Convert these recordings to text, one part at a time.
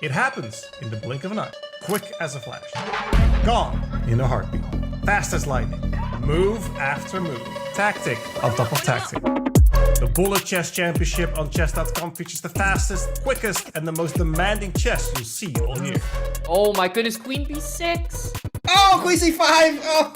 It happens in the blink of an eye, quick as a flash, gone in a heartbeat, fast as lightning, move after move, tactic on top of tactic. The Bullet Chess Championship on Chess.com features the fastest, quickest, and the most demanding chess you'll see all year. Oh my goodness, Queen B6. Oh, Queen C5. Oh,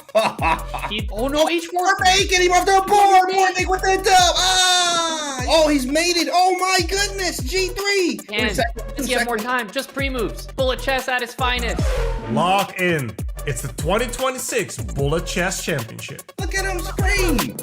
Oh no, H4. we're making him off the board. Morning with the dub. Ah! Oh, he's made it. Oh my goodness. G3. And does he have more time? Just pre-moves. Bullet chess at its finest. Lock in. It's the 2026 Bullet Chess Championship. Look at him scream.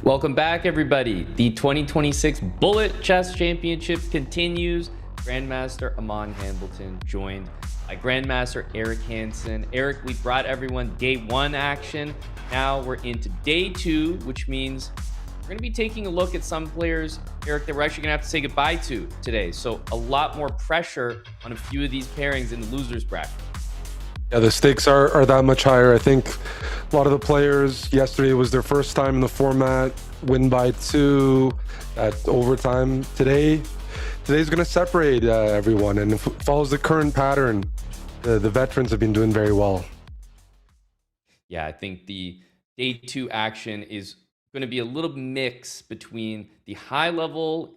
Welcome back, everybody. The 2026 Bullet Chess Championship continues. Grandmaster Amon Hambleton joined by Grandmaster Eric Hansen. Eric, we brought everyone day one action. Now we're into day two, which means we're going to be taking a look at some players, Eric, that we're actually going to have to say goodbye to today. So a lot more pressure on a few of these pairings in the losers bracket. Yeah, the stakes are that much higher. I think a lot of the players, yesterday was their first time in the format, win by 2 at overtime. Today's going to separate everyone, and if it follows the current pattern, the veterans have been doing very well. Yeah, I think the day two action is going to be a little mix between the high level,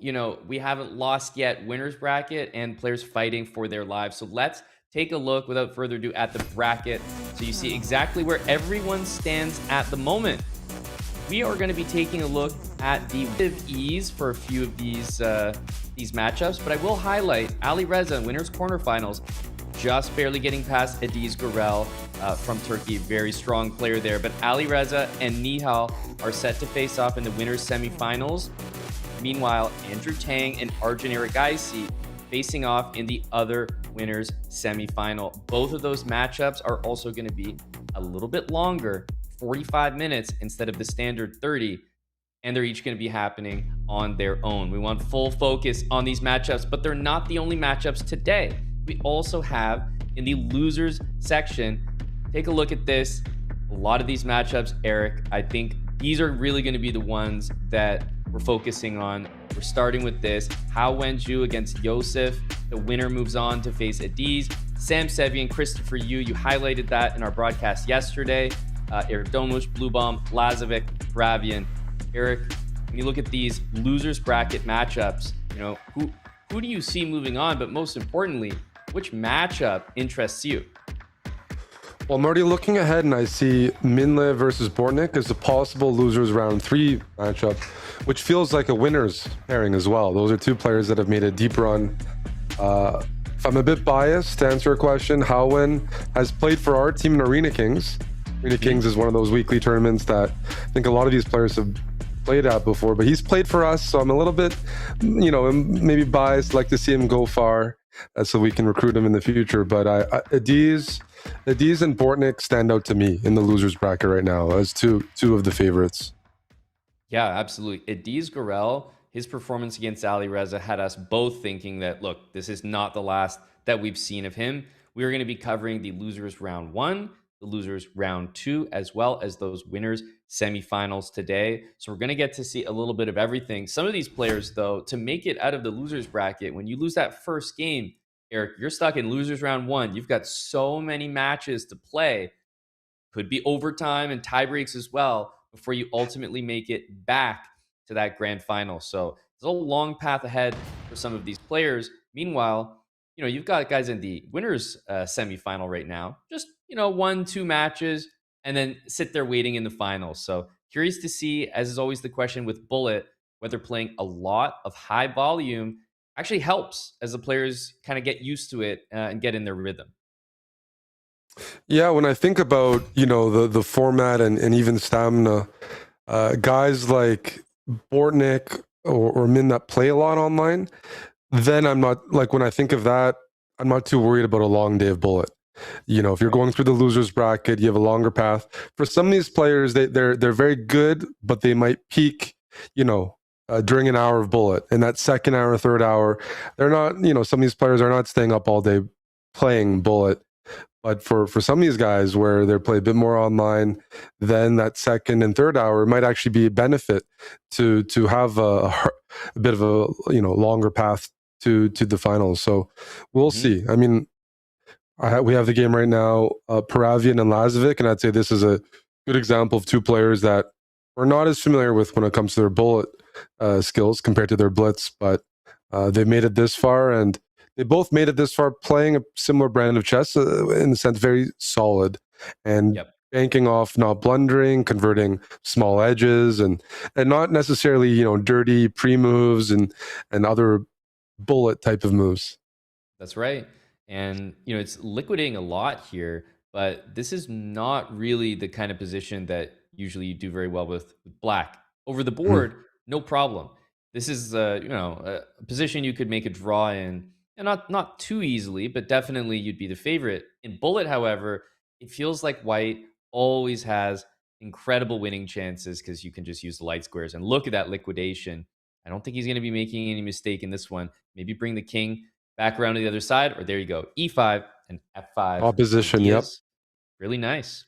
we haven't lost yet winners bracket and players fighting for their lives. So let's take a look without further ado at the bracket so you see exactly where everyone stands at the moment. We are going to be taking a look at the ease for a few of these matchups, but I will highlight Alireza in winners quarterfinals, just barely getting past Adiz Gurel from Turkey. Very strong player there, but Alireza and Nihal are set to face off in the winners semifinals. Meanwhile, Andrew Tang and Arjun facing off in the other winners semifinal. Both of those matchups are also going to be a little bit longer, 45 minutes instead of the standard 30, and they're each going to be happening on their own. We want full focus on these matchups, but they're not the only matchups today. We also have in the losers section, take a look at this. A lot of these matchups, Eric, I think these are really going to be the ones that we're focusing on. We're starting with this. Hao Wenju against Yseph. The winner moves on to face Adiz. Sam Sevian, Christopher Yu. You highlighted that in our broadcast yesterday. Eric Domush, Blue Bomb, Lazik, Paravian. Eric, when you look at these losers bracket matchups, who do you see moving on? But most importantly, which matchup interests you? Well, I'm already looking ahead, and I see Minle versus Bortnik as a possible losers round 3 matchup, which feels like a winners pairing as well. Those are two players that have made a deep run. If I'm a bit biased to answer a question, Haowen has played for our team in Arena Kings. Arena Kings is one of those weekly tournaments that I think a lot of these players have played at before, but he's played for us, so I'm a little bit, maybe biased, like to see him go far so we can recruit him in the future. But Adiz and Bortnik stand out to me in the losers bracket right now as two of the favorites. Yeah, absolutely. Adiz Gurel, his performance against Alireza had us both thinking that, look, this is not the last that we've seen of him. We are going to be covering the losers round 1, the losers round 2, as well as those winners semifinals today. So we're going to get to see a little bit of everything. Some of these players, though, to make it out of the losers bracket, when you lose that first game, Eric, you're stuck in losers round 1. You've got so many matches to play. Could be overtime and tie breaks as well before you ultimately make it back to that grand final. So there's a long path ahead for some of these players. Meanwhile, you've got guys in the winners semifinal right now. Just, 1-2 matches and then sit there waiting in the finals. So curious to see, as is always the question with Bullet, whether playing a lot of high volume actually helps as the players kind of get used to it and get in their rhythm. Yeah, when I think about, the format and even stamina, guys like Bortnik or Min that play a lot online, then I'm not, like, when I think of that, I'm not too worried about a long day of Bullet. If you're going through the losers bracket, you have a longer path. For some of these players, they're very good, but they might peak, during an hour of Bullet. In that second hour, third hour, they're not, some of these players are not staying up all day playing Bullet. But for some of these guys where they're play a bit more online, then that second and third hour might actually be a benefit to have a bit of a longer path to the finals. So we'll see. I mean, we have the game right now, Paravian and Lazik, and I'd say this is a good example of two players that we're not as familiar with when it comes to their bullet skills compared to their blitz, but they've made it this far, and they both made it this far playing a similar brand of chess, in the sense very solid and banking off not blundering, converting small edges, and not necessarily dirty pre-moves and other bullet type of moves. That's right. And it's liquidating a lot here, but this is not really the kind of position that usually you do very well with black. Over the board, no problem. This is a position you could make a draw in, and not too easily, but definitely you'd be the favorite. In bullet, however, it feels like white always has incredible winning chances because you can just use the light squares. And look at that liquidation. I don't think he's going to be making any mistake in this one. Maybe bring the king back around to the other side, or there you go, e5 and f5 opposition. Yep, really nice.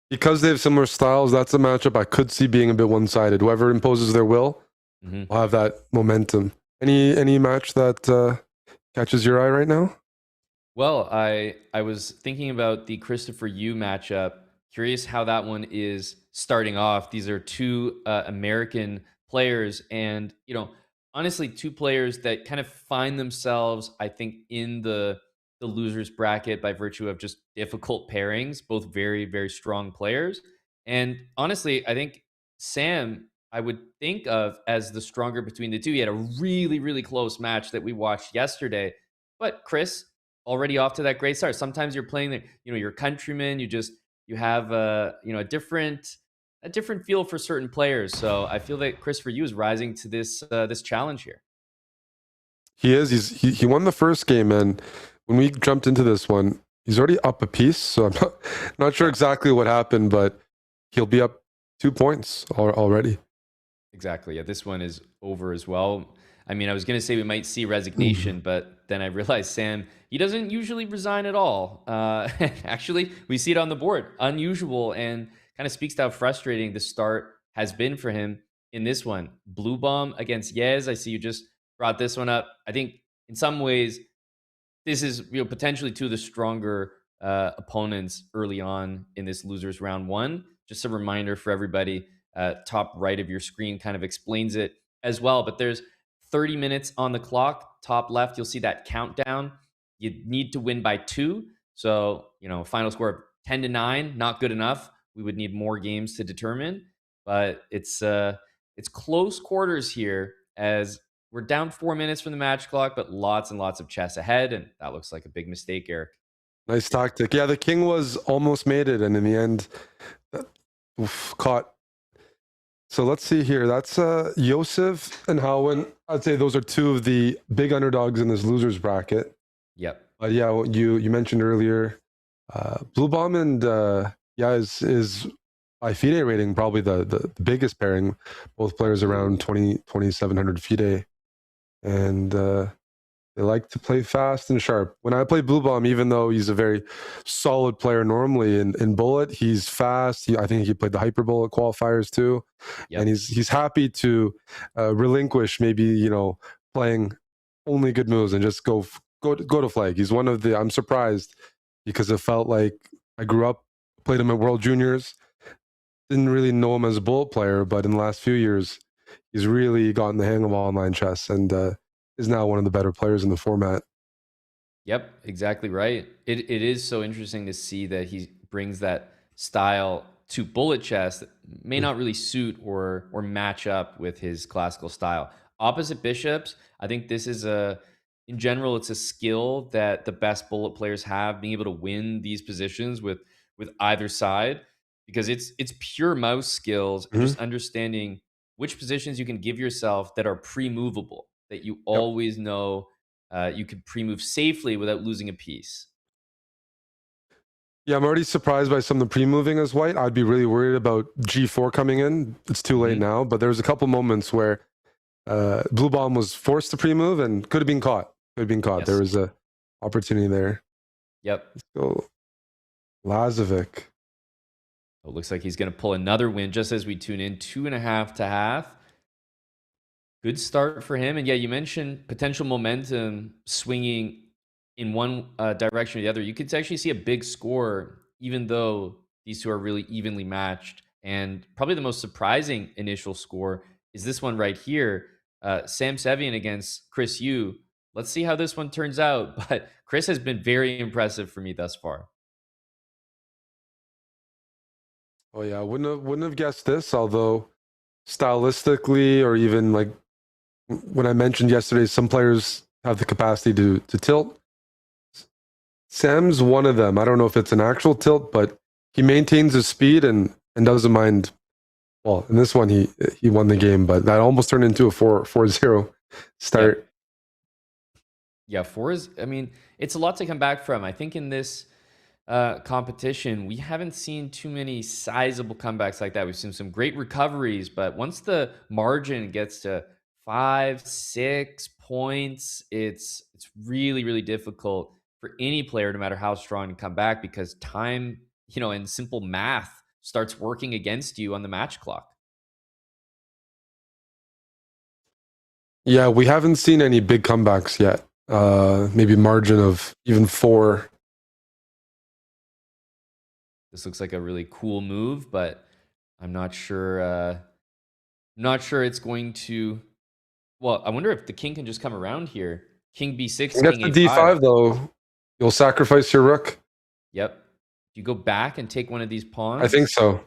Because they have similar styles, that's a matchup I could see being a bit one-sided. Whoever imposes their will will have that momentum. Any match that catches your eye right now? Well, I was thinking about the Christopher Yu matchup. Curious how that one is starting off. These are two American players, and honestly, two players that kind of find themselves, I think, in the losers bracket by virtue of just difficult pairings. Both very, very strong players, and honestly, I think Sam, I would think of as the stronger between the two. He had a really, really close match that we watched yesterday, but Chris already off to that great start. Sometimes you're playing your countrymen. You have a different feel for certain players. So I feel that Chris for you is rising to this challenge here. He is. He won the first game, and when we jumped into this one, he's already up a piece. So I'm not sure exactly what happened, but he'll be up 2 points already. Exactly. Yeah, this one is over as well. I mean, I was going to say we might see resignation, but then I realized Sam, he doesn't usually resign at all. Actually, we see it on the board. Unusual, and kind of speaks to how frustrating the start has been for him in this one. Blue bomb against Yez. I see you just brought this one up. I think in some ways, this is potentially two of the stronger opponents early on in this losers round one. Just a reminder for everybody, top right of your screen kind of explains it as well, but there's 30 minutes on the clock. Top left, you'll see that countdown. You need to win by 2. So, final score of 10-9, not good enough. We would need more games to determine, but it's close quarters here as we're down 4 minutes from the match clock, but lots and lots of chess ahead, and that looks like a big mistake, Eric. Nice tactic. Yeah, the king was almost made it, and in the end, caught. So let's see here. That's Yseph and Howen. I'd say those are two of the big underdogs in this losers bracket. Yep. But yeah, you mentioned earlier, Blue Bomb and is by FIDE rating probably the biggest pairing. Both players around 2,700 FIDE, and they like to play fast and sharp. When I play Blue Bomb, even though he's a very solid player normally in Bullet, he's fast. I think he played the Hyperbullet qualifiers too. Yep. And he's happy to relinquish maybe, playing only good moves and just go to flag. He's one of the, I'm surprised because it felt like I grew up, played him at World Juniors, didn't really know him as a Bullet player, but in the last few years, he's really gotten the hang of online chess and is now one of the better players in the format. Yep, exactly right. It is so interesting to see that he brings that style to bullet chess that may not really suit or match up with his classical style. Opposite bishops, I think this is in general, it's a skill that the best bullet players have, being able to win these positions with either side, because it's pure mouse skills and just understanding which positions you can give yourself that are pre-movable, that you always know you could pre-move safely without losing a piece. Yeah, I'm already surprised by some of the pre-moving as white. I'd be really worried about G4 coming in. It's too late now, but there's a couple moments where Blue Bomb was forced to pre-move and could have been caught. Yes. There was a opportunity there. Yep. Let's go. Lazovic. It looks like he's going to pull another win just as we tune in. 2.5 to half. Good start for him. And yeah, you mentioned potential momentum swinging in one direction or the other. You could actually see a big score, even though these two are really evenly matched. And probably the most surprising initial score is this one right here. Sam Sevian against Chris Yu. Let's see how this one turns out. But Chris has been very impressive for me thus far. Oh yeah, I wouldn't have guessed this, although stylistically or even like when I mentioned yesterday, some players have the capacity to tilt. Sam's one of them. I don't know if it's an actual tilt, but he maintains his speed and doesn't mind. Well, in this one he won the game, but that almost turned into a 4-0 start. Yep. Yeah, four is, I mean, it's a lot to come back from. I think in this competition, we haven't seen too many sizable comebacks like that. We've seen some great recoveries, but once the margin gets to 5-6 points, it's really, really difficult for any player, no matter how strong, to come back because time, and simple math starts working against you on the match clock. Yeah, we haven't seen any big comebacks yet. Maybe margin of even 4. This looks like a really cool move, but I'm not sure. Not sure it's going to. Well, I wonder if the king can just come around here. King b6, That's king the a5. d5 though. You'll sacrifice your rook. Yep. You go back and take one of these pawns. I think so.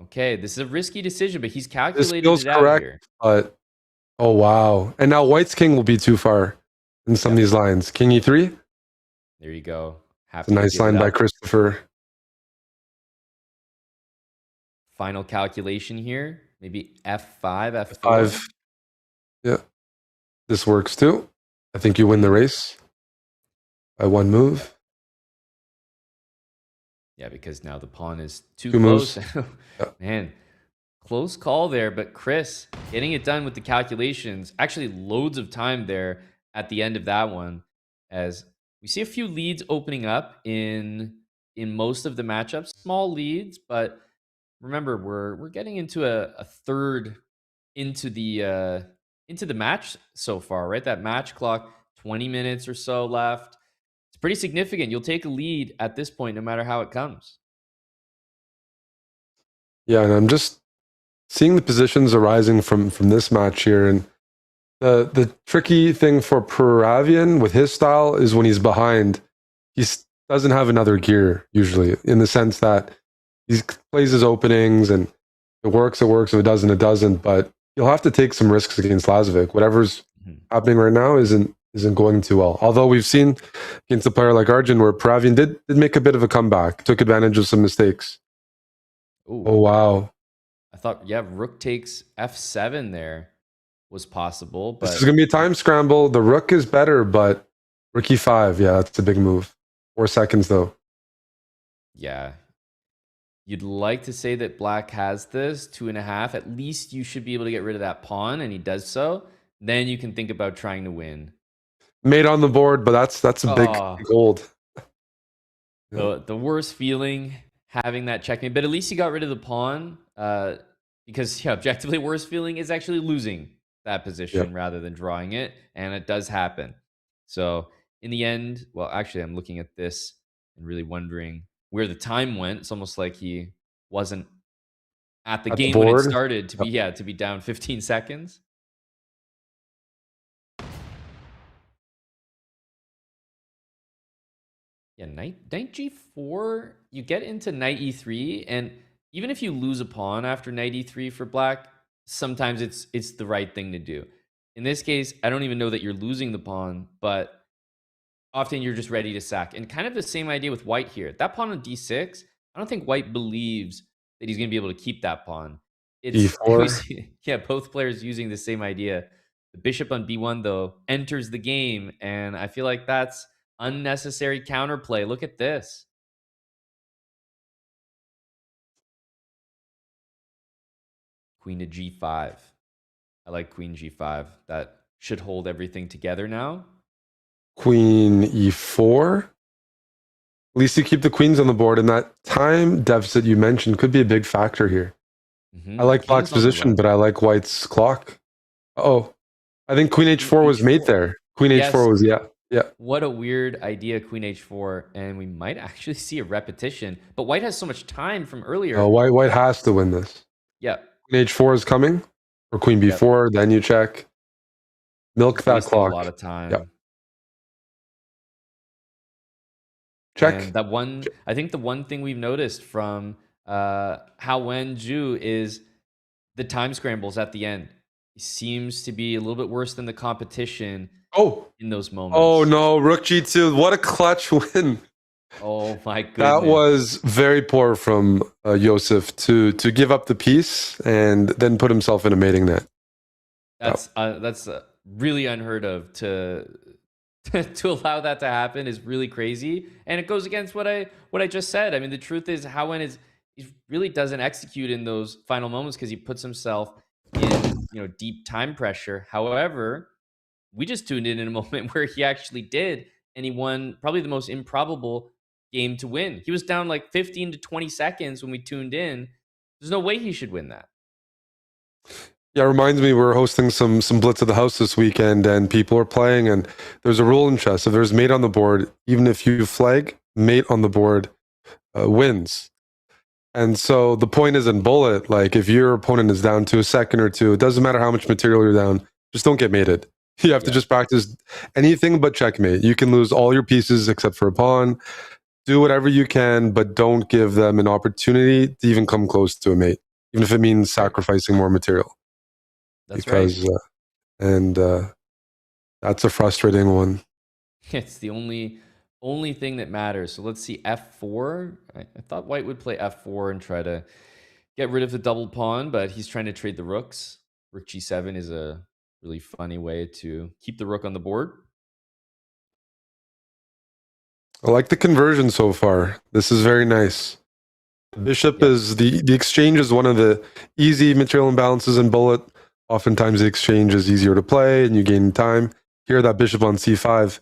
Okay, this is a risky decision, but he's This calculated feels it out correct, here. but oh wow! And now White's king will be too far in some of these lines. King e3. There you go. It's a nice line by Christopher. Final calculation here. Maybe f5, f4. F5. Yeah, this works too. I think you win the race by one move. Yeah, because now the pawn is too Two close. moves. Yeah. Man, close call there, but Chris getting it done with the calculations. Actually, loads of time there at the end of that one, as we see a few leads opening up in most of the matchups. Small leads, but remember, we're getting into a third into the match so far, right? That match clock, 20 minutes or so left. It's pretty significant. You'll take a lead at this point, no matter how it comes. Yeah, and I'm just seeing the positions arising from this match here, and the tricky thing for Paravian with his style is when he's behind, he doesn't have another gear usually, in the sense that he plays his openings and it works. If it doesn't, it doesn't. But you'll have to take some risks against Lazovic. Whatever's happening right now isn't going too well. Although we've seen against a player like Arjun where Paravian did make a bit of a comeback, took advantage of some mistakes. Ooh. Oh wow! I thought, yeah, rook takes f7 there was possible, but This is gonna be a time scramble. The rook is better, but rook e5, yeah, that's a big move. 4 seconds though. yeah, you'd like to say that black has this 2.5. At least you should be able to get rid of that pawn, and he does so. Then you can think about trying to win. Made on the board, but that's a big gold. The worst feeling having that checkmate, but at least you got rid of the pawn. Because objectively, worst feeling is actually losing that position rather than drawing it, and it does happen. So in the end, well, actually, I'm looking at this and really wondering where the time went. It's almost like he wasn't at the game when it started to be down 15 seconds. Yeah, knight g4, you get into knight e3, and even if you lose a pawn after knight e3 for black, sometimes it's the right thing to do. In this case, I don't even know that you're losing the pawn, but often you're just ready to sack. And kind of the same idea with white here. That pawn on d6, I don't think white believes that he's going to be able to keep that pawn. It's e4. Both players using the same idea. The bishop on b1, though, enters the game, and I feel like that's unnecessary counterplay. Look at this. Queen to g5. I like queen g5. That should hold everything together now. queen e4. At least you keep the queens on the board, and that time deficit you mentioned could be a big factor here. I like King black's is on the position, run. but I like white's clock. Oh, I think queen h4 was mate there. Queen Yes. h4 was, yeah. What a weird idea, queen h4, and we might actually see a repetition. But white has so much time from earlier. Oh, white has to win this. Yep. Queen h4 is coming, or queen b4, then you check. Milk that Wasting clock. a lot of time. Yep. Check. And that one, I think the one thing we've noticed from Hao Wen-ju is the time scrambles at the end. He seems to be a little bit worse than the competition in those moments. Oh no, rook g2. What a clutch win. Oh my goodness. That was very poor from Yseph to give up the piece and then put himself in a mating net. That's really unheard of to allow that to happen is really crazy, and it goes against what I just said. I mean, the truth is, Howen he really doesn't execute in those final moments because he puts himself in deep time pressure. However, we just tuned in a moment where he actually did, and he won probably the most improbable game to win. He was down like 15 to 20 seconds when we tuned in. There's no way he should win that. Yeah, it reminds me we're hosting some Blitz at the house this weekend, and people are playing, and there's a rule in chess. If there's mate on the board, even if you flag, mate on the board wins. And so the point is in bullet, like if your opponent is down to a second or two, it doesn't matter how much material you're down, just don't get mated. You have to just practice anything but checkmate. You can lose all your pieces except for a pawn. Do whatever you can, but don't give them an opportunity to even come close to a mate, even if it means sacrificing more material. That's because, right. And that's a frustrating one. It's the only thing that matters. So let's see, f4. I thought white would play f4 and try to get rid of the double pawn, but he's trying to trade the rooks. Rook g7 is a really funny way to keep the rook on the board. I like the conversion so far. This is very nice. Bishop is the exchange is one of the easy material imbalances in bullet. Oftentimes the exchange is easier to play and you gain time. Here, that bishop on c5,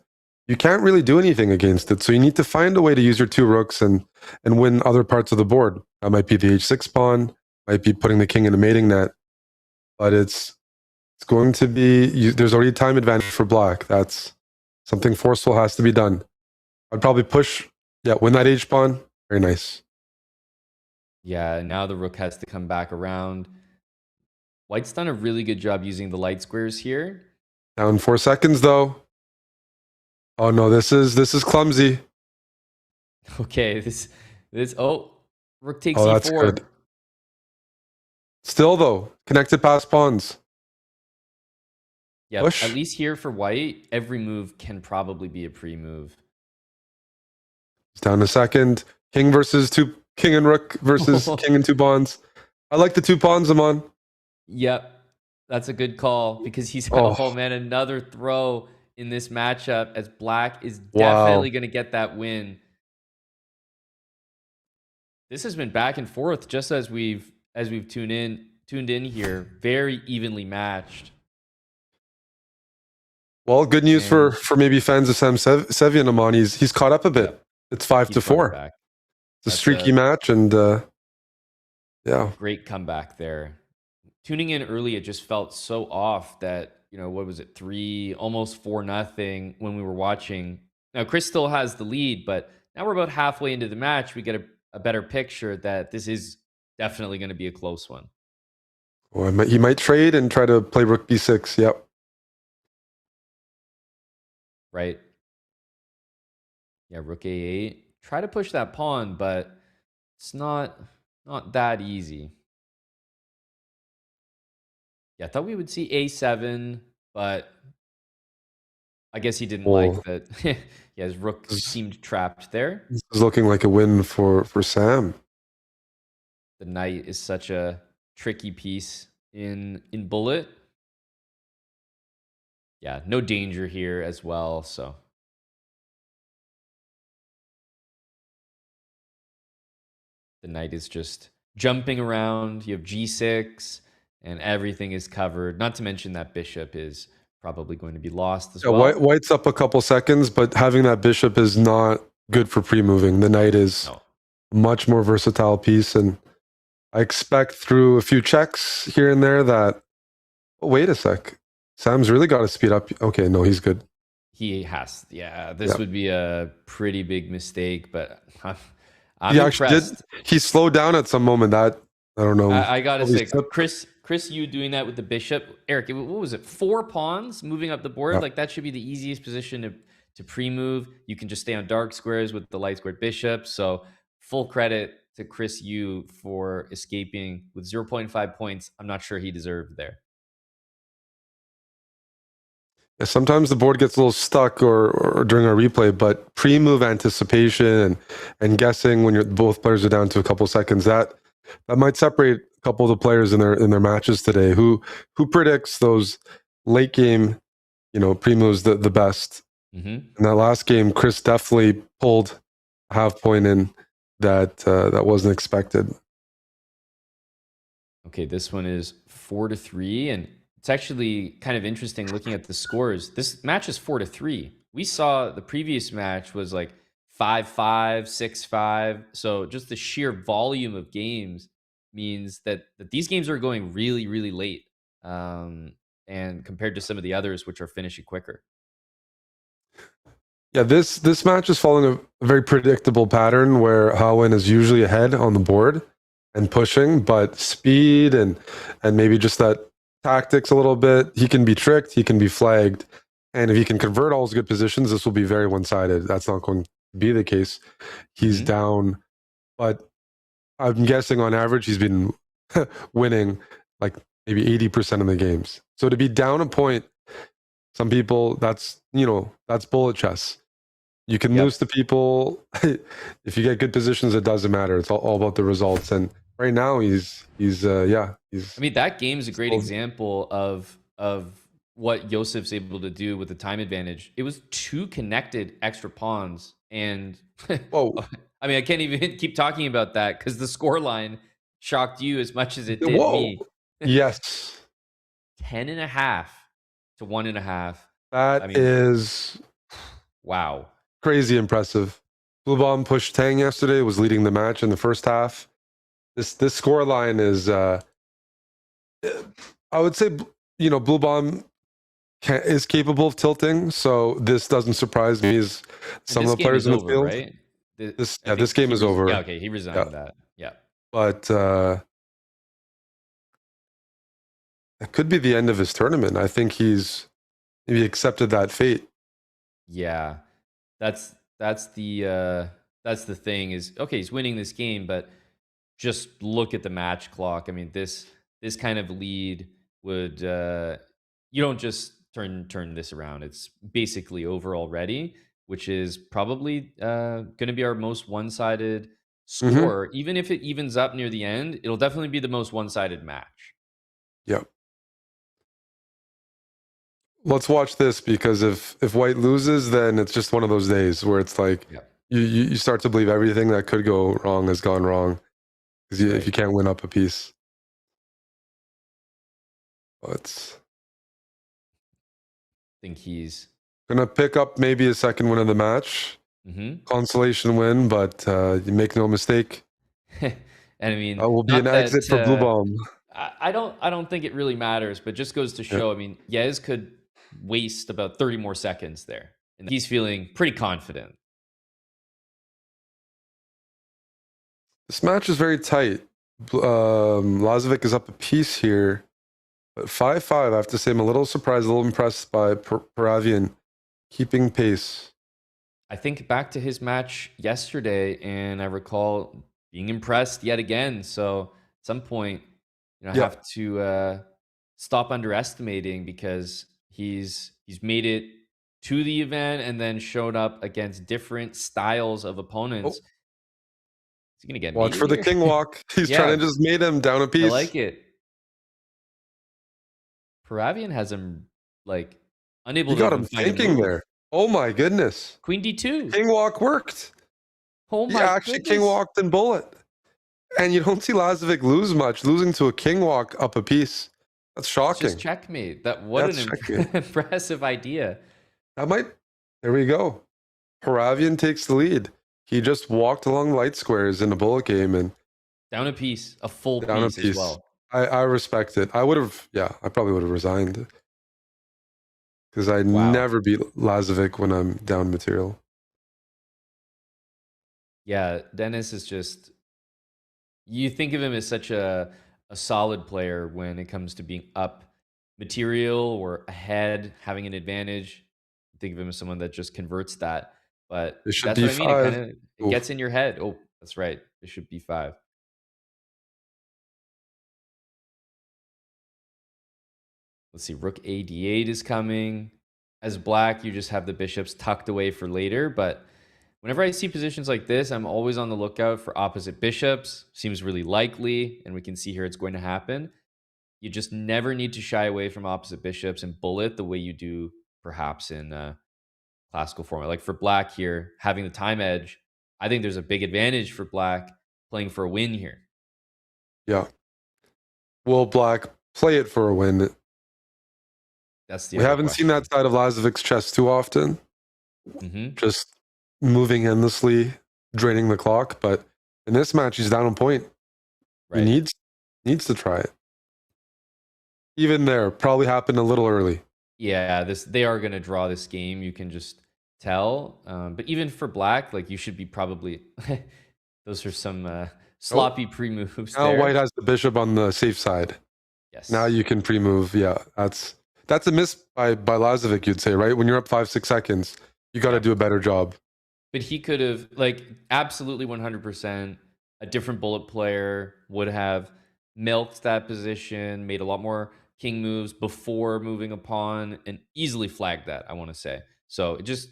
you can't really do anything against it. So you need to find a way to use your two rooks and win other parts of the board. That might be the h6 pawn, might be putting the king in a mating net, but it's going to be, there's already time advantage for black. That's something forceful has to be done. I'd probably push, win that h pawn. Very nice. Yeah, now the rook has to come back around. White's done a really good job using the light squares here. Down 4 seconds though. Oh no, this is clumsy. Okay, this rook takes e4. That's good. Still though, connected past pawns. Yeah, Push. at least here for white, every move can probably be a pre-move. It's down a second. King and rook versus king and two pawns. I like the two pawns I'm on. Yep, that's a good call because he's oh man, another throw in this matchup as black is definitely going to get that win. This has been back and forth just as we've tuned in here, very evenly matched. Well, good news for maybe fans of Sevian Amon. He's caught up a bit. Yep. It's 5-4. It's a streaky match, and great comeback there. Tuning in early, it just felt so off that what was it, 3, almost 4-0 when we were watching. Now Chris still has the lead, but now we're about halfway into the match. We get a better picture that this is definitely going to be a close one. Well, he might trade and try to play rook b6. Yep. Right. Yeah, rook a8. Try to push that pawn, but it's not that easy. Yeah, I thought we would see a7, but I guess he didn't like that. Yeah, his rook seemed trapped there. This is looking like a win for Sam. The knight is such a tricky piece in bullet. Yeah, no danger here as well, so. The knight is just jumping around. You have g6, and everything is covered. Not to mention that bishop is probably going to be lost as Yeah, well. White's up a couple seconds, but having that bishop is not good for pre-moving. The knight is No. a much more versatile piece, and I expect through a few checks here and there that, oh, wait a sec, Sam's really got to speed up. Okay, no, he's good. He has. Yeah, this would be a pretty big mistake, but I'm He actually did. impressed. He slowed down at some moment. That I don't know. I gotta Probably say, Chris, you doing that with the bishop, Eric. What was it? 4 pawns moving up the board. Yeah. Like that should be the easiest position to pre-move. You can just stay on dark squares with the light squared bishop. So full credit to Chris Yu for escaping with 0.5 points. I'm not sure he deserved there. Yeah, sometimes the board gets a little stuck or during a replay, but pre-move anticipation and guessing when both players are down to a couple seconds, that might separate a couple of the players in their matches today. Who predicts those late game, pre-moves the best? Mm-hmm. In that last game, Chris definitely pulled a half point in that wasn't expected. Okay, this one is 4-3, and it's actually kind of interesting looking at the scores. This match is 4-3. We saw the previous match was like 5-5, 6-5. So just the sheer volume of games means that these games are going really, really late, and compared to some of the others, which are finishing quicker. Yeah, this match is following a very predictable pattern where Howin is usually ahead on the board and pushing, but speed and maybe just that tactics a little bit. He can be tricked, he can be flagged, and if he can convert all his good positions, this will be very one-sided. That's not going to be the case. He's down, but I'm guessing on average he's been winning like maybe 80% of the games. So to be down a point, some people, that's bullet chess. You can lose to people. If you get good positions, it doesn't matter. It's all about the results. And right now he's I mean, that game's a great example of what Yseff's able to do with the time advantage. It was 2 connected extra pawns, and whoa. I mean, I can't even keep talking about that because the scoreline shocked you as much as it did me. Yes. 10.5 to 1.5. That is wow. Crazy impressive. Blue Bomb pushed Tang yesterday, was leading the match in the first half. This score line is I would say Blue Bomb is capable of tilting, so this doesn't surprise me as some of the players in the field. Right? This game is over. Yeah, okay, he resigned that. Yeah. But it could be the end of his tournament. I think he's maybe accepted that fate. Yeah. That's the thing is, okay, he's winning this game, but just look at the match clock. I mean, this kind of lead would you don't just turn this around. It's basically over already, which is probably going to be our most one-sided score. Even if it evens up near the end, it'll definitely be the most one-sided match. Yep. Let's watch this, because if White loses, then it's just one of those days where it's like you start to believe everything that could go wrong has gone wrong, because if you can't win up a piece. I think he's gonna pick up maybe a second win of the match. Consolation win, but you make no mistake. And I mean, that will be an exit for Blue Bomb. I don't think it really matters, but just goes to show. I mean, Yez could waste about 30 more seconds there, and he's feeling pretty confident. This match is very tight. Lazik is up a piece here, but 5-5. I have to say, I'm a little surprised, a little impressed by Paravian keeping pace. I think back to his match yesterday, and I recall being impressed yet again. So at some point, I have to stop underestimating, because he's made it to the event and then showed up against different styles of opponents. Is he gonna get watch for the king walk? He's trying to just mate him down a piece. I like it. Paravian has him like unable. You got him thinking there. Oh my goodness! Queen D2. King walk worked. Oh my! Actually, king walked and bullet. And you don't see Lazik lose much. Losing to a king walk up a piece, That's It's shocking. just checkmate. What That's an checkmate. impressive idea. There we go. Paravian takes the lead. He just walked along light squares in a bullet game and Down a piece, a full down a piece as piece. well. I respect it. I probably would have resigned because I Wow. never beat Lazik when I'm down material. Yeah, Dennis is just, you think of him as such a solid player when it comes to being up material or ahead, having an advantage. Think of him as someone that just converts that. But Bishop that's what I mean. It d5. kind of Oof. gets in your head. Oh, that's right. Bishop b5. Let's see. Rook a d8 is coming. As black, you just have the bishops tucked away for later. But whenever I see positions like this, I'm always on the lookout for opposite bishops. Seems really likely, and we can see here it's going to happen. You just never need to shy away from opposite bishops and bullet the way you do perhaps in classical format. Like for black here, having the time edge, I think there's a big advantage for black playing for a win here. Yeah. Will black play it for a win? That's the We other haven't question. seen that side of Lazik's chess too often. Just moving endlessly, draining the clock. But in this match, he's down on point. Right. He needs to try it. Even there, probably happened a little early. Yeah, they are going to draw this game. You can just tell. But even for black, like you should be probably. Those are some sloppy pre-moves. Now there. white has the bishop on the safe side. Yes. Now you can pre-move. Yeah, that's a miss by Lazik, you'd say, right? When you're up 5-6 seconds, you got to do a better job. But he could have, like, absolutely 100%. A different bullet player would have milked that position, made a lot more king moves before moving a pawn, and easily flagged that, I want to say. So it just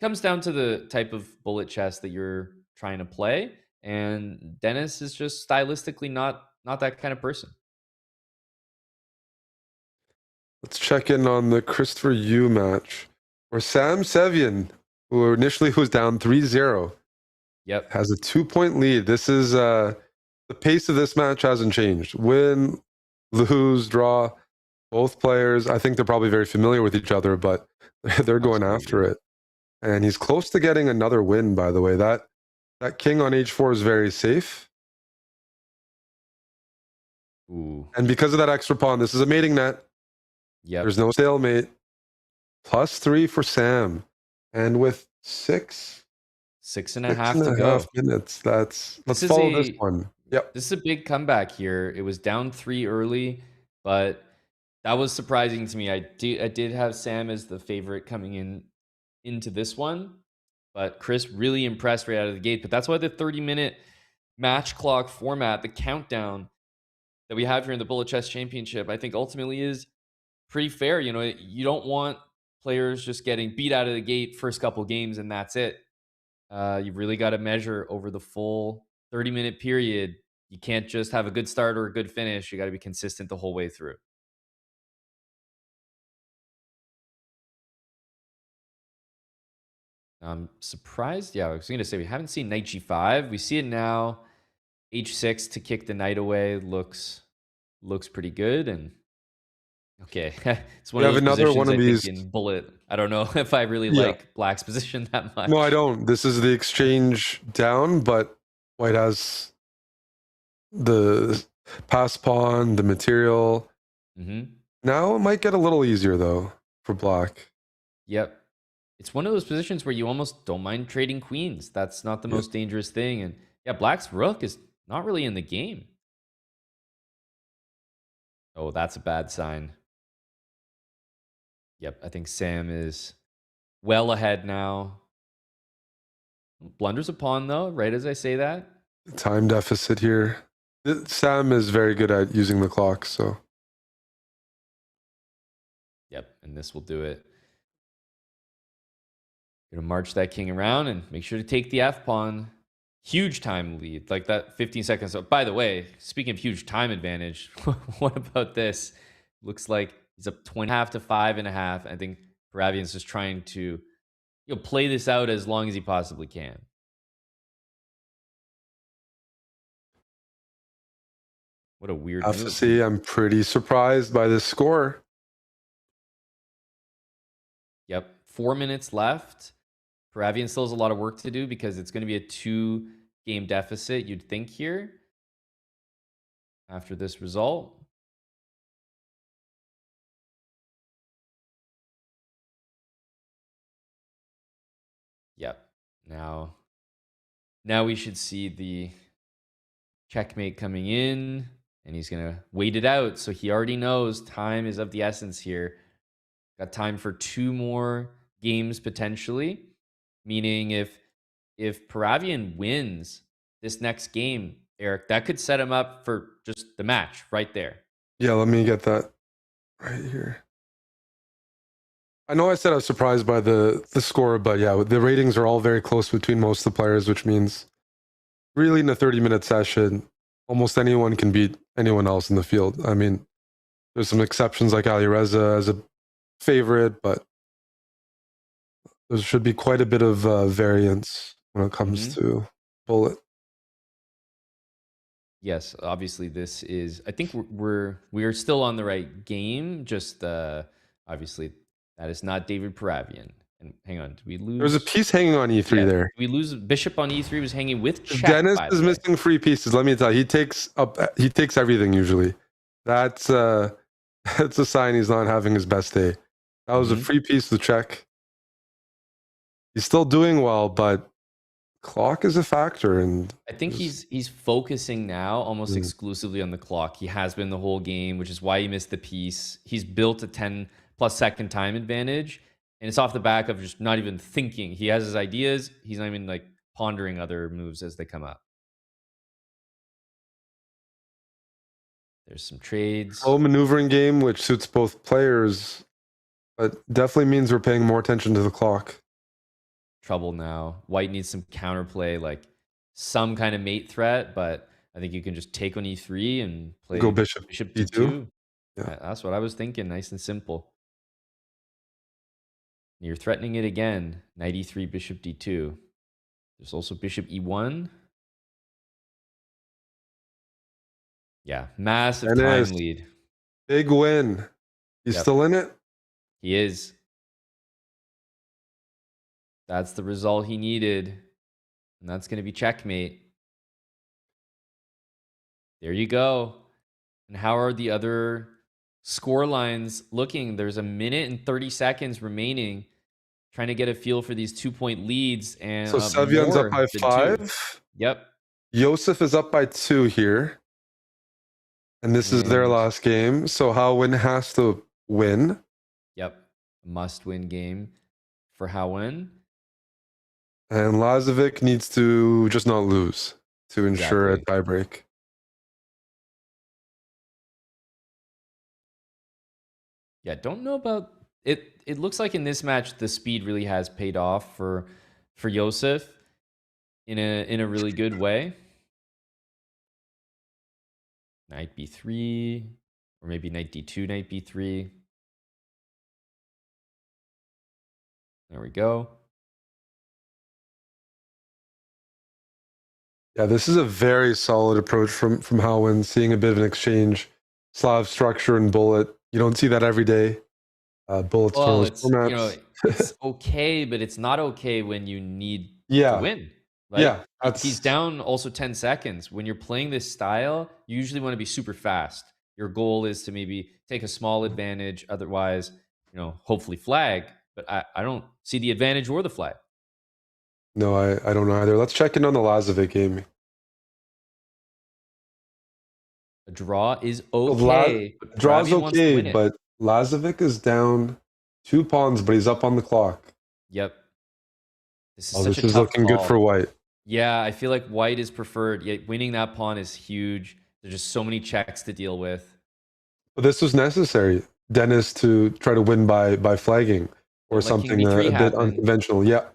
comes down to the type of bullet chess that you're trying to play. And Dennis is just stylistically not that kind of person. Let's check in on the Christopher Yu match, where Sam Sevian, who initially was down 3-0, has a 2-point lead. This is the pace of this match hasn't changed. Win, lose, draw. Both players, I think they're probably very familiar with each other, but they're going after it. And he's close to getting another win, by the way. That king on h4 is very safe. Ooh. And because of that extra pawn, this is a mating net. There's no stalemate. +3 for Sam. And with 6.5 to go. Minutes. Let's follow this one. Yep. This is a big comeback here. It was down 3 early, but that was surprising to me. I did have Sam as the favorite coming into this one, but Chris really impressed right out of the gate. But that's why the 30-minute match clock format, the countdown that we have here in the Bullet Chess Championship, I think ultimately is pretty fair. You know, you don't want players just getting beat out of the gate first couple games and that's it. You've really got to measure over the full 30-minute period. You can't just have a good start or a good finish. You got to be consistent the whole way through. I'm surprised. Yeah, I was going to say we haven't seen knight g5. We see it now. h6 to kick the knight away looks pretty good. And okay, it's one of those positions I think in bullet. I don't know if I really like black's position that much. No, I don't. This is the exchange down, but white has the pass pawn, the material. Now it might get a little easier though for black. Yep. It's one of those positions where you almost don't mind trading queens. That's not the most dangerous thing. And yeah, black's rook is not really in the game. Oh, that's a bad sign. Yep, I think Sam is well ahead now. Blunders a pawn though, right as I say that. Time deficit here. Sam is very good at using the clock, so. Yep, and this will do it. Gonna march that king around and make sure to take the F pawn. Huge time lead, like that 15 seconds. So, by the way, speaking of huge time advantage, what about this? Looks like he's up 2.5 to 5.5. I think Paravian's just trying to play this out as long as he possibly can. What a weird Have to move. see. I'm pretty surprised by this score. Yep. 4 minutes left. Paravian still has a lot of work to do because it's going to be a 2-game deficit, you'd think, here after this result. Yep. Now we should see the checkmate coming in, and he's going to wait it out. So he already knows time is of the essence here. Got time for 2 more games potentially, meaning if Paravian wins this next game, Eric, that could set him up for just the match right there. Yeah, let me get that right here. I know I said I was surprised by the score, but yeah, the ratings are all very close between most of the players, which means really in a 30-minute session, almost anyone can beat anyone else in the field. I mean, there's some exceptions like Alireza as a favorite, but there should be quite a bit of variance when it comes to Bullet. Yes, obviously this is. I think we are still on the right game. Just obviously that is not David Paravian. And hang on, did we lose? There's a piece hanging on E3 there. Did we lose Bishop on E3 was hanging with check. Dennis is missing 3 pieces. Let me tell you, he takes everything usually. That's a sign he's not having his best day. That was a free piece to check. He's still doing well, but clock is a factor, and I think he's focusing now almost exclusively on the clock. He has been the whole game, which is why he missed the piece. He's built a 10+ second time advantage, and it's off the back of just not even thinking. He has his ideas. He's not even like pondering other moves as they come up. There's some trades. Slow maneuvering game, which suits both players, but definitely means we're paying more attention to the clock. Trouble now. White needs some counterplay, like some kind of mate threat, but I think you can just take on E3 and play Go bishop D2. Yeah. That's what I was thinking. Nice and simple. You're threatening it again. Knight E3, bishop D2. There's also bishop E1. Yeah, massive time lead. Big win. He's still in it? He is. That's the result he needed. And that's going to be checkmate. There you go. And how are the other score lines looking? There's 1 minute and 30 seconds remaining. Trying to get a feel for these 2-point leads. And So Sevian's up by 5. 2. Yep. Yseph is up by 2 here. And this is their last game. So Howin has to win. Yep. Must-win game for Howin. And Lazik needs to just not lose to ensure a tiebreak. Yeah, don't know about it. It looks like in this match the speed really has paid off for Yseph in a really good way. Knight B3, or maybe Knight D2, Knight B3. There we go. Yeah, this is a very solid approach from Howin, seeing a bit of an exchange. Slav structure and Bullet. You don't see that every day. Bullet's Well, it's it's okay, but it's not okay when you need to win. Right? Yeah, he's down also 10 seconds. When you're playing this style, you usually want to be super fast. Your goal is to maybe take a small advantage, otherwise, hopefully flag. But I don't see the advantage or the flag. No, I don't know either. Let's check in on the Lazik game. A draw is okay. Draw's okay, but Lazik is down 2 pawns, but he's up on the clock. Yep. This This is looking good for White. Yeah, I feel like White is preferred. Yet winning that pawn is huge. There's just so many checks to deal with. But this was necessary, Dennis, to try to win by flagging or something a bit unconventional. Yeah.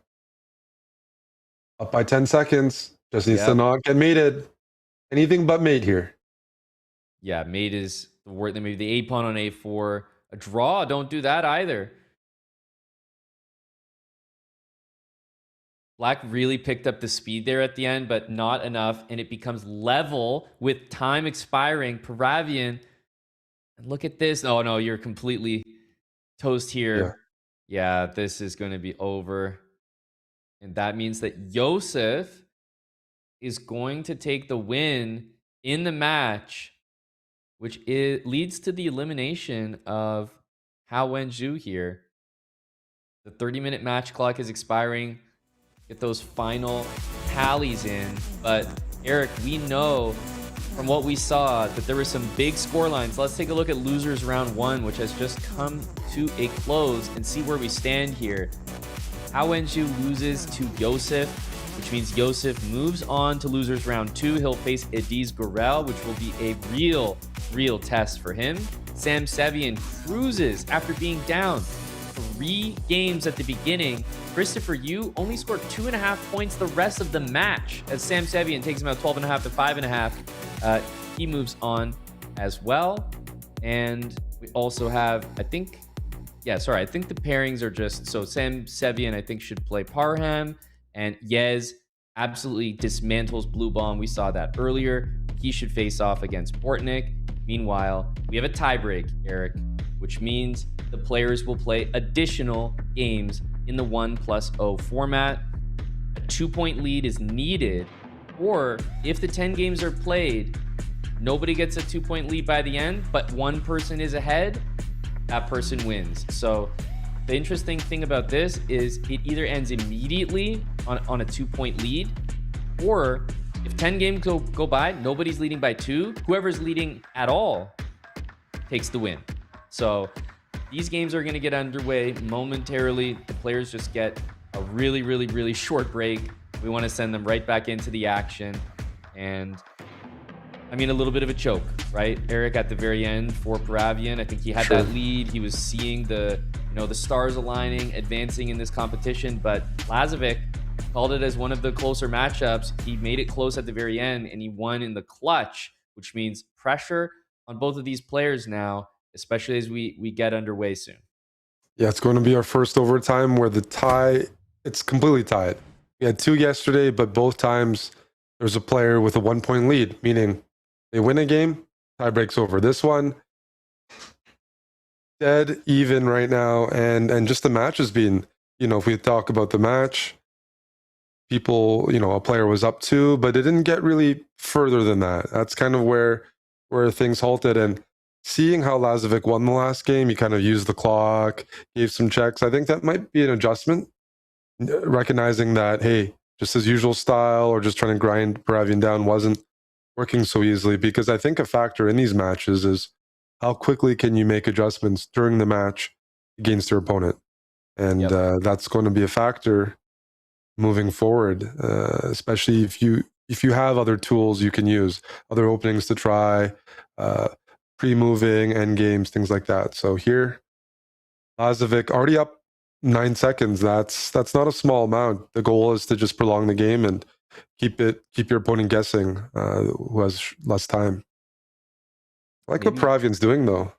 Up by 10 seconds. Just needs to not get mated. Anything but mate here. Yeah, mate is the word. Maybe the A pawn on A4. A draw, don't do that either. Black really picked up the speed there at the end, but not enough, and it becomes level with time expiring. Paravian, and look at this. Oh no, you're completely toast here. Yeah, this is going to be over. And that means that Yseph is going to take the win in the match, which leads to the elimination of Hao Wenju here. The 30-minute match clock is expiring. Get those final tallies in. But Eric, we know from what we saw that there were some big score lines. Let's take a look at losers round 1, which has just come to a close, and see where we stand here. Hao Wenju loses to Yseph, which means Yseph moves on to losers round 2. He'll face Ediz Gorel, which will be a real test for him. Sam Sevian cruises after being down 3 games at the beginning. Christopher Yu only scored 2.5 points the rest of the match as Sam Sevian takes him out 12.5 to 5.5. He moves on as well. And we also have, I think the pairings are just, so Sam Sevian, I think, should play Parham, and Yez absolutely dismantles Blue Bomb. We saw that earlier. He should face off against Bortnik. Meanwhile, we have a tiebreak, Eric, which means the players will play additional games in the 1+0 format. A 2-point lead is needed, or if the 10 games are played, nobody gets a 2-point lead by the end, but one person is ahead, that person wins. So the interesting thing about this is it either ends immediately on a 2-point lead, or if 10 games go by, nobody's leading by 2, whoever's leading at all takes the win. So these games are going to get underway momentarily. The players just get a really short break. We want to send them right back into the action. And I mean, a little bit of a choke, right? Eric at the very end for Paravian. I think he had that lead. He was seeing the stars aligning, advancing in this competition, but Lazik called it as one of the closer matchups. He made it close at the very end, and he won in the clutch, which means pressure on both of these players now, especially as we get underway soon. Yeah, it's going to be our first overtime where the tie, it's completely tied. We had 2 yesterday, but both times there's a player with a 1-point lead, meaning they win a game, tie breaks over. This one, dead even right now, and just the match has been, if we talk about the match, people, a player was up 2, but it didn't get really further than that. That's kind of where things halted. And seeing how Lazik won the last game, he kind of used the clock, gave some checks. I think that might be an adjustment, recognizing that, hey, just his usual style or just trying to grind Paravian down wasn't working so easily. Because I think a factor in these matches is how quickly can you make adjustments during the match against your opponent. And that's going to be a factor moving forward, especially if you have other tools you can use, other openings to try, pre-moving, endgames, things like that. So here, Lazik already up 9 seconds. That's not a small amount. The goal is to just prolong the game and keep your opponent guessing, who has less time. I like what Paravian's doing though.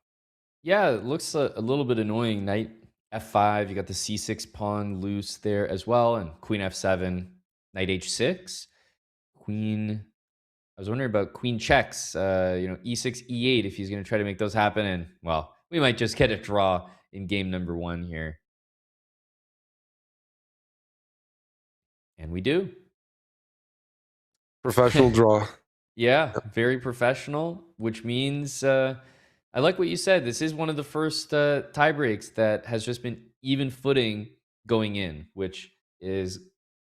Yeah, it looks a little bit annoying. Knight F5, you got the C6 pawn loose there as well, and Queen F7, Knight H6, Queen. I was wondering about Queen checks, E6, E8 if he's going to try to make those happen, and well, we might just get a draw in game number 1 here, and we do. Professional draw. Yeah, very professional, which means I like what you said. This is one of the first tie breaks that has just been even footing going in, which is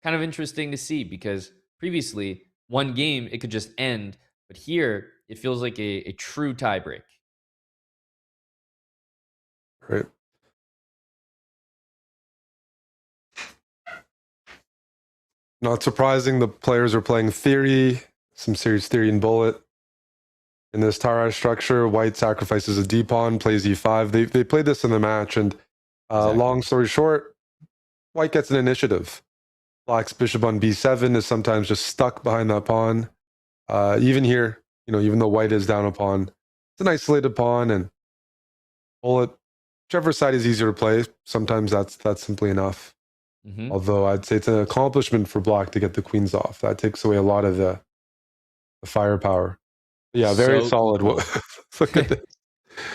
kind of interesting to see because previously, one game, it could just end. But here, it feels like a true tie break. Right. Not surprising, the players are playing theory, some serious theory in bullet. In this Tarai structure, white sacrifices a d-pawn, plays e5. They played this in the match, and Exactly. Long story short, white gets an initiative. Black's bishop on b7 is sometimes just stuck behind that pawn. Even here, even though white is down a pawn, it's an isolated pawn, and bullet, whichever side is easier to play, sometimes that's simply enough. Mhm. Although I'd say it's an accomplishment for black to get the queens off. That takes away a lot of the firepower. Yeah, very So solid. equal. Look at this.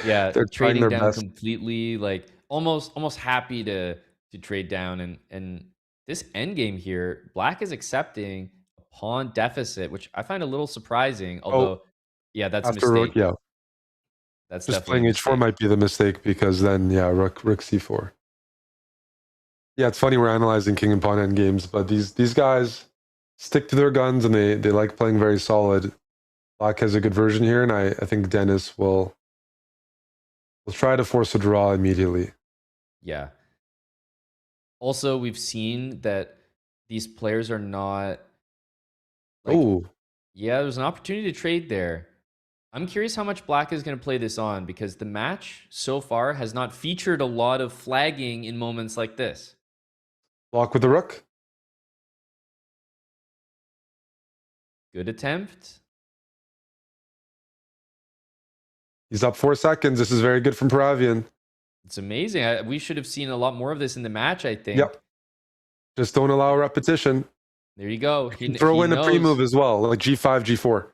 Yeah, They're trying trading their down best. completely, like almost happy to trade down, and this endgame here, black is accepting a pawn deficit, which I find a little surprising. Oh, Although, yeah, that's a after rook, mistake. yeah. That's Just definitely a playing h4 mistake. might be the mistake because then, yeah, rook c4. Yeah, it's funny we're analyzing king and pawn end games, but these guys stick to their guns and they like playing very solid. Black has a good version here, and I think Dennis will try to force a draw immediately. Yeah. Also, we've seen that these players are not like, Oh, yeah, there's an opportunity to trade there. I'm curious how much black is going to play this on because the match so far has not featured a lot of flagging in moments like this. block with the rook. Good attempt. He's up 4 seconds. This is very good from Paravian. It's amazing. We should have seen a lot more of this in the match, I think. Yep. Just don't allow repetition. There you go. Throw in a pre-move as well, like g5, g4.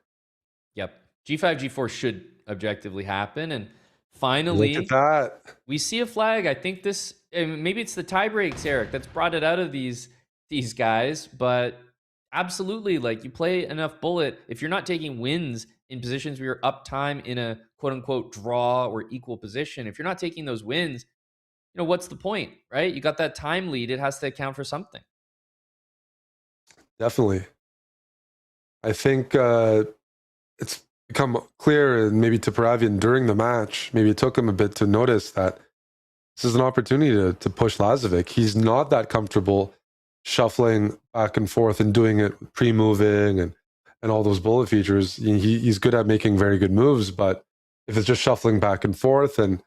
Yep. G5, G4 should objectively happen. And Look finally, at that. we see a flag. I think this, maybe it's the tie breaks, Eric, that's brought it out of these guys. But absolutely, like you play enough bullet. If you're not taking wins in positions where you're up time in a quote unquote draw or equal position, if you're not taking those wins, you know, what's the point, right? You got that time lead. It has to account for something. Definitely. I think it's become clear, and maybe to Paravian during the match, maybe it took him a bit to notice that this is an opportunity to push Lazik. He's not that comfortable shuffling back and forth and doing it pre-moving and all those bullet features. He's good at making very good moves, but if it's just shuffling back and forth and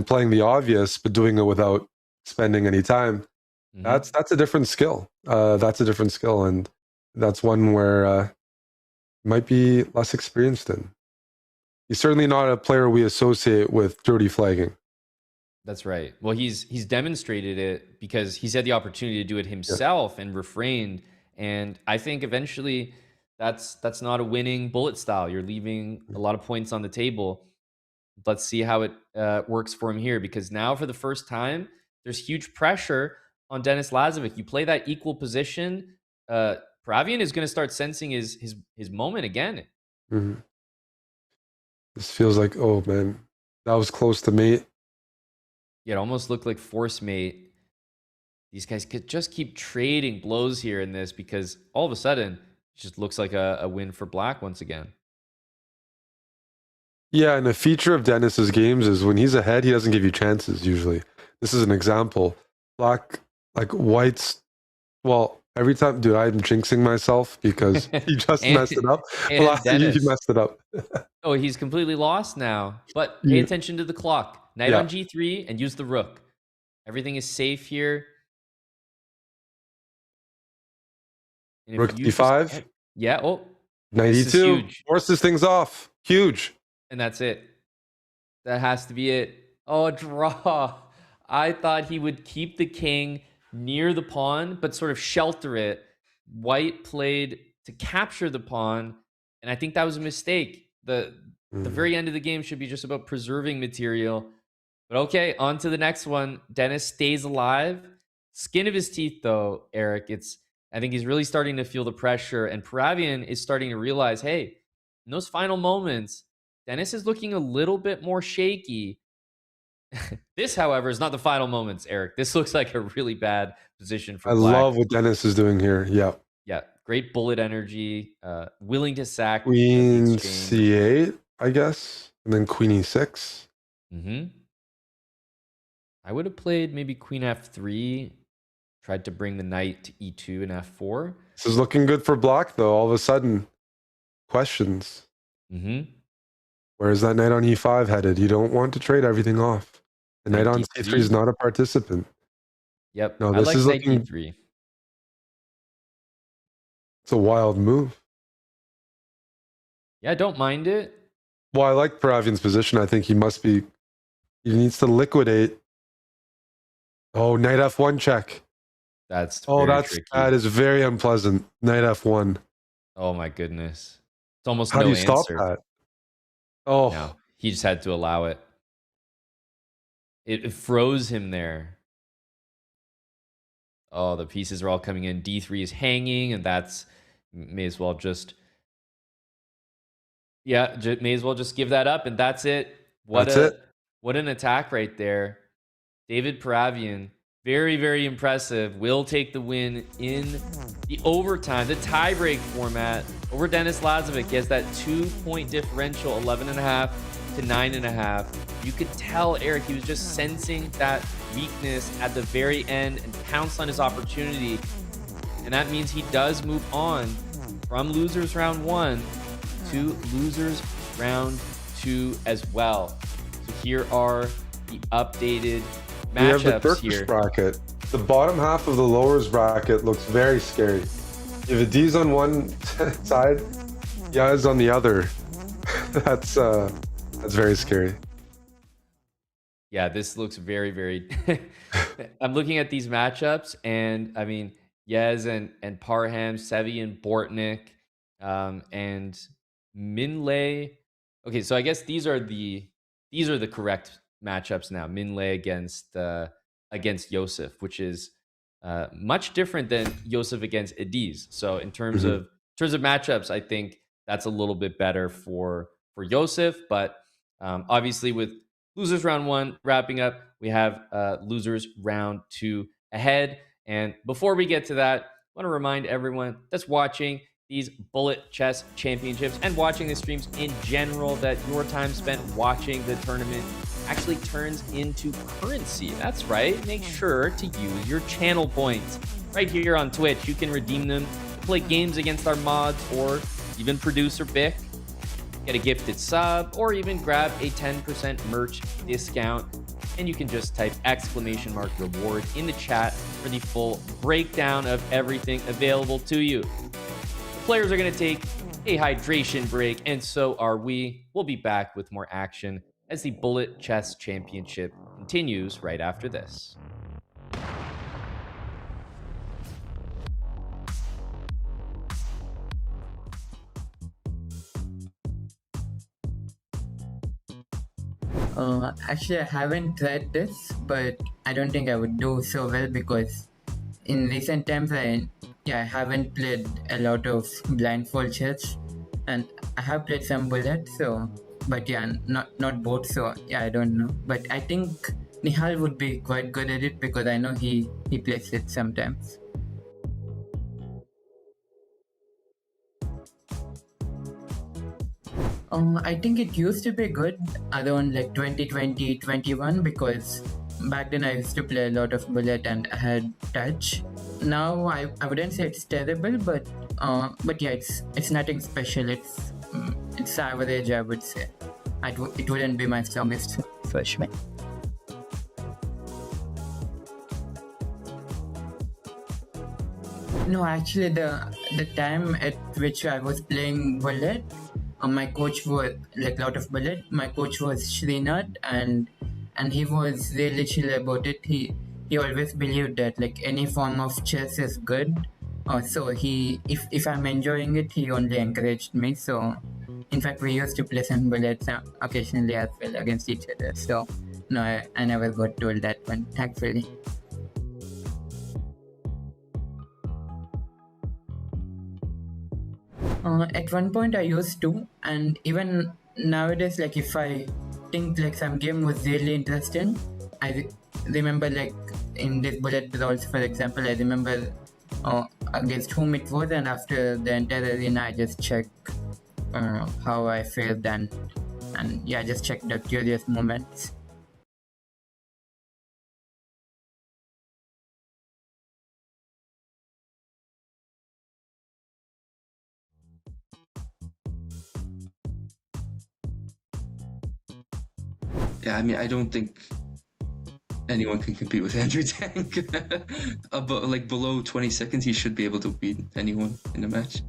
playing the obvious, but doing it without spending any time, that's a different skill. That's a different skill, and that's one where might be less experienced in. He's certainly not a player we associate with dirty flagging. That's right. Well, he's demonstrated it because he's had the opportunity to do it himself and refrained. And I think eventually that's not a winning bullet style. You're leaving a lot of points on the table. Let's see how it works for him here, because now for the first time, there's huge pressure on Denis Lazovic. You play that equal position. Paravian is going to start sensing his moment again. Mm-hmm. This feels like, oh man, that was close to mate. Yeah, it almost looked like force mate. These guys could just keep trading blows here in this because all of a sudden it just looks like a win for black once again. Yeah, and a feature of Dennis's games is when he's ahead, he doesn't give you chances usually. This is an example. Black, like white's, well, every time, dude, I'm jinxing myself because he just messed it up. And He messed it up. Oh, he's completely lost now. But pay attention to the clock. Knight on g3 and use the rook. Everything is safe here. And Rook d5. Yeah. Oh, Knight e2. Forces things off. Huge. And that's it. That has to be it. Oh, a draw. I thought he would keep the king near the pawn, but sort of shelter it. White played to capture the pawn, and I think that was a mistake. The very end of the game should be just about preserving material. But okay, on to the next one. Dennis stays alive. Skin of his teeth, though, Eric. I think he's really starting to feel the pressure, and Paravian is starting to realize, hey, in those final moments, Dennis is looking a little bit more shaky. This, however, is not the final moments, Eric. This looks like a really bad position for black. I love what Dennis is doing here. Yeah. Yeah, great bullet energy, willing to sack. Queen c8, I guess, and then queen e6. I would have played maybe queen f3, tried to bring the knight to e2 and f4. This is looking good for black, though. All of a sudden, questions. Where is that knight on e5 headed? You don't want to trade everything off. The knight on c3 is not a participant. Yep. No, this is looking. d3. It's a wild move. Yeah, I don't mind it. Well, I like Paravian's position. I think he needs to liquidate. Oh, knight f1 check. That's Oh, very that tricky. is very unpleasant. Knight F1. Oh my goodness. It's almost How do no you stop answer. that? Oh, No, he just had to allow it. It froze him there. Oh, the pieces are all coming in. D3 is hanging, and that's may as well just may as well just give that up, and that's it. that's it. What an attack right there. David Paravian, very, very impressive. Will take the win in the overtime, the tiebreak format over Denis Lazovic. He has that 2-point differential, 11.5 to 9.5. You could tell Eric, he was just sensing that weakness at the very end and pounced on his opportunity. And that means he does move on from losers round 1 to losers round 2 as well. So here are the updated We have the matchups Turkish here. bracket. The bottom half of the lowers bracket looks very scary. If a D's on one side, Yaz on the other. That's very scary. Yeah, this looks very, very. I'm looking at these matchups, and I mean, Yez and Parham, Sevian, Bortnik, and Minlay. Okay, so I guess these are the correct matchups now. Minlay against Yseph, which is much different than Yseph against Ediz. So in terms of matchups, I think that's a little bit better for Yseph. But obviously, with losers round 1 wrapping up, we have losers round 2 ahead. And before we get to that, I want to remind everyone that's watching these Bullet Chess Championships and watching the streams in general that your time spent watching the tournament actually turns into currency. That's right. Make sure to use your channel points. Right here on Twitch, you can redeem them to play games against our mods or even producer Bick, get a gifted sub, or even grab a 10% merch discount. And you can just type !reward in the chat for the full breakdown of everything available to you. The players are going to take a hydration break, and so are we. We'll be back with more action as the Bullet Chess Championship continues right after this. Actually, I haven't tried this, but I don't think I would do so well because in recent times I haven't played a lot of blindfold chess, and I have played some bullet, so but yeah, not both, so yeah, I don't know. But I think Nihal would be quite good at it because I know he plays it sometimes. I think it used to be good around like 2020, 21 because back then I used to play a lot of bullet and I had touch. Now I wouldn't say it's terrible, but yeah, it's nothing special. It's average, I would say. It wouldn't be my strongest first win. No, actually, the time at which I was playing bullet, my coach was like a lot of bullet. My coach was Srinath, and he was really chill about it. He always believed that like any form of chess is good. So if I'm enjoying it, he only encouraged me. So in fact, we used to play some bullets occasionally as well against each other. So no, I never got told that one, thankfully. At one point I used to, and even nowadays, like if I think like some game was really interesting, I remember like in this bullet brawls, for example, I remember against whom it was, and after the entire arena I just check how I fared and yeah, just check the curious moments. Yeah, I mean, I don't think anyone can compete with Andrew Tang. But like below 20 seconds, he should be able to beat anyone in a match.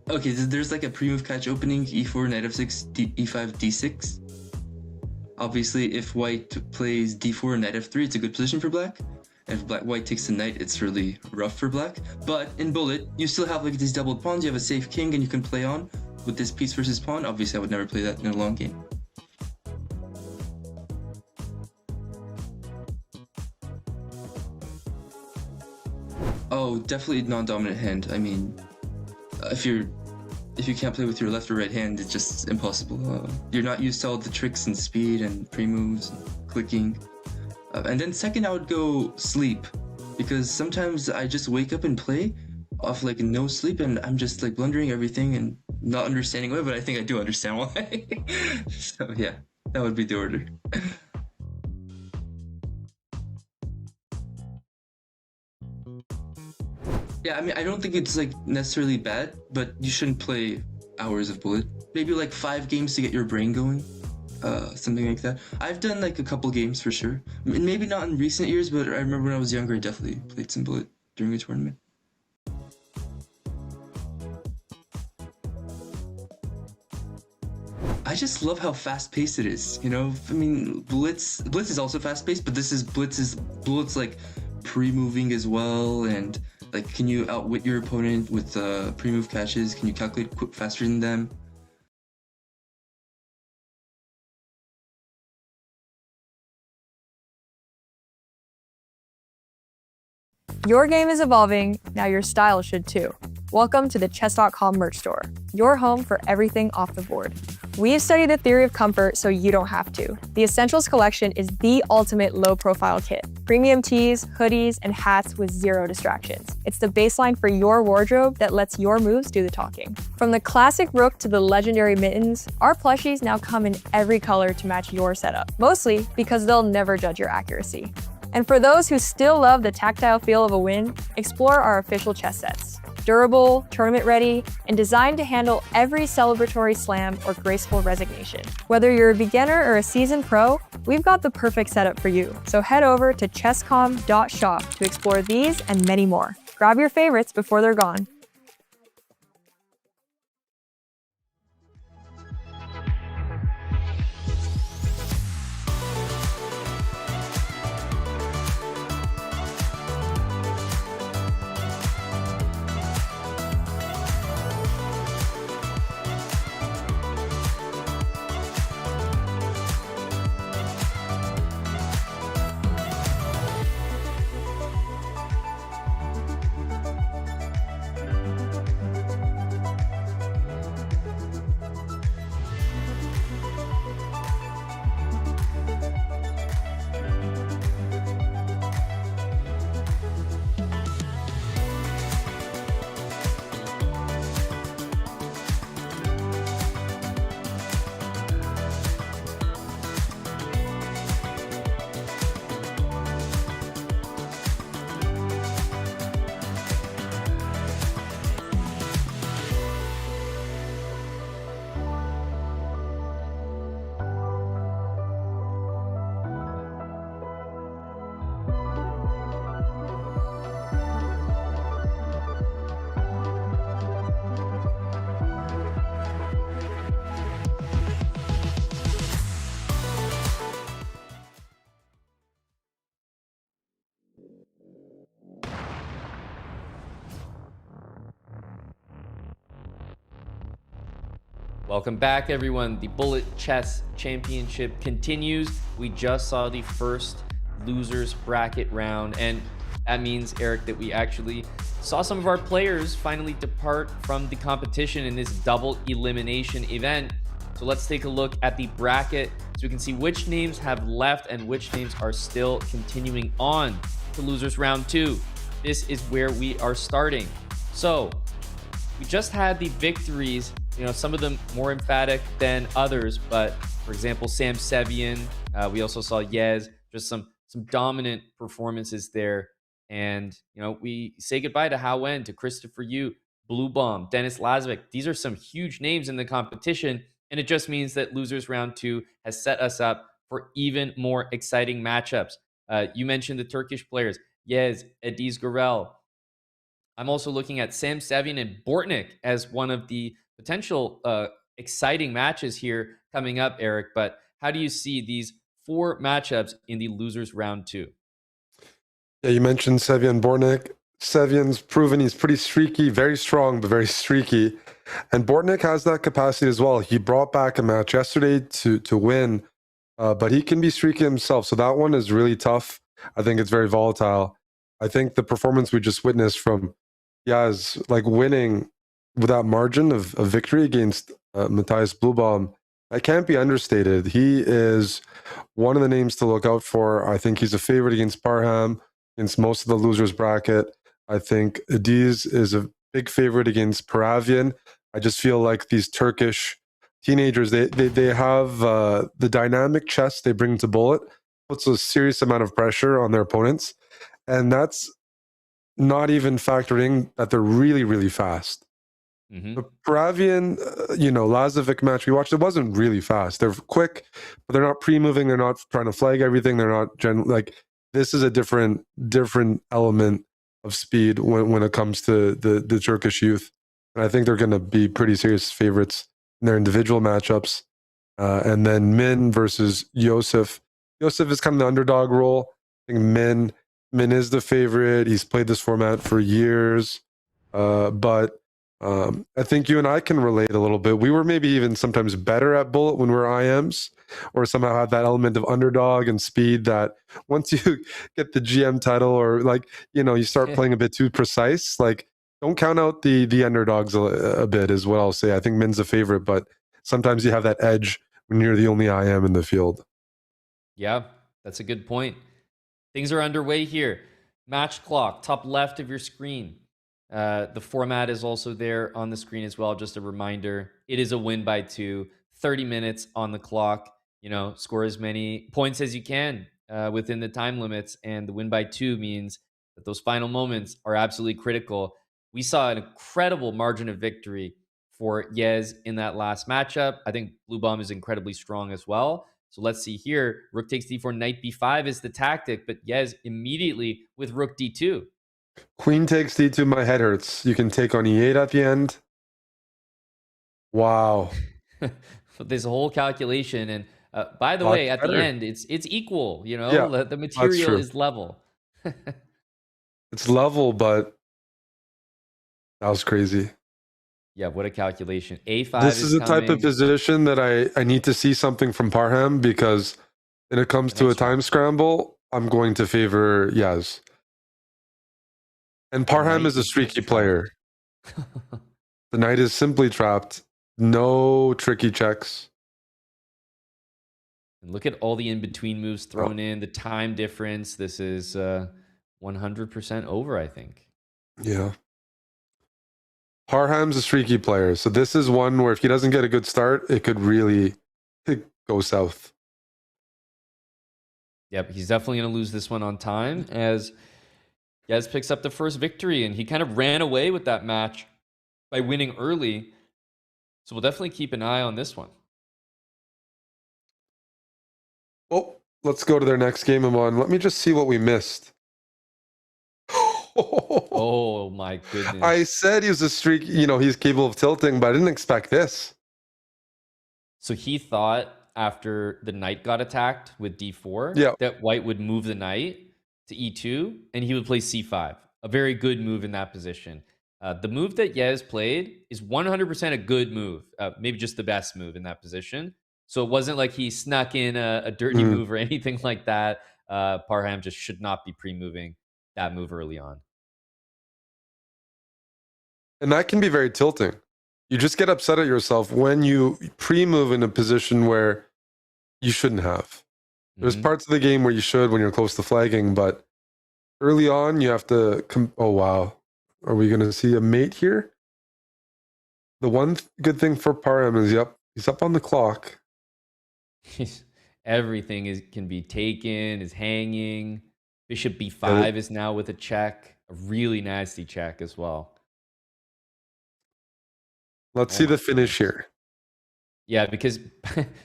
Okay, there's like a pre-move catch opening, e4, knight f6, e5, d6. Obviously, if white plays d4 and knight f3, it's a good position for black. And if white takes the knight, it's really rough for black. But in bullet, you still have like these doubled pawns. You have a safe king, and you can play on with this piece versus pawn. Obviously, I would never play that in a long game. Oh, definitely non-dominant hand. I mean, if you can't play with your left or right hand, it's just impossible. You're not used to all the tricks and speed and pre-moves, and clicking. And then second, I would go sleep, because sometimes I just wake up and play off like no sleep, and I'm just like blundering everything and not understanding why, but I think I do understand why. So yeah, that would be the order. Yeah, I mean, I don't think it's like necessarily bad, but you shouldn't play hours of bullet. Maybe like 5 games to get your brain going. Something like that. I've done like a couple games for sure. Maybe not in recent years, but I remember when I was younger, I definitely played some bullet during a tournament. I just love how fast-paced it is. You know, I mean, Blitz is also fast-paced, but Blitz like pre-moving as well, and like, can you outwit your opponent with pre-move catches? Can you calculate faster than them? Your game is evolving, now your style should too. Welcome to the Chess.com merch store, your home for everything off the board. We've studied the theory of comfort so you don't have to. The Essentials collection is the ultimate low-profile kit. Premium tees, hoodies, and hats with 0 distractions. It's the baseline for your wardrobe that lets your moves do the talking. From the classic rook to the legendary mittens, our plushies now come in every color to match your setup, mostly because they'll never judge your accuracy. And for those who still love the tactile feel of a win, explore our official chess sets. Durable, tournament-ready, and designed to handle every celebratory slam or graceful resignation. Whether you're a beginner or a seasoned pro, we've got the perfect setup for you. So head over to chesscom.shop to explore these and many more. Grab your favorites before they're gone. Welcome back, everyone. The Bullet Chess Championship continues. We just saw the first losers bracket round, and that means, Eric, that we actually saw some of our players finally depart from the competition in this double elimination event. So let's take a look at the bracket so we can see which names have left and which names are still continuing on to losers round 2. This is where we are starting. So we just had the victories, you know, some of them more emphatic than others, but for example, Sam Sevian, we also saw Yseph, just some dominant performances there. And, you know, we say goodbye to Hao Wen, to Christopher Yu, Blue Bomb, Dennis Lazik. These are some huge names in the competition, and it just means that losers round 2 has set us up for even more exciting matchups. You mentioned the Turkish players, Yseph, Ediz Gorel. I'm also looking at Sam Sevian and Bortnik as one of the potential exciting matches here coming up, Eric. But How do you see these 4 matchups in the losers round 2? Yeah, you mentioned Sevian Bornik. Sevian's proven he's pretty streaky, very strong, but very streaky. And Bornik has that capacity as well. He brought back a match yesterday to win, but he can be streaky himself. So that one is really tough. I think it's very volatile. I think the performance we just witnessed from Yaz, like winning with that margin of victory against Matthias Bluebaum, that can't be understated. He is one of the names to look out for. I think he's a favorite against Parham, against most of the losers bracket. I think Adiz is a big favorite against Paravian. I just feel like these Turkish teenagers, they have the dynamic chess they bring to Bullet puts a serious amount of pressure on their opponents. And that's not even factoring that they're really, really fast. The Paravian, Lazovic match we watched, it wasn't really fast. They're quick, but they're not pre-moving. They're not trying to flag everything. They're not this is a different element of speed when it comes to the Turkish youth. And I think they're going to be pretty serious favorites in their individual matchups. And then Min versus Yseph. Yseph is kind of the underdog role. I think Min is the favorite. He's played this format for years. But I think you and I can relate a little bit. We were maybe even sometimes better at Bullet when we were IMs, or somehow had that element of underdog and speed that once you get the GM title, or you start playing a bit too precise, don't count out the underdogs a bit is what I'll say. I think Min's a favorite, but sometimes you have that edge when you're the only IM in the field. Yeah, that's a good point. Things are underway here. Match clock, top left of your screen. The format is also there on the screen as well. Just a reminder, it is a win by 2, 30 minutes on the clock. Score as many points as you can within the time limits. And the win by 2 means that those final moments are absolutely critical. We saw an incredible margin of victory for Yez in that last matchup. I think Bluebaum is incredibly strong as well. So let's see here. Rook takes d4, knight b5 is the tactic, but Yez immediately with rook d2. Queen takes d2, my head hurts. You can take on e8 at the end. Wow. There's a whole calculation. And by the way, at the end, it's equal. Yeah, the material is level. It's level, but that was crazy. Yeah, what a calculation. A5 This is the type of position that I need to see something from Parham, because when it comes to a time scramble, I'm going to favor Yaz. And Parham is a streaky player. The knight is simply trapped. No tricky checks. And look at all the in-between moves thrown in, the time difference. This is 100% over, I think. Yeah. Parham's a streaky player. So this is one where if he doesn't get a good start, it could really go south. Yep, he's definitely going to lose this one on time as Yez picks up the first victory, and he kind of ran away with that match by winning early. So we'll definitely keep an eye on this one. Oh, let's go to their next game, Amon. Let me just see what we missed. Oh my goodness. I said he was a streak, he's capable of tilting, but I didn't expect this. So he thought after the knight got attacked with d4 that white would move the knight to e2 and he would play c5. A very good move in that position. The move that Yez played is 100% a good move, maybe just the best move in that position. So it wasn't like he snuck in a dirty move or anything like that. Parham just should not be pre-moving that move early on. And that can be very tilting. You just get upset at yourself when you pre-move in a position where you shouldn't have. There's parts of the game where you should when you're close to flagging, but early on you have to oh wow. Are we going to see a mate here? The one good thing for Parham is he's up on the clock. Everything can be taken, is hanging. Bishop b5 is now with a check. A really nasty check as well. Let's see the finish here. Yeah, because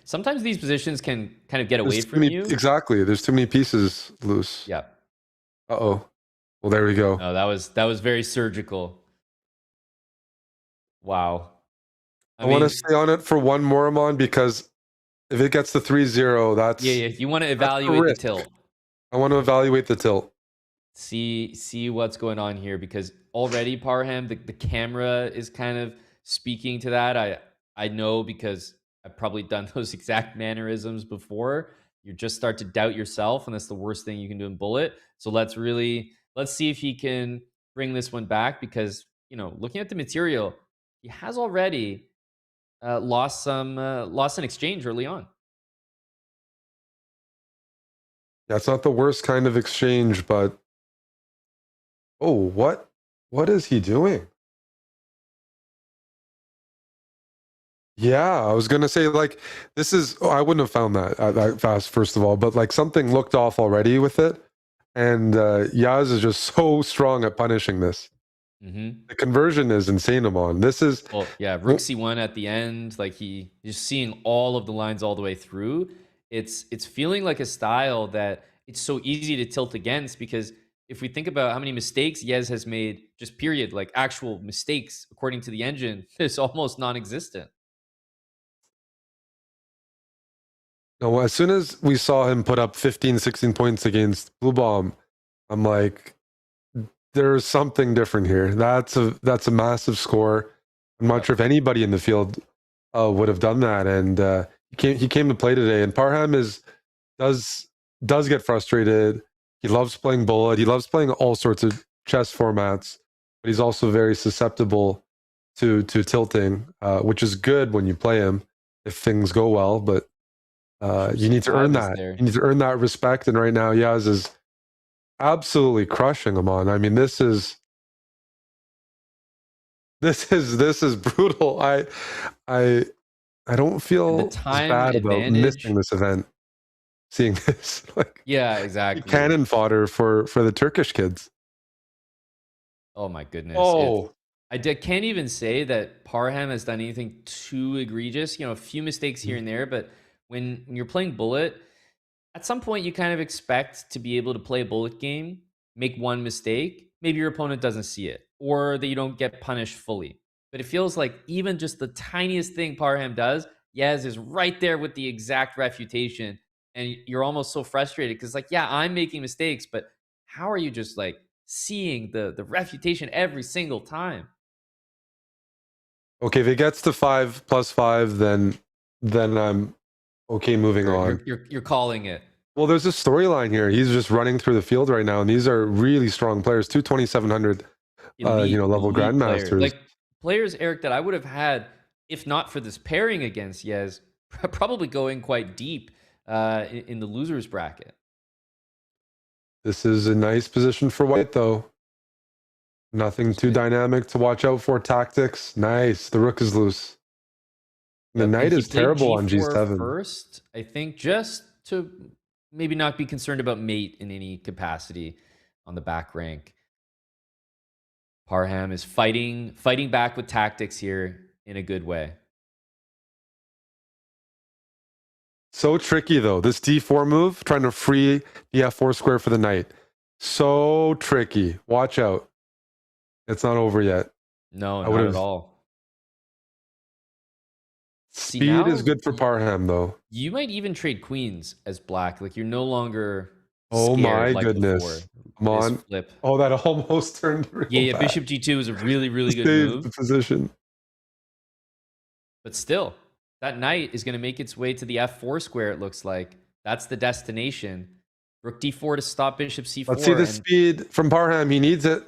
sometimes these positions can kind of get away from you. Exactly. There's too many pieces loose. Yeah. Uh-oh. Well, there we go. No, that was very surgical. Wow. I want to stay on it for one more, Amon, because If it gets to 3-0, that's Yeah, you want to a evaluate the risk. tilt. I want to evaluate the tilt. See what's going on here, because already Parham, the camera is kind of speaking to that. I know, because I've probably done those exact mannerisms before. You just start to doubt yourself, and that's the worst thing you can do in Bullet. So let's see if he can bring this one back, because looking at the material, he has already lost an exchange early on. That's not the worst kind of exchange, but oh, what is he doing? Yeah, I was gonna say, like, this is. Oh, I wouldn't have found that fast, first of all, but like something looked off already with it, and Yaz is just so strong at punishing this. The conversion is insane, Amon. This is Rook C1 at the end, like he's seeing all of the lines all the way through. It's feeling like a style that it's so easy to tilt against, because if we think about how many mistakes Yez has made, just period, like actual mistakes according to the engine, it's almost non-existent. no. As soon as we saw him put up 15, 16 points against Blue Bomb, I'm like, there's something different here. That's a massive score. I'm not sure if anybody in the field would have done that. And he came to play today. And Parham does get frustrated. He loves playing Bullet. He loves playing all sorts of chess formats, but he's also very susceptible to tilting, which is good when you play him if things go well. But you need to earn that. You need to earn that respect. And right now, Yaz is absolutely crushing him on. I mean, this is brutal. I don't feel as bad about missing this event. Seeing this, like, yeah, exactly, cannon fodder for the Turkish kids. Oh my goodness. Oh, can't even say that Parham has done anything too egregious. A few mistakes here and there, but when you're playing Bullet, at some point you kind of expect to be able to play a Bullet game, make one mistake, maybe your opponent doesn't see it, or that you don't get punished fully. But it feels like even just the tiniest thing Parham does, Yaz is right there with the exact refutation. And you're almost so frustrated because, like, yeah, I'm making mistakes, but how are you just like seeing the refutation every single time? okay. If it gets to 5+5, then I'm okay moving on. You're calling it. Well, there's a storyline here. He's just running through the field right now, and these are really strong players. 2,700, level grandmasters. Player. Like players, Eric, that I would have had if not for this pairing against Yez, probably going quite deep in the losers bracket. This is a nice position for White, though. Nothing too dynamic to watch out for. Tactics, nice. The rook is loose. The knight is terrible on G7. First, I think, just to maybe not be concerned about mate in any capacity on the back rank. Parham is fighting back with tactics here in a good way. So tricky, though. This D4 move, trying to free the F4 square for the knight. So tricky. Watch out. It's not over yet. No, not at all. Speed is good for Parham, though. You might even trade queens as black. Like, you're no longer oh my like goodness. Before. Come on. Flip. Oh, that almost turned real Yeah, bad. bishop G2 is a really, really good move. The position. But still, that knight is going to make its way to the F4 square, it looks like. That's the destination. Rook D4 to stop bishop C4. Let's see the speed from Parham. He needs it.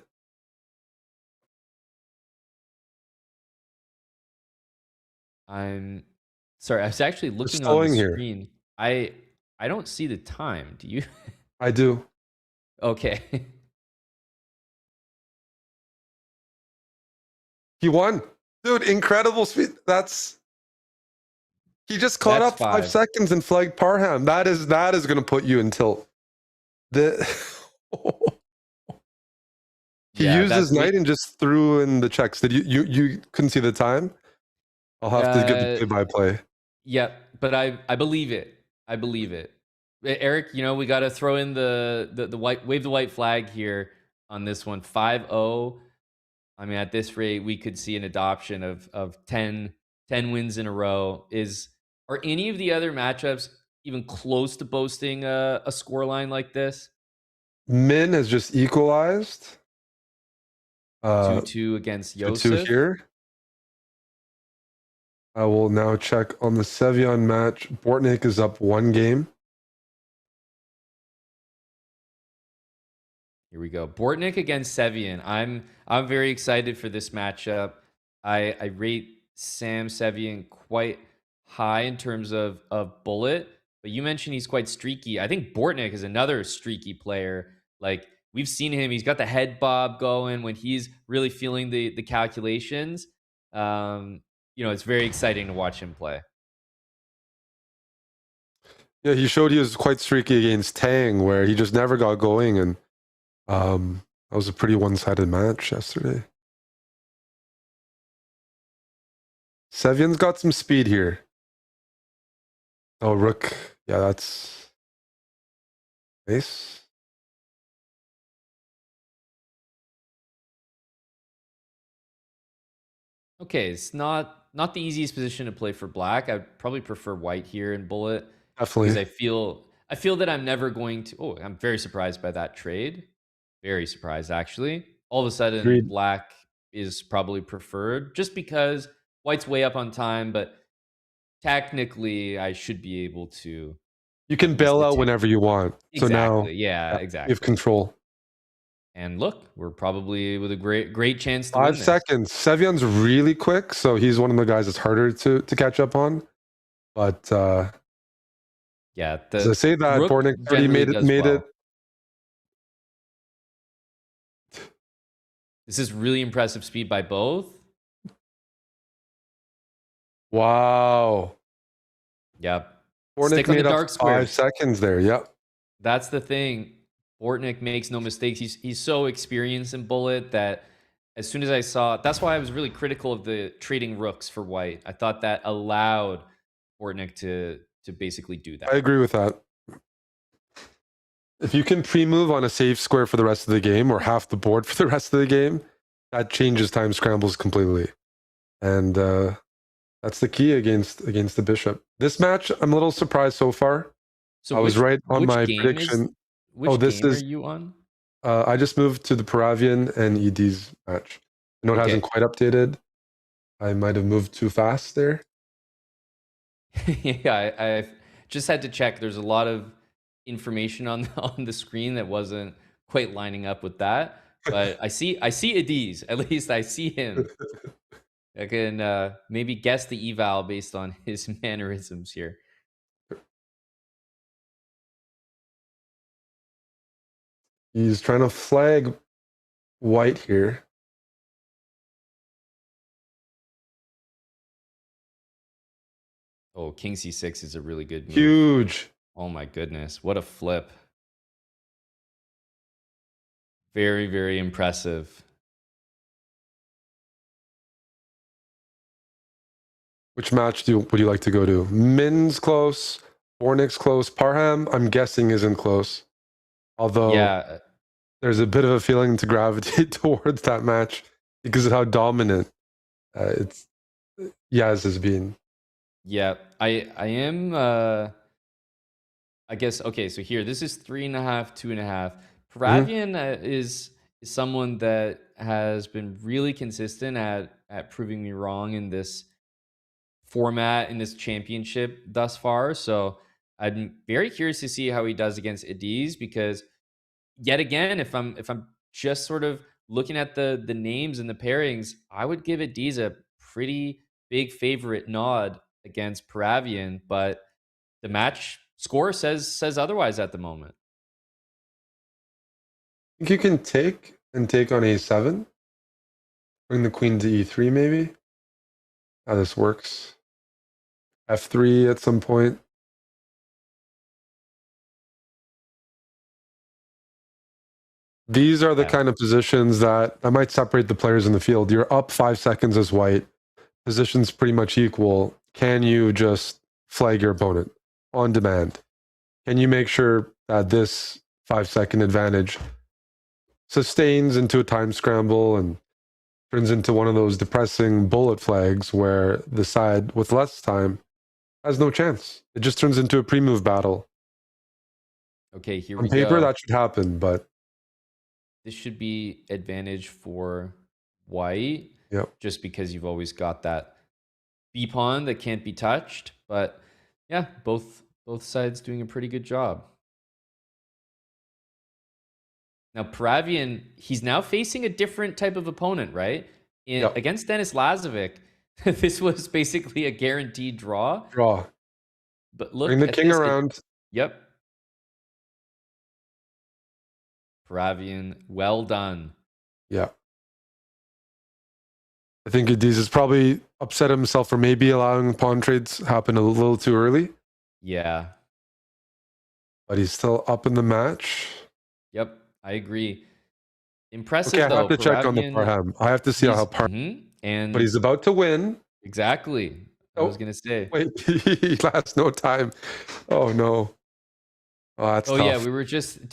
I'm sorry, I was actually looking on the screen. Here. I don't see the time. Do you? I do. Okay. He won. Dude, incredible speed. He just caught up 5 seconds and flagged Parham. That is going to put you in tilt. He used his knight and just threw in the checks. Did you couldn't see the time? I'll have to give the play-by-play. Yeah, but I believe it. I believe it. Eric, we got to throw in the white, wave the white flag here on this one. 5-0. I mean, at this rate, we could see an adoption of 10 wins in a row. Are any of the other matchups even close to boasting a scoreline like this? Min has just equalized. 2-2 against 2-2 Yseph. here. I will now check on the Sevian match. Bortnik is up 1 game. Here we go. Bortnik against Sevian. I'm very excited for this matchup. I rate Sam Sevian quite high in terms of bullet, but you mentioned he's quite streaky. I think Bortnik is another streaky player. Like, we've seen him, he's got the head bob going when he's really feeling the calculations. It's very exciting to watch him play. Yeah, he showed he was quite streaky against Tang, where he just never got going, and that was a pretty one-sided match yesterday. Sevian's got some speed here. Oh, rook. Yeah, that's nice. Okay, it's not the easiest position to play for black. I'd probably prefer white here in bullet. Definitely. Because I feel that I'm never going to. Oh, I'm very surprised by that trade. Very surprised, actually. All of a sudden, Agreed. black is probably preferred just because white's way up on time, but technically I should be able to. You can bail out whenever you want. Exactly. So now, Yeah, you exactly. have control. And look, we're probably with a great chance to win 5 this. seconds. Sevian's really quick, so he's one of the guys that's harder to catch up on. But yeah, as I say that, Bortnik already made it. This is really impressive speed by both. Wow. Yep. Bortnik Stick on the made up dark 5 squares. seconds there. Yep. That's the thing. Bortnik makes no mistakes. He's so experienced in bullet that as soon as I saw, that's why I was really critical of the trading rooks for white. I thought that allowed Bortnik to basically do that. I agree with that. If you can pre-move on a safe square for the rest of the game, or half the board for the rest of the game, that changes time scrambles completely. And that's the key against the bishop. This match, I'm a little surprised so far. So I was right on my game prediction. Which this game is are you on? I just moved to the Paravian and ED's match. I know it hasn't quite updated. I might have moved too fast there. Yeah, I just had to check. There's a lot of information on the screen that wasn't quite lining up with that. But I see Adiz. At least I see him. I can maybe guess the eval based on his mannerisms here. He's trying to flag white here. Oh, king c6 is a really good move. Huge. Oh my goodness, what a flip. Very, very impressive. Which match would you like to go to? Min's close. Bortnik's close. Parham, I'm guessing, isn't close. Although there's a bit of a feeling to gravitate towards that match because of how dominant Yaz has been. Yeah, I am. I guess okay. So here, this is 3.5, 2.5. Paravian is someone that has been really consistent at proving me wrong in this format, in this championship thus far. So I'm very curious to see how he does against Adiz, because yet again, if I'm just sort of looking at the names and the pairings, I would give Adiz a pretty big favorite nod against Paravian, but the match score says otherwise at the moment. I think you can take on a7. Bring the queen to e3 maybe. How this works. f3 at some point. These are the kind of positions that might separate the players in the field. You're up 5 seconds as white. Position's pretty much equal. Can you just flag your opponent on demand? Can you make sure that this 5-second advantage sustains into a time scramble and turns into one of those depressing bullet flags where the side with less time has no chance. It just turns into a pre-move battle. Okay, here On we paper, go. that should happen, but This should be advantage for white, yep. just because you've always got that B pawn that can't be touched. But yeah, both sides doing a pretty good job. Now Paravian, he's now facing a different type of opponent, right? Yep. Against Denis Lazovic, this was basically a guaranteed draw. Draw. But look Bring the at king this. around. Yep. Paravian, well done. Yeah. I think Adiz has probably upset himself for maybe allowing pawn trades happen a little too early, Yeah. but he's still up in the match. Yep. I agree. Impressive, Okay, I though. have to check on the Paravian, Parham. I have to see how and but he's about to win. exactly. I was gonna say. Wait, he lasts no time. Oh no. Oh, that's tough. Yeah,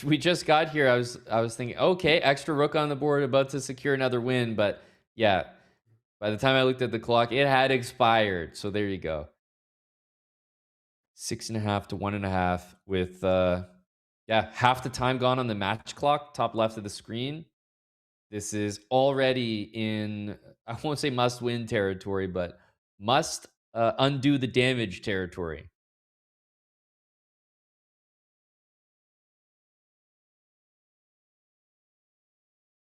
we just got here. I was thinking, okay, extra rook on the board, about to secure another win, but yeah, by the time I looked at the clock, it had expired. So there you go. 6.5 to 1.5 with half the time gone on the match clock, top left of the screen. This is already in, I won't say must win territory, but must undo the damage territory.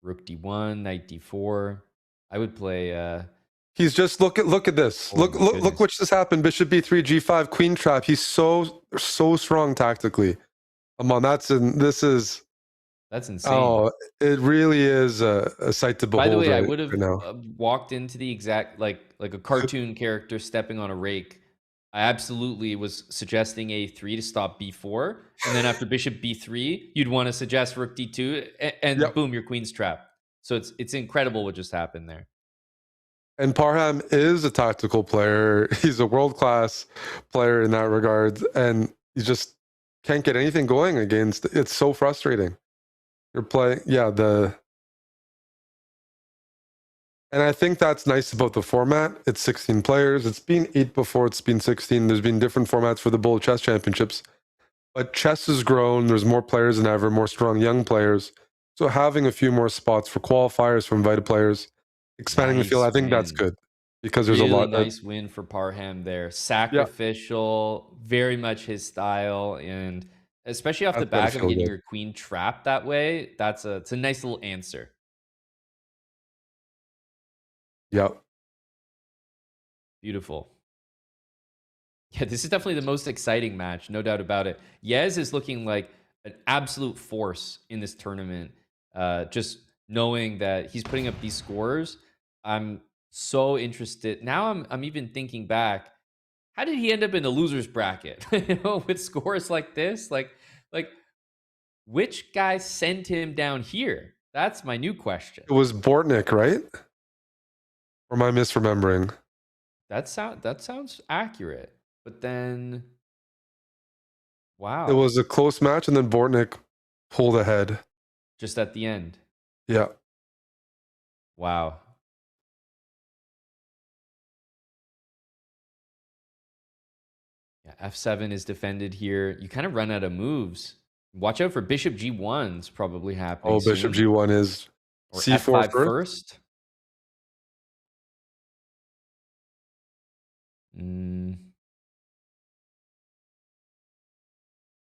Rook d1, knight d4. I would play. He's just look at this. Oh, Look what just happened. Bishop b3, g5, queen trap. He's so strong tactically. Come on, that's insane. Oh, it really is a sight to behold. By the way, I right would have now. walked into the exact like a cartoon character stepping on a rake. I absolutely was suggesting a3 to stop b4, and then after bishop b3, you'd want to suggest rook d2, and Yep. boom, your queen's trapped. So it's incredible what just happened there. And Parham is a tactical player. He's a world-class player in that regard, and you just can't get anything going against. It's so frustrating. You're playing, and I think that's nice about the format. It's 16 players. It's been 8 before. It's been 16. There's been different formats for the Bullet Chess Championships, but chess has grown. There's more players than ever, more strong young players. So having a few more spots for qualifiers, for invited players, expanding the field, I think that's good because there's really a lot. Nice win for Parham there. Sacrificial, very much his style, and especially off the back of getting your queen trapped that way, it's a nice little answer. Yep. Beautiful. Yeah, this is definitely the most exciting match, no doubt about it. Yseph is looking like an absolute force in this tournament. Just knowing that he's putting up these scores, I'm so interested. Now I'm even thinking back, how did he end up in the losers bracket? With scores like this? Like which guy sent him down here? That's my new question. It was Bortnick, right? Or am I misremembering? That sounds accurate. But then, wow. It was a close match, and then Bortnick pulled ahead. Just at the end. Yeah. Wow. Yeah, f7 is defended here. You kind of run out of moves. Watch out for bishop g1's probably happening. Oh, bishop g1 is or c4 f5 first.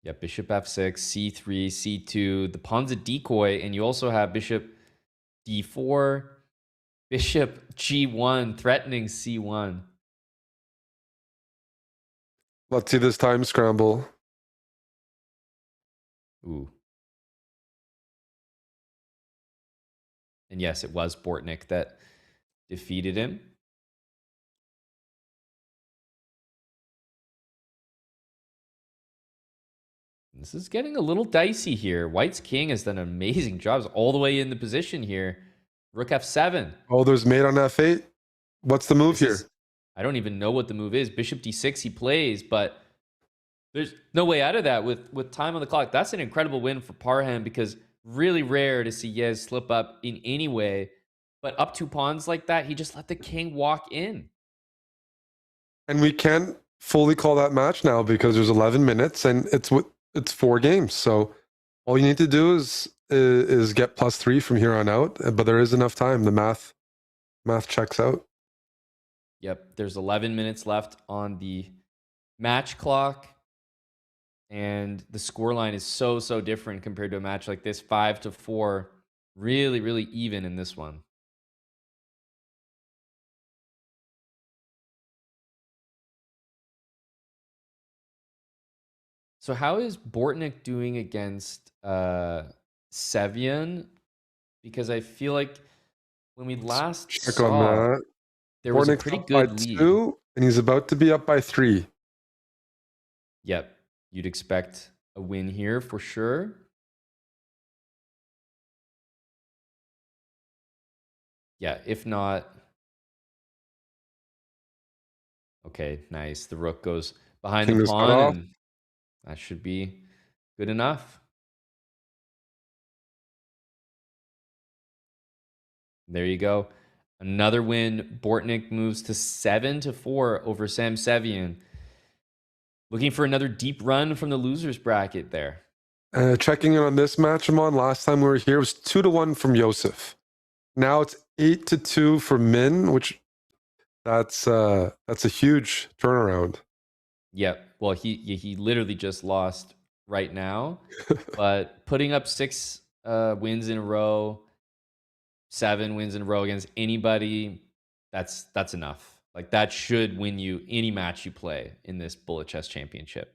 Yeah, bishop f6, c3, c2. The pawn's a decoy, and you also have bishop d4, bishop g1, threatening c1. Let's see this time scramble. Ooh. And yes, it was Bortnick that defeated him. This is getting a little dicey here. White's king has done an amazing job. It's all the way in the position here. Rook f7. Oh, there's mate on f8. What's the move here? I don't even know what the move is. Bishop d6 he plays, but there's no way out of that with time on the clock. That's an incredible win for Parham, because really rare to see Yseph slip up in any way. But up 2 pawns like that, he just let the king walk in. And we can't fully call that match now because there's 11 minutes and it's 4 games. So all you need to do is get +3 from here on out. But there is enough time. The math checks out. Yep, there's 11 minutes left on the match clock. And the scoreline is so different compared to a match like this. 5-4. Really, really even in this one. So how is Bortnik doing against Sevian? Because I feel like when we last Check saw, on that. there was a Bortnik's pretty up by good lead. 2, and he's about to be up by 3. Yep, you'd expect a win here for sure. Yeah, if not... Okay, nice. The rook goes behind King the is cut pawn, off. and that should be good enough. There you go. Another win. Bortnik moves to 7-4 over Sam Sevian. Looking for another deep run from the losers bracket there. Checking in on this match, Amon. Last time we were here, it was 2-1 from Yseph. Now it's 8-2 for Min, which that's a huge turnaround. Yep. Well, he literally just lost right now, but putting up 6 wins in a row, 7 wins in a row against anybody, that's enough. Like that should win you any match you play in this Bullet Chess Championship.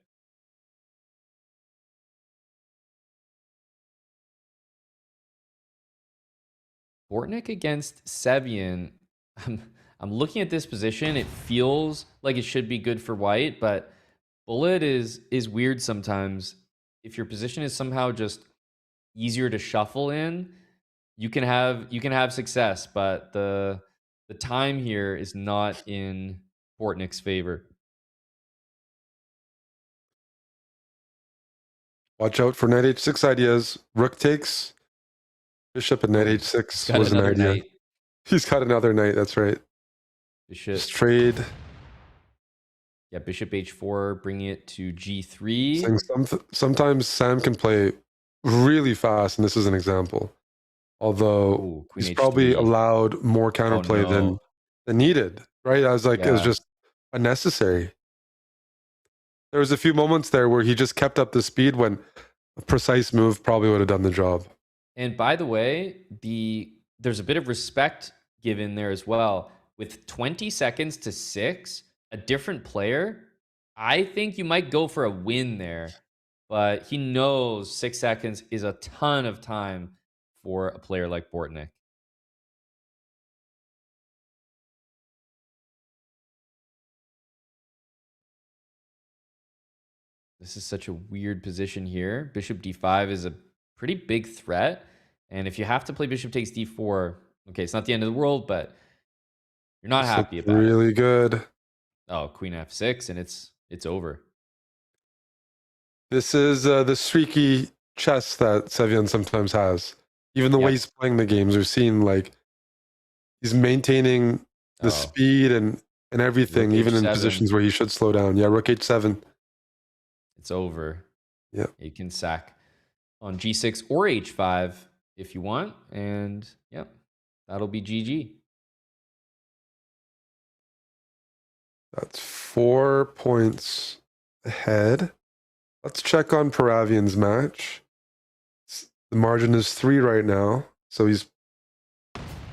Bortnik against Sevian. I'm looking at this position. It feels like it should be good for white, but Bullet is weird sometimes. If your position is somehow just easier to shuffle in, you can have success, but the time here is not in Bortnik's favor. Watch out for knight h6 ideas. Rook takes. Bishop and knight h6 Got was an another idea. knight. He's got another knight. That's right. Bishop. Just trade. Yeah, bishop h4, bringing it to g3. Saying sometimes Sam can play really fast, and this is an example. Although Ooh, queen he's h3. probably allowed more counterplay no. than needed, right? As like it was Yeah. just unnecessary. There was a few moments there where he just kept up the speed when a precise move probably would have done the job. And by the way, there's a bit of respect given there as well. With 20 seconds to 6, a different player, I think you might go for a win there. But he knows 6 seconds is a ton of time for a player like Bortnik. This is such a weird position here. Bishop d5 is a pretty big threat. And if you have to play bishop takes d4, okay, it's not the end of the world, but you're not happy about it. Really good. Oh, queen f6, and it's over. This is the streaky chess that Sevian sometimes has. Even the way he's playing the games, we're seeing like he's maintaining the speed and everything, Rook even in h7. positions where he should slow down. Yeah, rook h7. It's over. Yeah. You can sack on g6 or h5 if you want. And yep, that'll be GG. That's 4 points ahead. Let's check on Paravian's match. The margin is 3 right now. So he's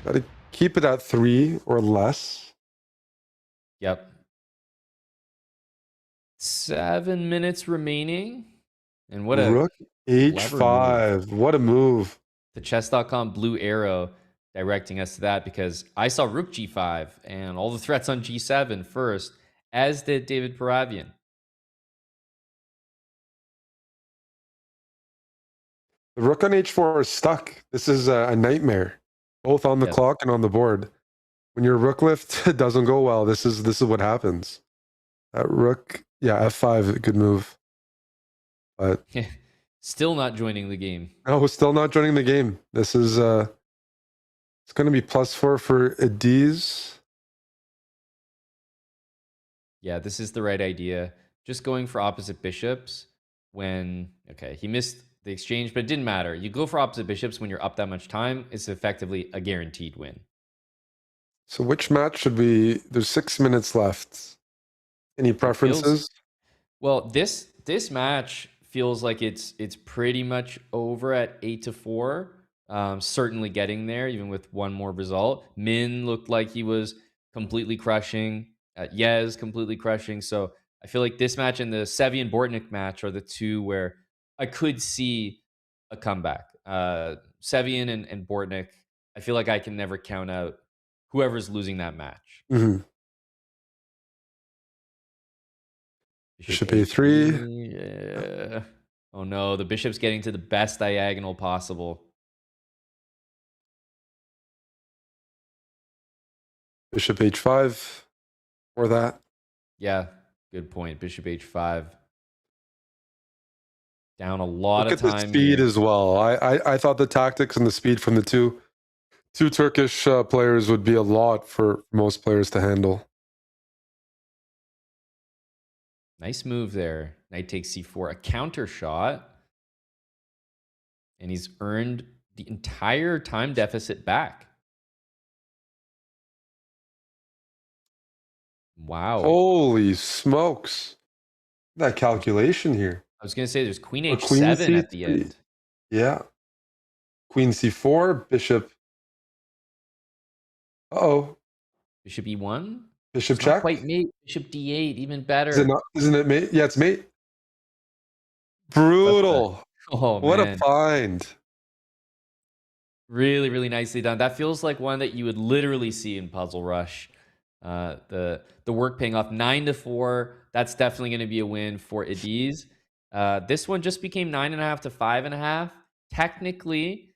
got to keep it at 3 or less. Yep. 7 minutes remaining. And what a Rook h5. What a move. The Chess.com blue arrow directing us to that, because I saw rook g5 and all the threats on g7 first, as did David Paravian. The rook on h4 is stuck. This is a nightmare, both on the clock and on the board. When your rook lift doesn't go well, this is what happens. That rook, yeah, f5, good move. But still not joining the game. No, still not joining the game. This is it's going to be +4 for Adiz. Yeah, this is the right idea. Just going for opposite bishops when, okay, he missed the exchange, but it didn't matter. You go for opposite bishops when you're up that much time. It's effectively a guaranteed win. So which match should we? There's 6 minutes left. Any preferences? Well, this match feels like it's pretty much over at 8-4. Certainly getting there, even with one more result. Min looked like he was completely crushing. Yez completely crushing. So I feel like this match and the Sevian Bortnik match are the two where I could see a comeback. Sevian and Bortnik, I feel like I can never count out whoever's losing that match. Mm-hmm. Bishop A3. Yeah. Oh no, the bishop's getting to the best diagonal possible. Bishop H5 or that. Yeah, good point. Bishop H5. Down a lot Look of at time the speed here. as well. I thought the tactics and the speed from the two Turkish players would be a lot for most players to handle. Nice move there. Knight takes c4, a counter shot. And he's earned the entire time deficit back. Wow. Holy smokes. That calculation here. I was going to say there's queen Or h7 queen at the C3. end. Yeah. Queen C4, bishop. Uh-oh. Bishop e1. Bishop It's not check. quite mate. Bishop d8, even better. Is it not? Isn't it mate? Yeah, it's mate. Brutal. Oh, What man. a find. Really, really nicely done. That feels like one that you would literally see in Puzzle Rush. The work paying off 9-4. That's definitely going to be a win for Adiz. This one just became 9.5 to 5.5. Technically,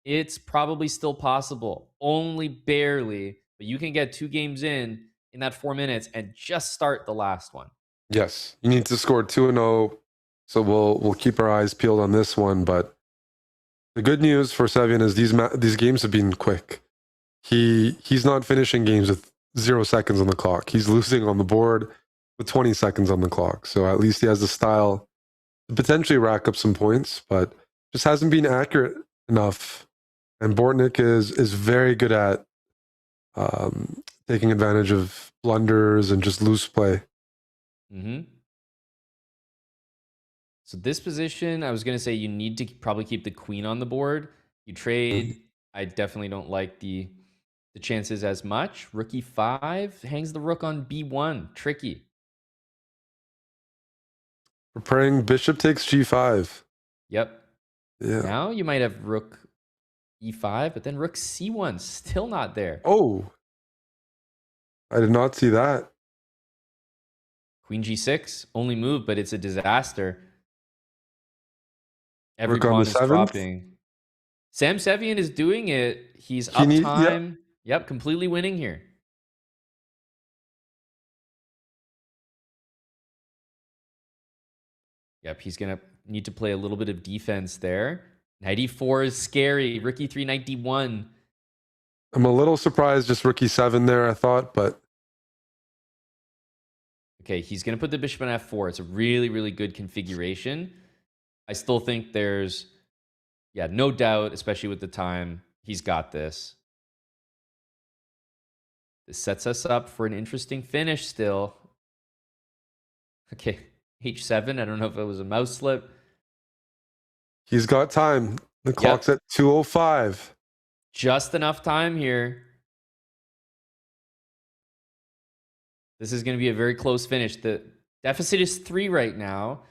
it's probably still possible. Only barely, but you can get 2 games in that 4 minutes and just start the last one. Yes. You need to score 2-0. So we'll keep our eyes peeled on this one, but the good news for Sevian is these games have been quick. He's not finishing games with 0 seconds on the clock. He's losing on the board with 20 seconds on the clock. So at least he has the style to potentially rack up some points, but just hasn't been accurate enough. And Bortnik is very good at taking advantage of blunders and just loose play. Mm-hmm. So this position, I was going to say you need to probably keep the queen on the board. You trade. I definitely don't like the chances as much. Rook e5 hangs the rook on b1. Tricky. Preparing bishop takes g5. Yep. Yeah. Now you might have rook e5, but then rook c1 still not there. Oh, I did not see that. Queen g6 only move, but it's a disaster. Every Rook on pawn the is 7th? dropping. Sam Sevian is doing it. He's up time. Yeah. Yep, completely winning here. Yep, he's going to need to play a little bit of defense there. Knight e4 is scary. Rook e3, knight d1. I'm a little surprised just rook e7 there, I thought, but Okay, he's going to put the bishop on f4. It's a really, really good configuration. I still think there's, no doubt, especially with the time, he's got this. This sets us up for an interesting finish still. Okay, h7. I don't know if it was a mouse slip. he's got time. The clock's at 2:05. Just enough time here. This is going to be a very close finish. The deficit is 3 right now.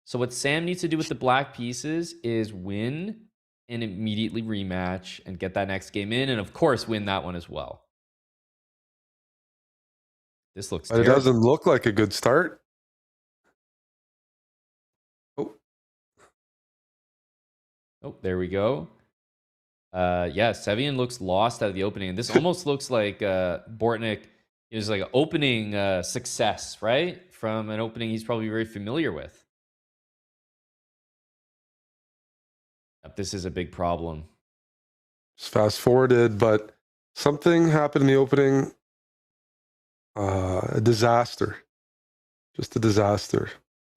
So what Sam needs to do with the black pieces is win and immediately rematch and get that next game in. And of course, win that one as well. This looks But it terrible. doesn't look like a good start. Oh, there we go. Sevian looks lost out of the opening. And this almost looks like Bortnik is like an opening success, right? From an opening he's probably very familiar with. This is a big problem. Just fast forwarded, but something happened in the opening. A disaster. Just a disaster.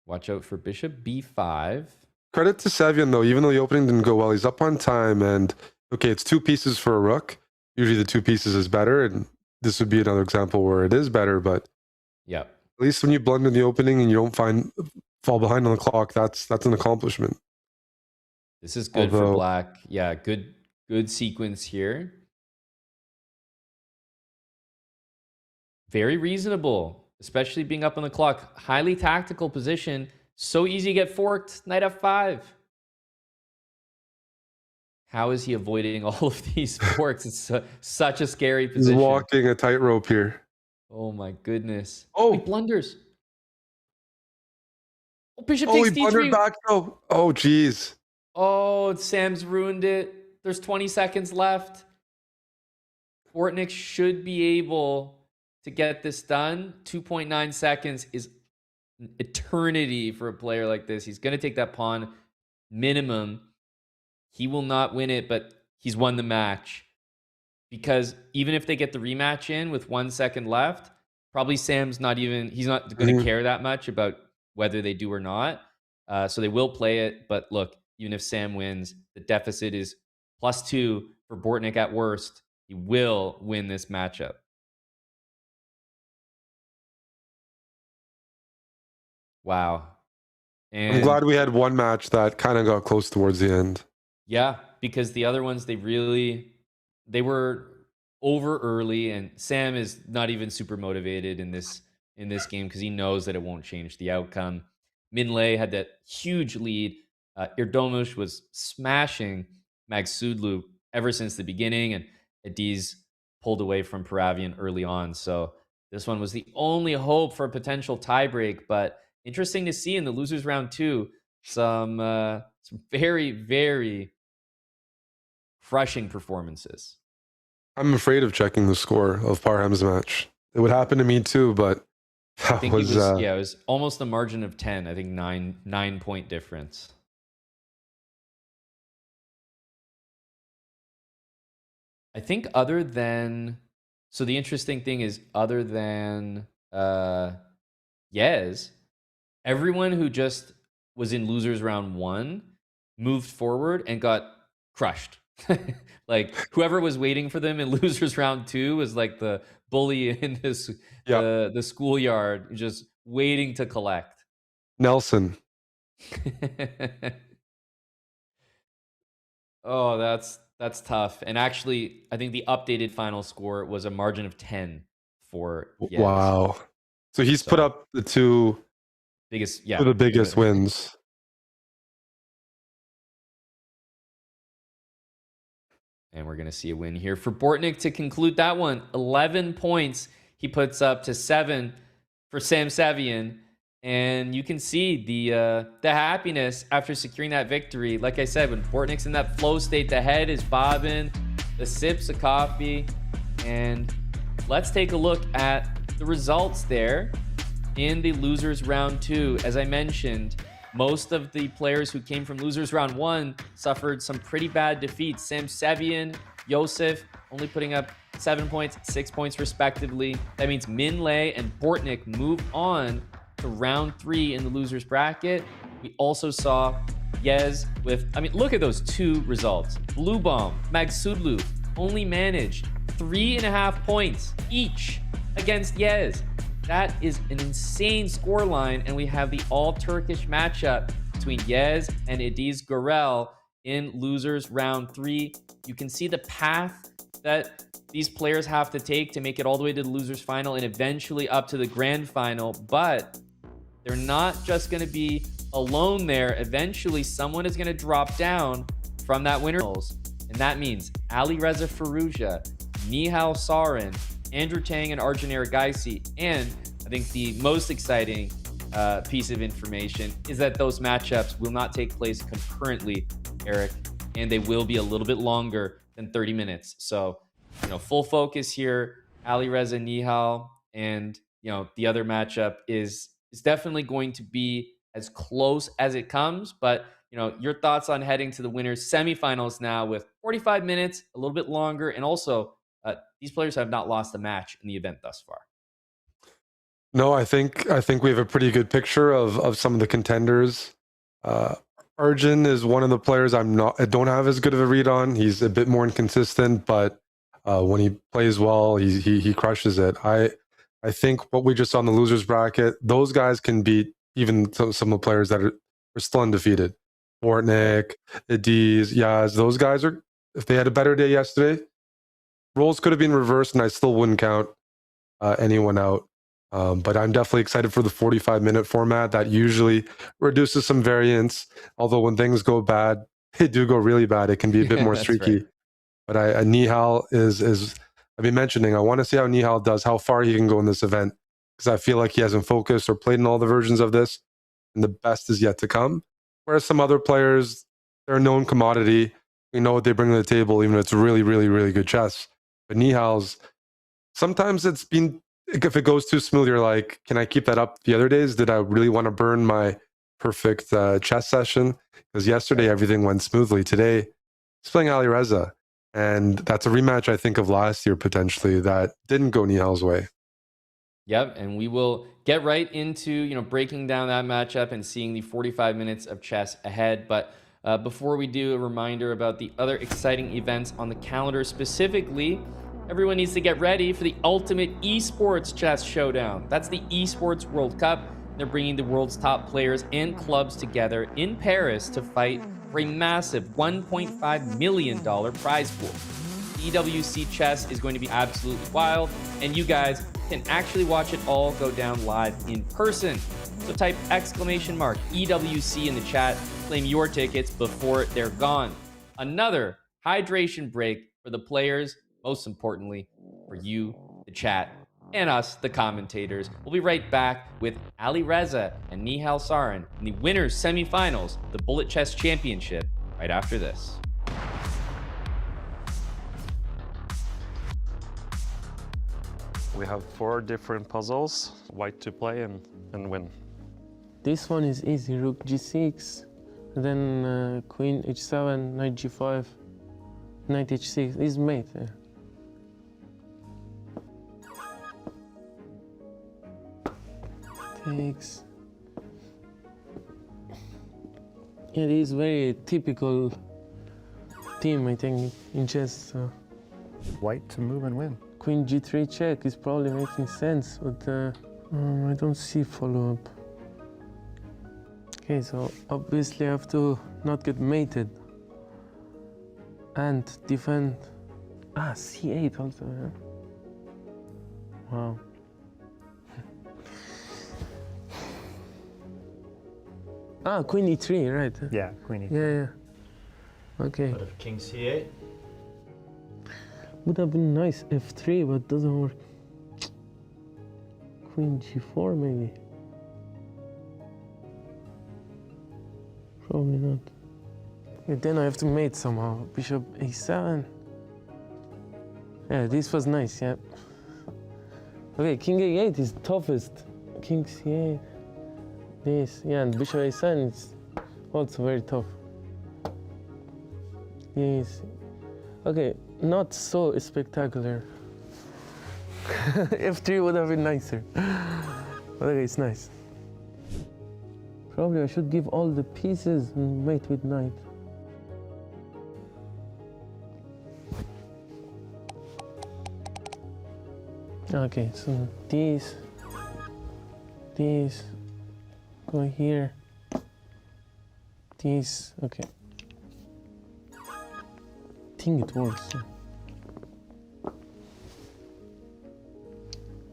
Watch out for bishop b5. Credit to Sevian, though. Even though the opening didn't go well, he's up on time. And, okay, it's 2 pieces for a rook. Usually the 2 pieces is better. And this would be another example where it is better. But Yeah. at least when you blunder the opening and you don't fall behind on the clock, that's an accomplishment. This is good for black. Yeah, good sequence here. Very reasonable, especially being up on the clock. Highly tactical position. So easy to get forked. Knight f5. How is he avoiding all of these forks? It's such a scary position. He's walking a tightrope here. Oh my goodness. Oh, he blunders. Oh, bishop he takes blundered d3. back though. Oh, geez. Oh, Sam's ruined it. There's 20 seconds left. Bortnick should be able to get this done. 2.9 seconds is an eternity for a player like this. He's going to take that pawn minimum. He will not win it, but he's won the match. Because even if they get the rematch in with 1 second left, probably Sam's he's not going to care that much about whether they do or not. So they will play it. But look, even if Sam wins, the deficit is +2 for Bortnick at worst. He will win this matchup. Wow. And I'm glad we had one match that kind of got close towards the end. yeah, because the other ones, they were over early, and Sam is not even super motivated in this game because he knows that it won't change the outcome. Minlay had that huge lead. Irdomush was smashing Magsudlu ever since the beginning, and Adiz pulled away from Paravian early on. So this one was the only hope for a potential tiebreak, but interesting to see in the losers round 2 some very, very crushing performances. I'm afraid of checking the score of Parham's match. It would happen to me too, but I think it was almost a margin of 10. I think 9-point difference. I think the interesting thing is other than Yes, everyone who just was in losers round 1 moved forward and got crushed. Like whoever was waiting for them in losers round 2 was like the bully in the schoolyard, just waiting to collect. Nelson. Oh, that's tough. And actually, I think the updated final score was a margin of 10 for Yes. Wow. So he's put up the 2 biggest wins. And we're going to see a win here for Bortnick to conclude that one. 11 points he puts up to 7 for Sam Sevian. And you can see the happiness after securing that victory. Like I said, when Bortnick's in that flow state, the head is bobbing, the sips of coffee. And let's take a look at the results there in the losers round 2. As I mentioned, most of the players who came from losers round 1 suffered some pretty bad defeats. Sam Sevian, Yseph only putting up 7 points, 6 points respectively. That means Minlay and Bortnick move on to round 3 in the losers bracket. We also saw Yez with, look at those 2 results. Blue Bomb, Magsudlu only managed 3.5 points each against Yez. That is an insane scoreline, and we have the all-Turkish matchup between Yez and Adiz Gurel in losers round 3. You can see the path that these players have to take to make it all the way to the losers final and eventually up to the grand final, but they're not just going to be alone there. Eventually, someone is going to drop down from that winners, and that means Alireza Firouzja, Nihal Sarin, Andrew Tang, and Arjun Erigaisi. And I think the most exciting piece of information is that those matchups will not take place concurrently, Eric, and they will be a little bit longer than 30 minutes. So, full focus here, Alireza, Nihal, and, the other matchup is definitely going to be as close as it comes. But, your thoughts on heading to the winners semifinals now with 45 minutes, a little bit longer, and also these players have not lost a match in the event thus far. No, I think we have a pretty good picture of some of the contenders. Arjun is one of the players I don't have as good of a read on. He's a bit more inconsistent, but when he plays well, he crushes it. I think what we just saw in the losers bracket, those guys can beat even some of the players that are still undefeated. Bortnik, Adiz, Yaz, those guys are, if they had a better day yesterday, roles could have been reversed and I still wouldn't count anyone out. But I'm definitely excited for the 45-minute format that usually reduces some variance. Although when things go bad, they do go really bad. It can be a bit more streaky. Right. But Nihal is I've been mentioning, I want to see how Nihal does, how far he can go in this event. Because I feel like he hasn't focused or played in all the versions of this. And the best is yet to come. Whereas some other players, they're a known commodity. We know what they bring to the table, even if it's really, really, really good chess. But Nihal's, sometimes it's been, if it goes too smooth, you're like, can I keep that up the other days? Did I really want to burn my perfect chess session? Because yesterday everything went smoothly. Today, he's playing Alireza. And that's a rematch, I think, of last year potentially that didn't go Nihal's way. Yep, and we will get right into breaking down that matchup and seeing the 45 minutes of chess ahead. But before we do, a reminder about the other exciting events on the calendar. Specifically, everyone needs to get ready for the ultimate esports chess showdown. That's the Esports World Cup. They're bringing the world's top players and clubs together in Paris to fight for a massive $1.5 million prize pool. EWC Chess is going to be absolutely wild, and you guys can actually watch it all go down live in person. So type !EWC in the chat, claim your tickets before they're gone. Another hydration break for the players, most importantly for you, the chat, and us, the commentators. We'll be right back with Alireza and Nihal Sarin in the winners semifinals, the Bullet Chess Championship, right after this. We have 4 different puzzles, white to play and win. This one is easy, rook g6, then queen h7, knight g5, knight h6, this is mate. Takes. Yeah, this is very typical team, I think, in chess. So. White to move and win. Queen g3 check is probably making sense, but I don't see follow-up. Okay, so obviously I have to not get mated and defend. C8 also. Yeah. Wow. Queen e3, right? Yeah, queen e3. Yeah. Okay. But if king c8? Would have been nice f3, but doesn't work. Queen g4 maybe. Probably not. Okay, then I have to mate somehow. Bishop a7. Yeah, this was nice, yeah. Okay, king a8 is toughest. King c8. This, yeah, and bishop a7 is also very tough. Yes. Okay, not so spectacular. F3 would have been nicer. But okay, it's nice. Probably I should give all the pieces and mate with knight. Okay, so this, go here, this, okay. I think it works.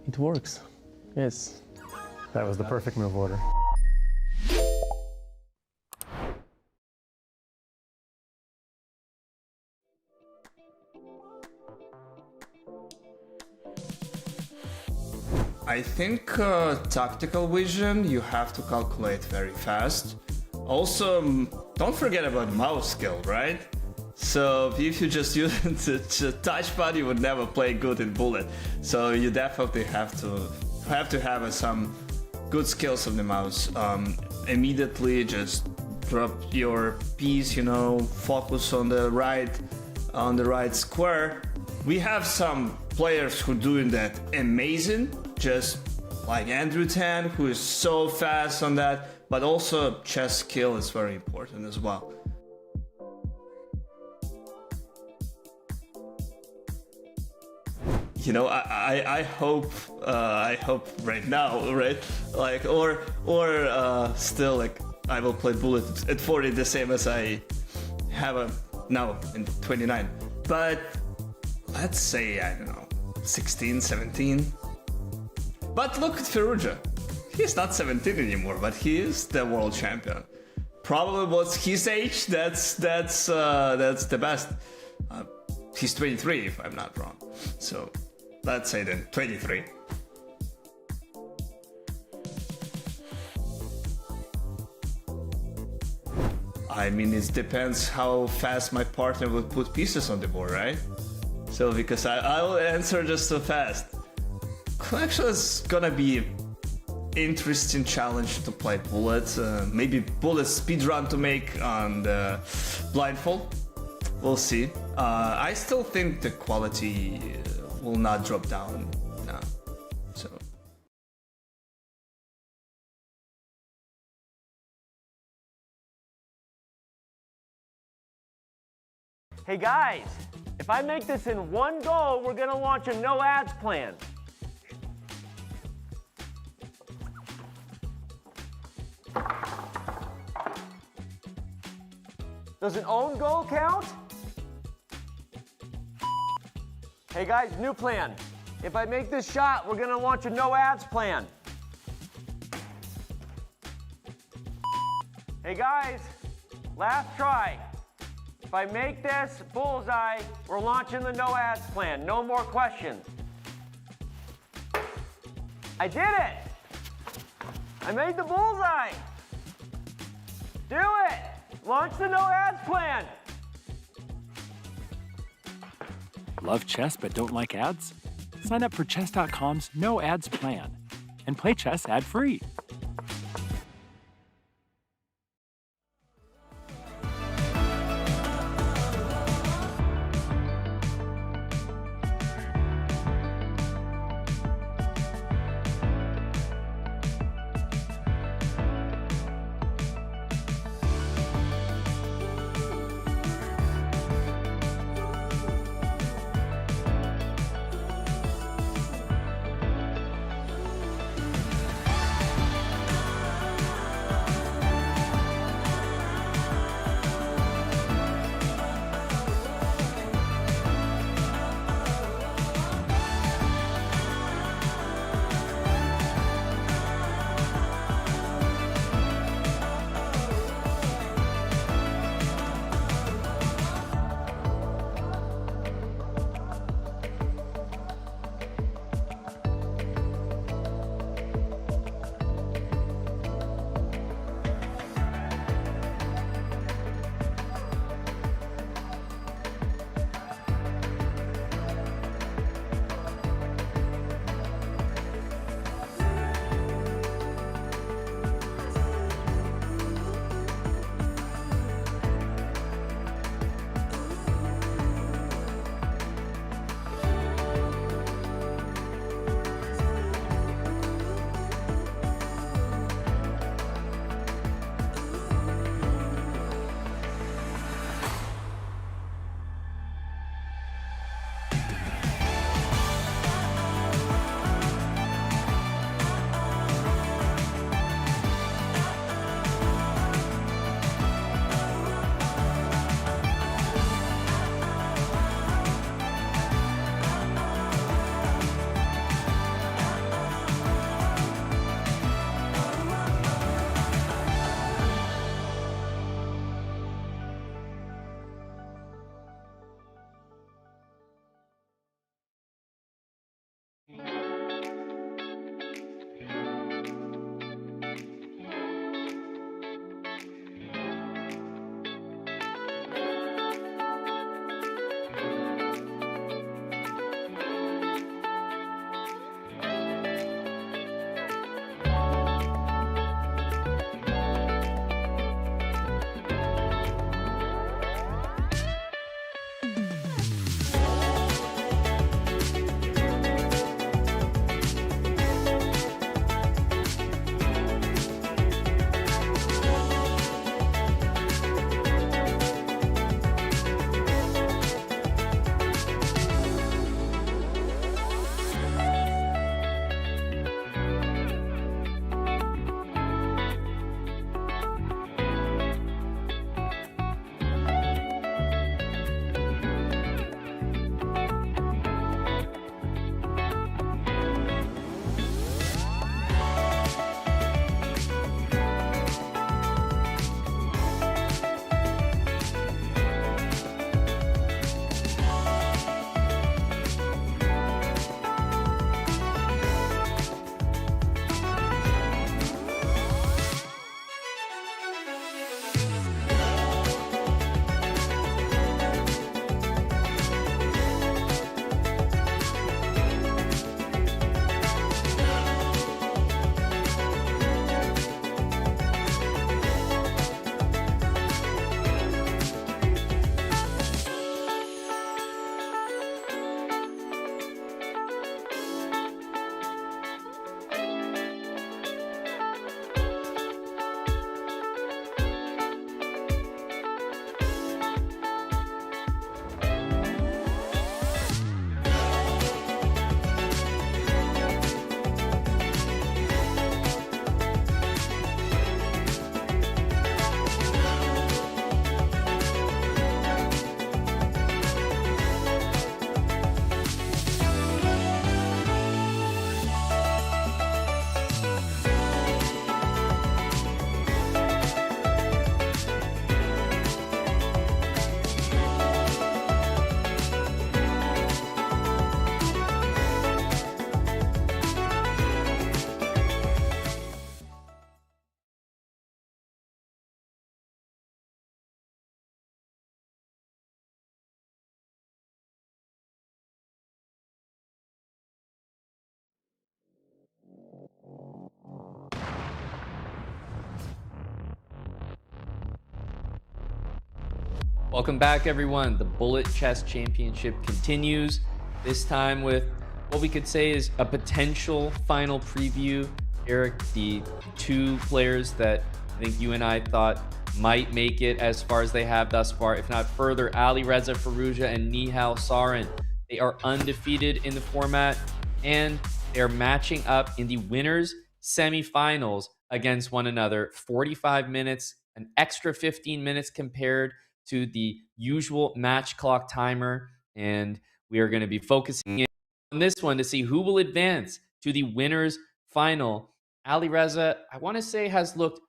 It works, yes. That was the perfect move order. I think tactical vision, you have to calculate very fast. Also, don't forget about mouse skill, right? So if you just use the touchpad, you would never play good in Bullet. So you definitely have to have some good skills on the mouse. Immediately just drop your piece, focus on the right square. We have some players who doing that amazing. Just like Andrew Tang, who is so fast on that, but also chess skill is very important as well. You know, I hope right now, right? Like, or still, like, I will play Bullet at 40 the same as I have now in 29. But let's say, I don't know, 16, 17. But look at Firouzja. He's not 17 anymore, but he is the world champion. Probably what's his age, that's the best. He's 23, if I'm not wrong. So let's say then 23. I mean, it depends how fast my partner will put pieces on the board, right? So because I will answer just so fast. Actually, it's gonna be interesting challenge to play Bullet. Maybe Bullet speedrun to make on the blindfold. We'll see. I still think the quality will not drop down now. So. Hey guys, if I make this in one go, we're gonna launch a no ads plan. Does an own goal count? Hey guys, new plan. If I make this shot, we're gonna launch a no ads plan. Hey guys, last try. If I make this bullseye, we're launching the no ads plan. No more questions. I did it! I made the bullseye! Do it! Launch the no ads plan! Love chess but don't like ads? Sign up for Chess.com's no ads plan and play chess ad-free. Welcome back, everyone. The Bullet Chess Championship continues, this time with what we could say is a potential final preview. Eric, the two players that I think you and I thought might make it as far as they have thus far, if not further, Alireza Firouzja and Nihal Sarin. They are undefeated in the format, and they're matching up in the winners semifinals against one another. 45 minutes, an extra 15 minutes compared to the usual match clock timer. And we are going to be focusing in on this one to see who will advance to the winners final. Alireza, I want to say, has looked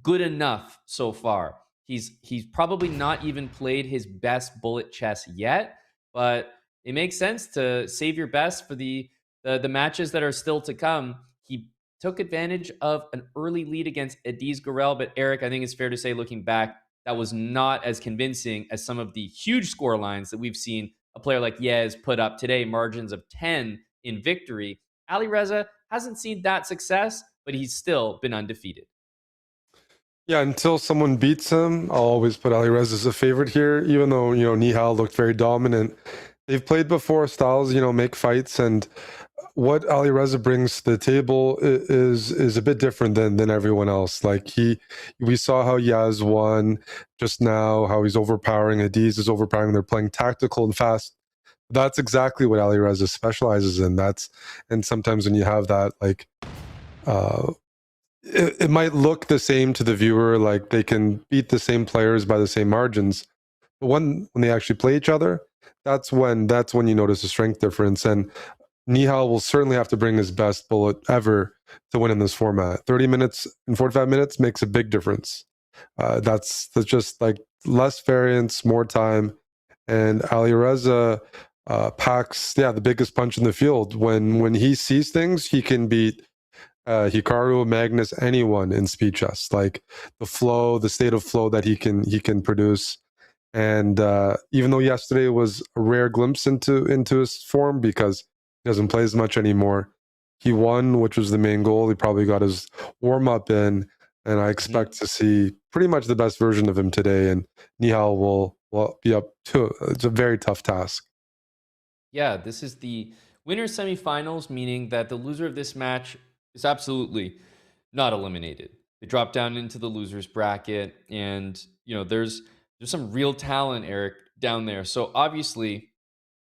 good enough so far. He's probably not even played his best bullet chess yet, but it makes sense to save your best for the matches that are still to come. He took advantage of an early lead against Adiz Gorel, but Eric, I think it's fair to say, looking back, that was not as convincing as some of the huge score lines that we've seen a player like Yseph put up today, margins of 10 in victory. Alireza hasn't seen that success, but he's still been undefeated. Yeah, until someone beats him, I'll always put Alireza as a favorite here, even though, Nihal looked very dominant. They've played before, styles, make fights, and what Alireza brings to the table is a bit different than everyone else. Like we saw how Yaz won just now, how he's overpowering, Adiz is overpowering, they're playing tactical and fast. That's exactly what Alireza specializes in. And sometimes when you have that, like, it might look the same to the viewer, like they can beat the same players by the same margins, but when they actually play each other, that's when you notice a strength difference. And Nihal will certainly have to bring his best bullet ever to win in this format. 30 minutes and 45 minutes makes a big difference. That's just like less variance, more time, and Alireza packs the biggest punch in the field. When he sees things, he can beat Hikaru, Magnus, anyone in speed chess. Like the state of flow that he can produce. And even though yesterday was a rare glimpse into his form because he doesn't play as much anymore, he won, which was the main goal. He probably got his warm up in, and I expect to see pretty much the best version of him today. And Nihal will be up to it's a very tough task. Yeah, this is the winner semifinals, meaning that the loser of this match is absolutely not eliminated. They drop down into the losers bracket, and there's some real talent, Eric, down there. So obviously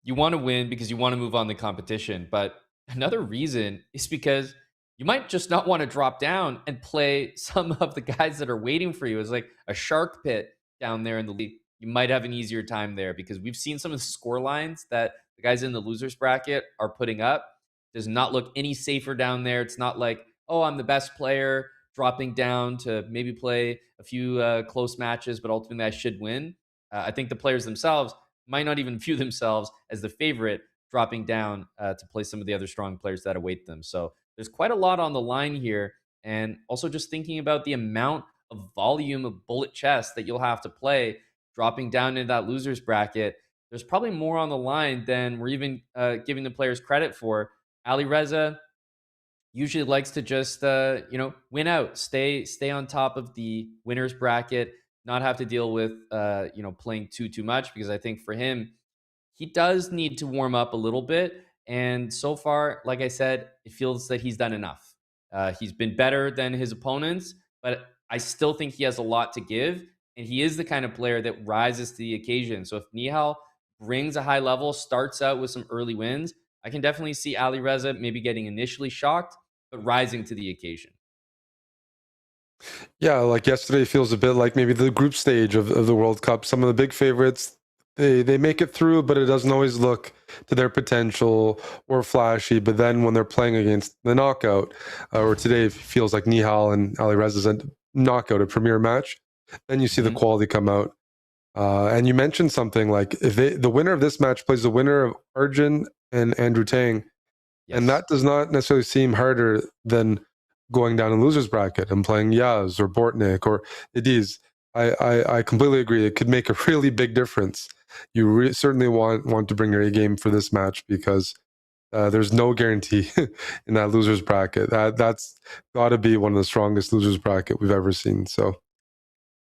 you want to win because you want to move on the competition, but another reason is because you might just not want to drop down and play some of the guys that are waiting for you. It's like a shark pit down there in the league. You might have an easier time there because we've seen some of the score lines that the guys in the losers bracket are putting up. Does not look any safer down there. It's not like, oh, I'm the best player dropping down to maybe play a few close matches, but ultimately I should win. I think the players themselves might not even view themselves as the favorite dropping down to play some of the other strong players that await them. So there's quite a lot on the line here. And also just thinking about the amount of volume of bullet chess that you'll have to play dropping down into that losers bracket, there's probably more on the line than we're even giving the players credit for. Alireza usually likes to just win out, stay on top of the winners bracket, not have to deal with playing too much, because I think for him, he does need to warm up a little bit. And so far, like I said, it feels that he's done enough. He's been better than his opponents, but I still think he has a lot to give, and he is the kind of player that rises to the occasion. So if Nihal brings a high level, starts out with some early wins, I can definitely see Alireza maybe getting initially shocked, but rising to the occasion. Yeah, like yesterday feels a bit like maybe the group stage of the World Cup. Some of the big favorites, they make it through, but it doesn't always look to their potential or flashy. But then when they're playing against the knockout, or today it feels like Nihal and Alireza's a knockout, a premier match, then you see the quality come out. And you mentioned something like if the winner of this match plays the winner of Arjun and Andrew Tang, and that does not necessarily seem harder than going down in losers bracket and playing Yaz or Bortnik or Adiz. I completely agree. It could make a really big difference. You certainly want to bring your A game for this match because there's no guarantee in that losers bracket. That's got to be one of the strongest losers bracket we've ever seen. So,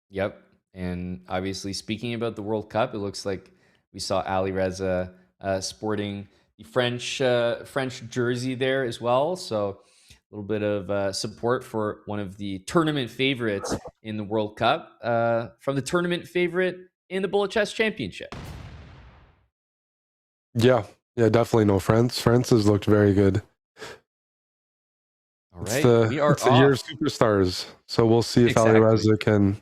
yep. And obviously, speaking about the World Cup, it looks like we saw Alireza sporting the French jersey there as well. So a little bit of support for one of the tournament favorites in the World Cup from the tournament favorite in the Bullet Chess Championship. Yeah, definitely no France. France has looked very good. All right, we are it's the year of superstars. So we'll see if Exactly. Alireza can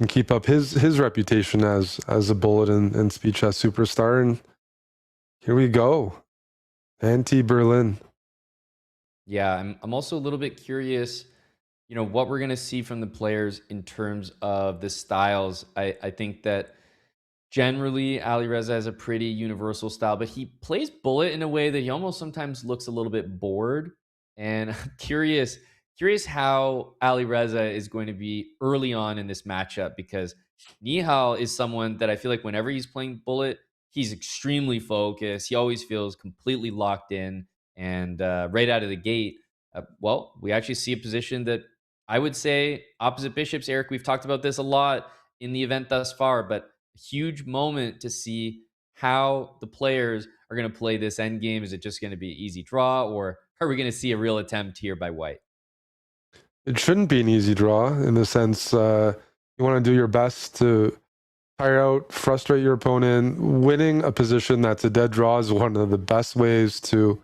keep up his reputation as a bullet and speed chess superstar. And here we go, anti-Berlin. Yeah, I'm also a little bit curious, what we're going to see from the players in terms of the styles. I think that generally Alireza has a pretty universal style, but he plays bullet in a way that he almost sometimes looks a little bit bored. And I'm curious how Alireza is going to be early on in this matchup, because Nihal is someone that I feel like whenever he's playing bullet, he's extremely focused. He always feels completely locked in, and right out of the gate, well, we actually see a position that I would say opposite bishops. Eric, we've talked about this a lot in the event thus far, but a huge moment to see how the players are going to play this endgame. Is it just going to be easy draw, or are we going to see a real attempt here by White? It shouldn't be an easy draw in the sense you want to do your best to tire out, frustrate your opponent. Winning a position that's a dead draw is one of the best ways to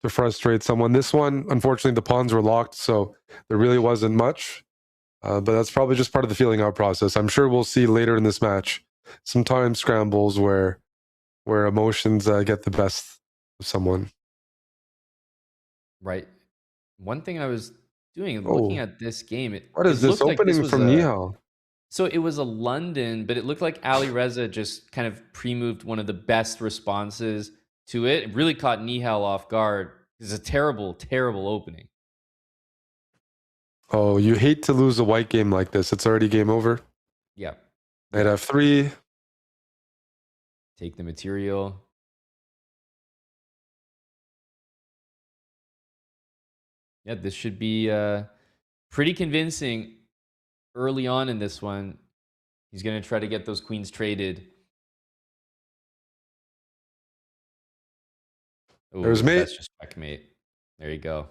frustrate someone. This one, unfortunately, the pawns were locked, so there really wasn't much. But that's probably just part of the feeling out process. I'm sure we'll see later in this match some time scrambles where emotions get the best of someone. Right. One thing I was doing, looking at this game, what is this opening from Nihal? So it was a London, but it looked like Alireza just kind of pre-moved one of the best responses to it. It really caught Nihal off guard. It's a terrible, terrible opening. Oh, you hate to lose a white game like this. It's already game over. Yeah. Knight f3. Take the material. Yeah, this should be pretty convincing early on in this one. He's going to try to get those queens traded. Ooh, There's mate. That's just checkmate. There you go.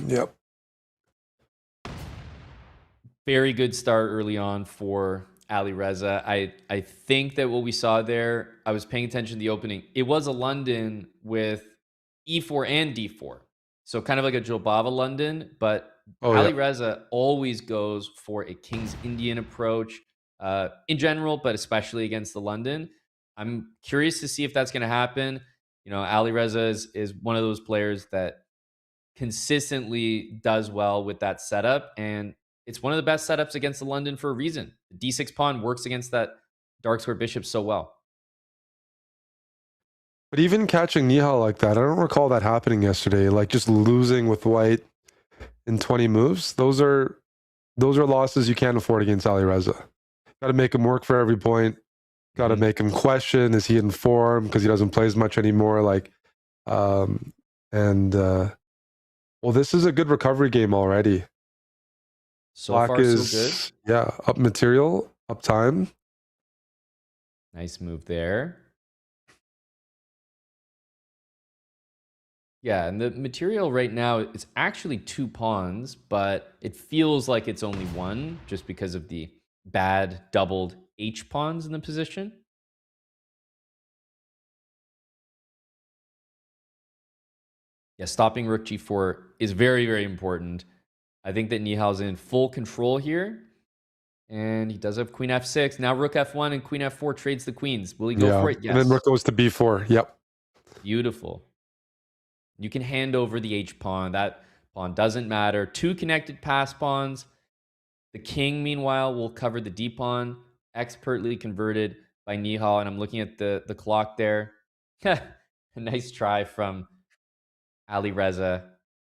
Yep. Very good start early on for Alireza. I think that what we saw there, I was paying attention to the opening. It was a London with e4 and d4. So kind of like a Jobava London, but Alireza always goes for a King's Indian approach in general, but especially against the London. I'm curious to see if that's going to happen. Alireza is one of those players that consistently does well with that setup, and it's one of the best setups against the London for a reason. The d6 pawn works against that dark square bishop so well. But even catching Nihal like that, I don't recall that happening yesterday. Like just losing with white in 20 moves. Those are losses you can't afford against Alireza. Got to make him work for every point. Got to make him question: is he in form? Because he doesn't play as much anymore. Well, this is a good recovery game already. So Black far, is, so good. Yeah, up material, up time. Nice move there. Yeah, and the material right now, it's actually 2 pawns, but it feels like it's only 1 just because of the bad doubled H pawns in the position. Yeah, stopping rook g4 is very, very important. I think that Nihal's in full control here. And he does have queen f6. Now rook f1 and queen f4 trades the queens. Will he go for it? Yes. And then rook goes to b4. Yep. Beautiful. You can hand over the H pawn. That pawn doesn't matter. 2 connected pass pawns. The king, meanwhile, will cover the D pawn. Expertly converted by Nihal. And I'm looking at the clock there. A nice try from Alireza.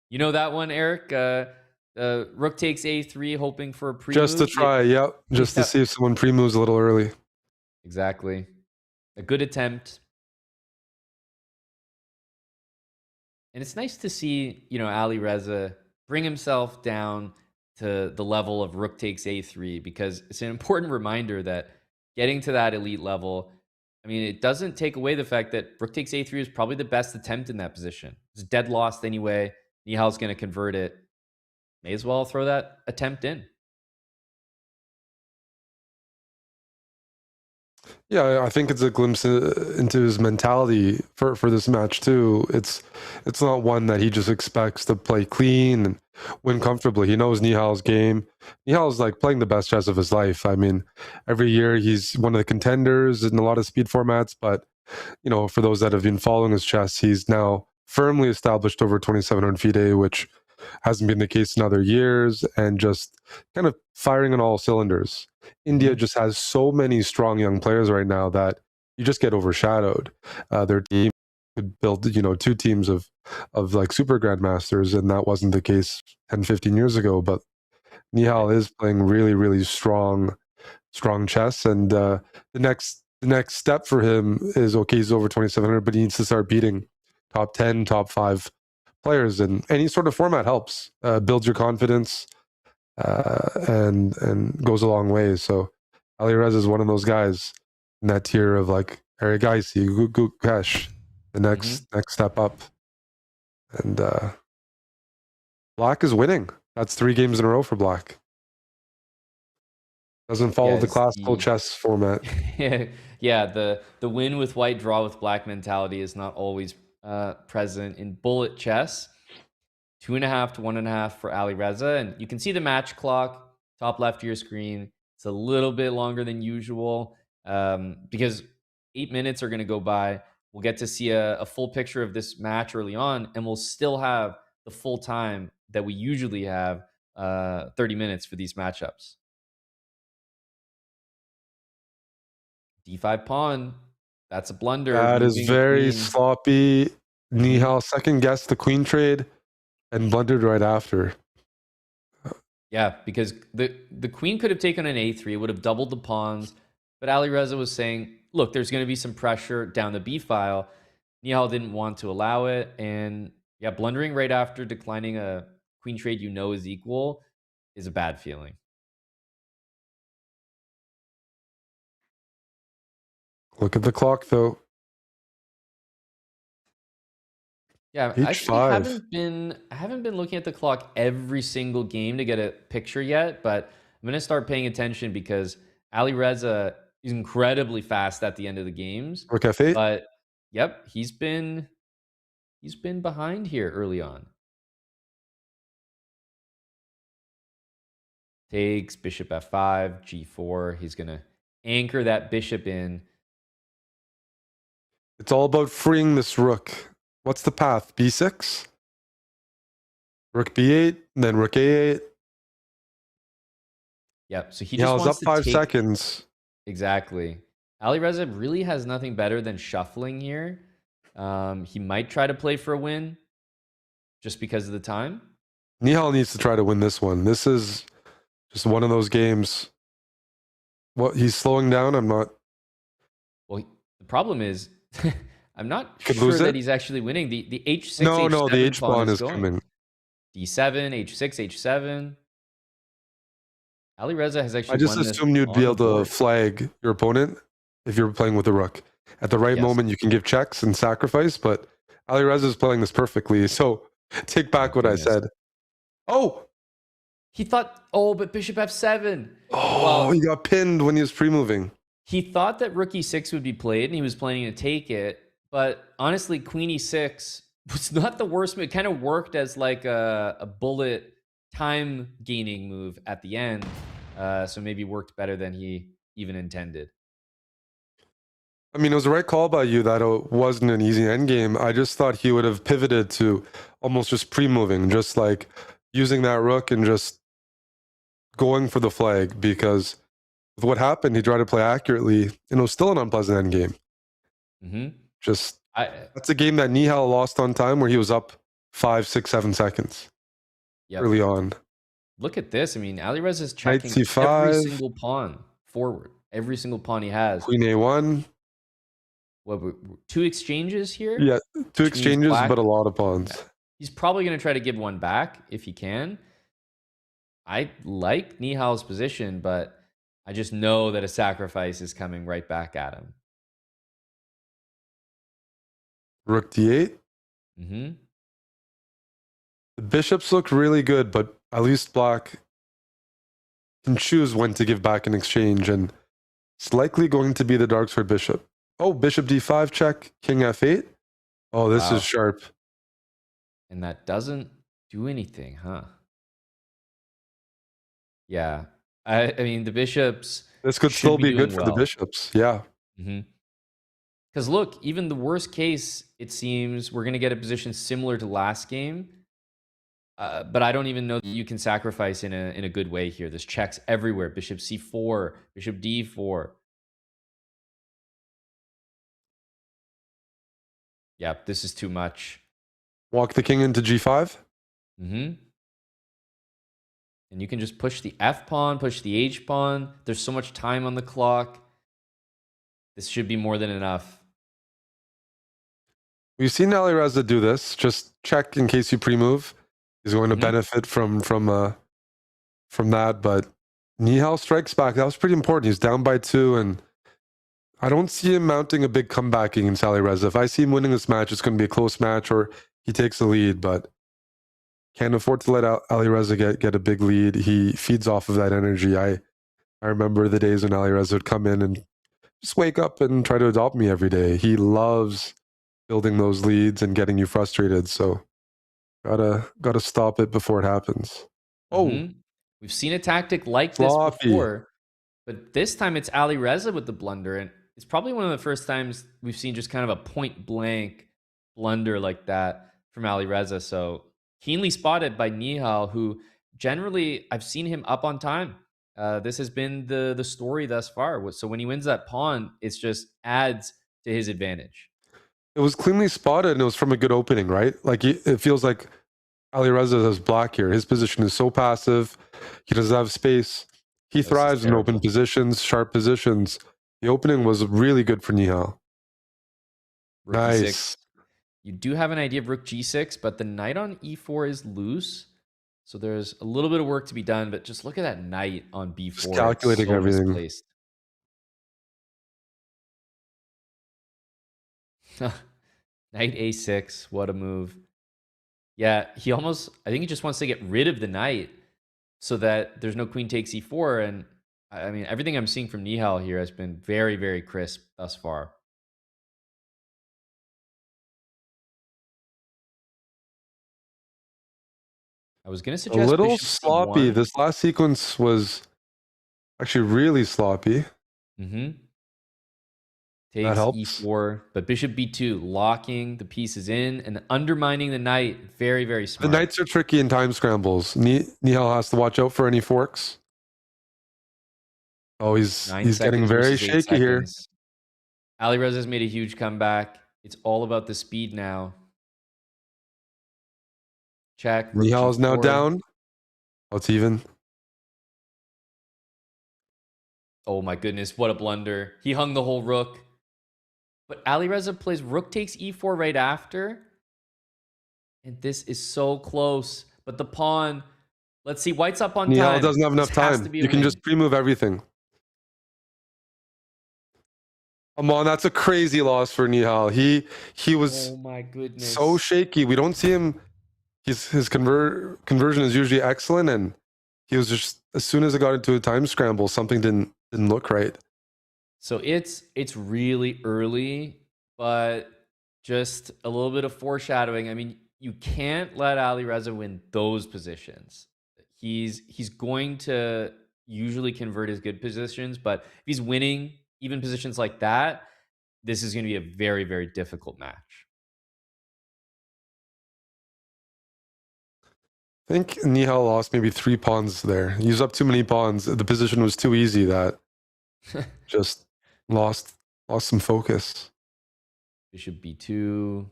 You know that one, Eric? Rook takes a3, hoping for a pre-move. Just to try, yep. Just to see if someone pre-moves a little early. Exactly. A good attempt. And it's nice to see, Alireza bring himself down, to the level of rook takes a3, because it's an important reminder that getting to that elite level, I mean, it doesn't take away the fact that rook takes a3 is probably the best attempt in that position. It's dead lost anyway. Nihal's going to convert it. May as well throw that attempt in. Yeah, I think it's a glimpse into his mentality for this match too. It's not one that he just expects to play clean and win comfortably. He knows Nihal's game. Nihal's like playing the best chess of his life. I mean, every year he's one of the contenders in a lot of speed formats, but you know, for those that have been following his chess, he's now firmly established over 2,700 FIDE, which hasn't been the case in other years, and just kind of firing on all cylinders. India just has so many strong young players right now that you just get overshadowed. Their team could build, you know, 2 teams of like super grandmasters, and that wasn't the case 10, 15 years ago. But Nihal is playing really, really strong chess, and the next step for him is, okay, he's over 2,700, but he needs to start beating top 10, top 5 players, and any sort of format helps, builds your confidence, and goes a long way. So Alireza is one of those guys in that tier of like Aragaisi, Gukesh, the next step up. And Black is winning. That's 3 games in a row for Black. Doesn't follow the classical chess format. Yeah, the win with white, draw with black mentality is not always present in bullet chess. 2.5 to 1.5 for Alireza, and you can see the match clock top left of your screen. It's a little bit longer than usual because 8 minutes are going to go by. We'll get to see a full picture of this match early on, and we'll still have the full time that we usually have, 30 minutes for these matchups. D5 pawn. That's a blunder. That is very sloppy. Nihal second guessed the queen trade and blundered right after. Yeah, because the queen could have taken an a3. It would have doubled the pawns. But Alireza was saying, look, there's going to be some pressure down the b file. Nihal didn't want to allow it. And yeah, blundering right after declining a queen trade you know is equal is a bad feeling. Look at the clock, though. Yeah, I actually haven't been looking at the clock every single game to get a picture yet, but I'm gonna start paying attention because Alireza is incredibly fast at the end of the games. Rook f8. But yep, he's been behind here early on. Takes bishop f5, g4. He's gonna anchor that bishop in. It's all about freeing this rook. What's the path? b6? Rook b8, then rook a8. Yep, so he just wants up to 5 take... seconds. Exactly. Alireza really has nothing better than shuffling here. He might try to play for a win just because of the time. Nihal needs to try to win this one. This is just one of those games. What, he's slowing down? I'm not... Well, the problem is... I'm not sure that he's actually winning. The h6, no, h7 the h pawn is going. coming. d7, h6, h7. Alireza has actually I just won assumed you'd be able to flag your opponent if you're playing with a rook. At the right moment, you can give checks and sacrifice, but Alireza is playing this perfectly. So take back what I said. Oh! He thought, but bishop f7. Oh, well, he got pinned when he was pre-moving. He thought that rook e6 would be played, and he was planning to take it. But honestly, queen e6 was not the worst move. It kind of worked as like a bullet time gaining move at the end. So maybe worked better than he even intended. I mean, it was the right call by you that it wasn't an easy endgame. I just thought he would have pivoted to almost just pre-moving, just like using that rook and just going for the flag, because with what happened, he tried to play accurately, and it was still an unpleasant endgame. That's a game that Nihal lost on time, where he was up 5, 6, 7 seconds early on. Look at this. I mean, Alireza is checking C5. every single pawn forward. Every single pawn he has. Queen a1. What, 2 exchanges here? Yeah, 2 exchanges, but a lot of pawns. He's probably going to try to give one back if he can. I like Nihal's position, but I just know that a sacrifice is coming right back at him. Rook d8. Mm-hmm. The bishops look really good, but at least black can choose when to give back in exchange, and it's likely going to be the dark sword bishop. Oh, bishop d5 check, king f8. Oh, this Wow. is sharp. And that doesn't do anything, huh? Yeah. I mean, the bishops. This could should still be doing good for the well. bishops. Yeah. Because look, even the worst case, it seems we're going to get a position similar to last game. But I don't even know that you can sacrifice in a good way here. There's checks everywhere. Bishop c4, bishop d4. Yeah, this is too much. Walk the king into g5. And you can just push the f pawn, push the h pawn. There's so much time on the clock. This should be more than enough. We've seen Alireza do this. Just check in case you pre-move. He's going to benefit from that. But Nihal strikes back. That was pretty important. He's down by 2, and I don't see him mounting a big comeback against Alireza. If I see him winning this match, it's going to be a close match or he takes the lead. But can't afford to let Alireza get a big lead. He feeds off of that energy. I remember the days when Alireza would come in and just wake up and try to adopt me every day. He loves building those leads and getting you frustrated. So gotta stop it before it happens. Oh, we've seen a tactic like sloppy. This before, but this time it's Alireza with the blunder, and it's probably one of the first times we've seen just kind of a point blank blunder like that from Alireza. So keenly spotted by Nihal, who generally I've seen him up on time. This has been the story thus far. So when he wins that pawn, it just adds to his advantage. It was cleanly spotted, and it was from a good opening, right? Like it feels like Alireza has black here. His position is so passive. He doesn't have space. He thrives in open positions, sharp positions. The opening was really good for Nihal. Rook Nice. E6. You do have an idea of rook g6, but the knight on e4 is loose. So there's a little bit of work to be done, but just look at that knight on b4. Just calculating everything. Misplaced. Knight a6, what a move. Yeah, I think he just wants to get rid of the knight so that there's no queen takes e4. And I mean, everything I'm seeing from Nihal here has been very, very crisp thus far. I was going to suggest a little bishop sloppy. c1. This last sequence was actually really sloppy. Takes That helps. e4, but bishop b2, locking the pieces in and undermining the knight. Very, very smart. The knights are tricky in time scrambles. Nihal has to watch out for any forks. Oh, he's getting very shaky here. Alireza's made a huge comeback. It's all about the speed now. Check. Nihal is now down. Oh, it's even. Oh my goodness, what a blunder. He hung the whole rook. But Alireza plays rook takes e4 right after. And this is so close. But the pawn, let's see, white's up on time. Nihal doesn't have enough time. You can just pre-move everything. Come on, that's a crazy loss for Nihal. He was oh my goodness. so shaky. We don't see him. His conversion is usually excellent, and he was just, as soon as it got into a time scramble, something didn't look right. So it's really early, but just a little bit of foreshadowing. I mean, you can't let Alireza win those positions. He's going to usually convert his good positions, but if he's winning even positions like that, this is going to be a very, very difficult match. I think Nihal lost maybe 3 pawns there. He used up too many pawns. The position was too easy that just lost some focus. Bishop b2.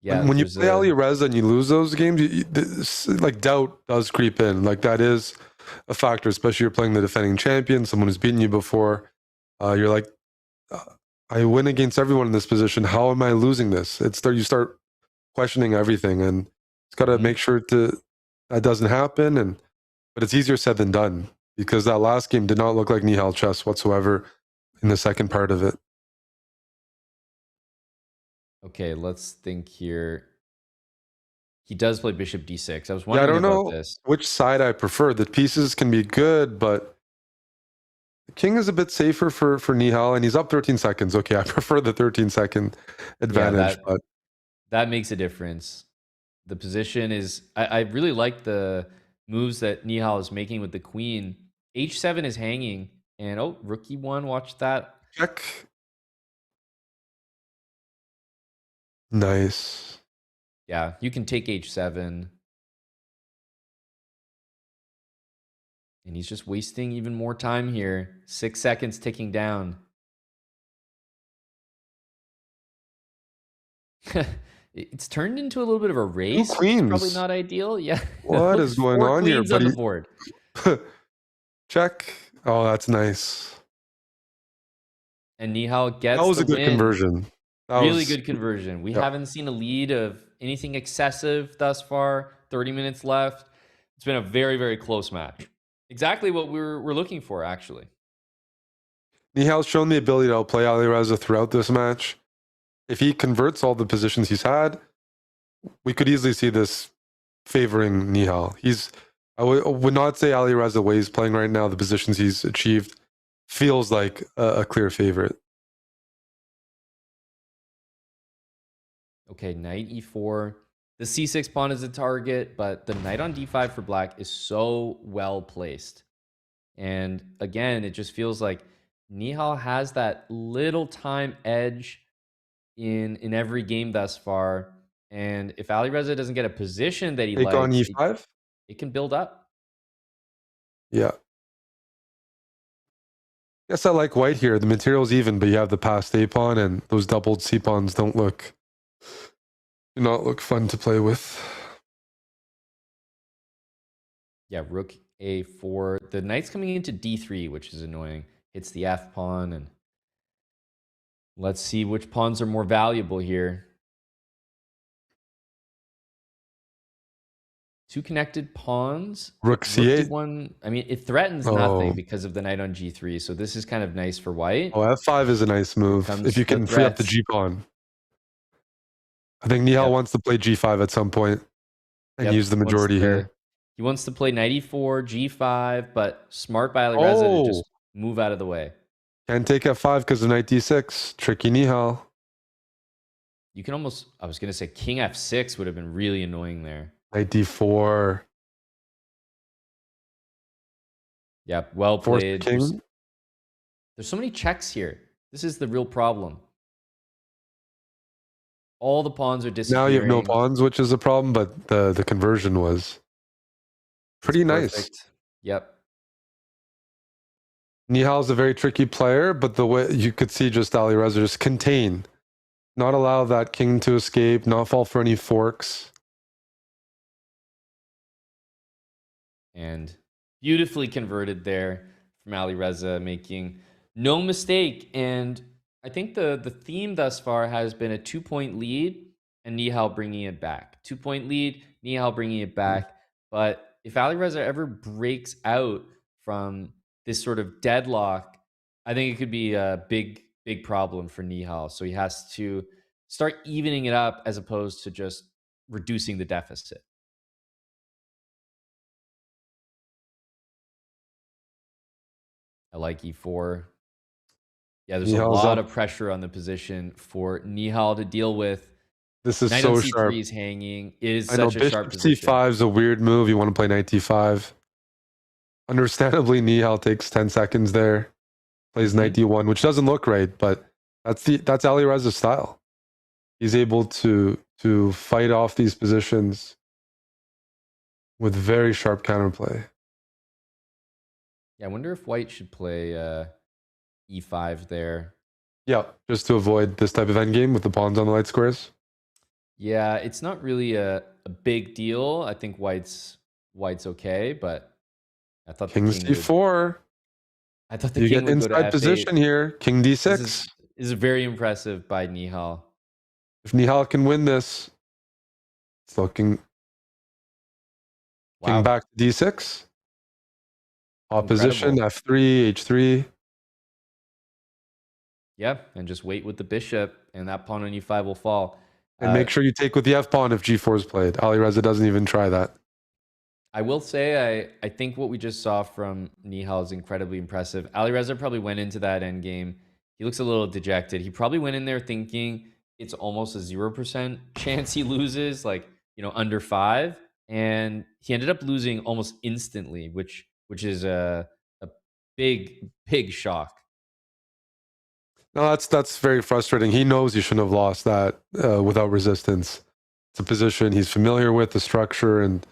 Yeah, when you play Alireza and you lose those games, like doubt does creep in. Like that is a factor, especially you're playing the defending champion, someone who's beaten you before. You're like, I win against everyone in this position. How am I losing this? You start questioning everything, and it's got to make sure that doesn't happen. And but it's easier said than done because that last game did not look like Nihal chess whatsoever in the second part of it. Okay, let's think here. He does play bishop d6. I was Yeah, I wondering don't about know this. which side I prefer. The pieces can be good, but the king is a bit safer for Nihal, and he's up 13 seconds. Okay, I prefer the 13-second advantage, but that makes a difference. The position is... I really like the moves that Nihal is making with the queen. h7 is hanging, and oh, rook e1, watch that. check. Nice. Yeah, you can take h7. And he's just wasting even more time here. 6 seconds ticking down. It's turned into a little bit of a race. queens. Which is probably not ideal. Yeah. What is going on here, Queens on the buddy? board. Check. Oh, that's nice. And Nihal gets That was the a good win. conversion. That Really was good conversion. We yeah. haven't seen a lead of anything excessive thus far. 30 minutes left. It's been a very, very close match. Exactly what we're looking for, actually. Nihal's shown the ability to outplay Alireza throughout this match. If he converts all the positions he's had, we could easily see this favoring Nihal. I would not say Alireza the way he's playing right now, the positions he's achieved, feels like a clear favorite. Okay, knight e4. The c6 pawn is a target, but the knight on d5 for black is so well placed. And again, it just feels like Nihal has that little time edge in every game thus far. And if Alireza doesn't get a position that he Take likes, on e5? it can build up. Yeah. Guess I like white here. The material's even, but you have the passed A pawn, and those doubled C pawns do not look fun to play with. Yeah, rook a4. The knight's coming into d3, which is annoying. Hits the f pawn, and let's see which pawns are more valuable here. Two connected pawns. Rook c8. One, I mean, it threatens nothing because of the knight on g3, so this is kind of nice for white. Oh, f5 is a nice move if you can free up the g pawn. I think Nihal wants to play g5 at some point and use the majority here. He wants to play knight e4, g5, but smart by Alireza to just move out of the way. Can't take f5 because of knight d6. Tricky Nihal. You can almost, I was going to say king f6 would have been really annoying there. Knight d4. Yeah, well played. King. There's so many checks here. This is the real problem. All the pawns are disappearing. Now you have no pawns, which is a problem, but the conversion was pretty nice. Yep. Nihal's a very tricky player, but the way you could see just Alireza just contain, not allow that king to escape, not fall for any forks. And beautifully converted there from Alireza, making no mistake. And I think the theme thus far has been a 2-point lead and Nihal bringing it back. 2-point lead, Nihal bringing it back. But if Alireza ever breaks out from this sort of deadlock, I think it could be a big, big problem for Nihal. So he has to start evening it up as opposed to just reducing the deficit. I like e4. Yeah, there's Nihal's a lot up. of pressure on the position for Nihal to deal with. This is Knight so on sharp. c3 is hanging. It is I know such a sharp bishop position. c5 is a weird move. You want to play knight d5. Understandably, Nihal takes 10 seconds there. Plays knight d1, which doesn't look right, but that's Alireza's style. He's able to fight off these positions with very sharp counterplay. Yeah, I wonder if white should play e5 there. Yeah, just to avoid this type of endgame with the pawns on the light squares. Yeah, it's not really a big deal. I think white's okay, but I thought King c4. I thought the you king get would go to inside f8. position here. King d6. This is very impressive by Nihal. If Nihal can win this, it's looking king back to d6. Opposition, Incredible. f3, h3. Yeah, and just wait with the bishop, and that pawn on e5 will fall. And make sure you take with the f-pawn if g4 is played. Alireza doesn't even try that. I will say, I think what we just saw from Nihal is incredibly impressive. Alireza probably went into that endgame. He looks a little dejected. He probably went in there thinking it's almost a 0% chance he loses, like, under 5. And he ended up losing almost instantly, which is a big, big shock. No, that's very frustrating. He knows he shouldn't have lost that without resistance. It's a position he's familiar with, the structure, and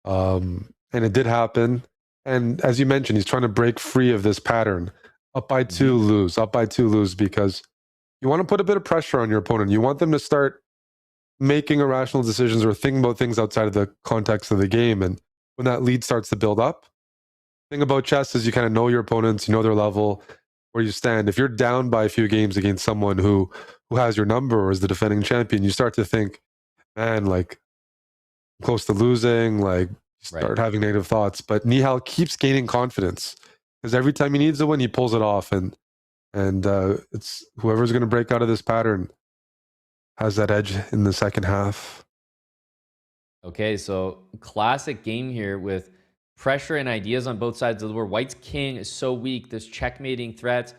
it did happen. And as you mentioned, he's trying to break free of this pattern. Up by 2, lose. Up by 2, lose, because you want to put a bit of pressure on your opponent. You want them to start making irrational decisions or thinking about things outside of the context of the game. And when that lead starts to build up, the thing about chess is you kind of know your opponents, you know their level, where you stand. If you're down by a few games against someone who has your number or is the defending champion, you start to think, man, like, I'm close to losing, like, start having negative thoughts. But Nihal keeps gaining confidence because every time he needs a win, he pulls it off. And it's whoever's going to break out of this pattern has that edge in the second half. Okay, so classic game here with pressure and ideas on both sides of the board. White's king is so weak. There's checkmating threats.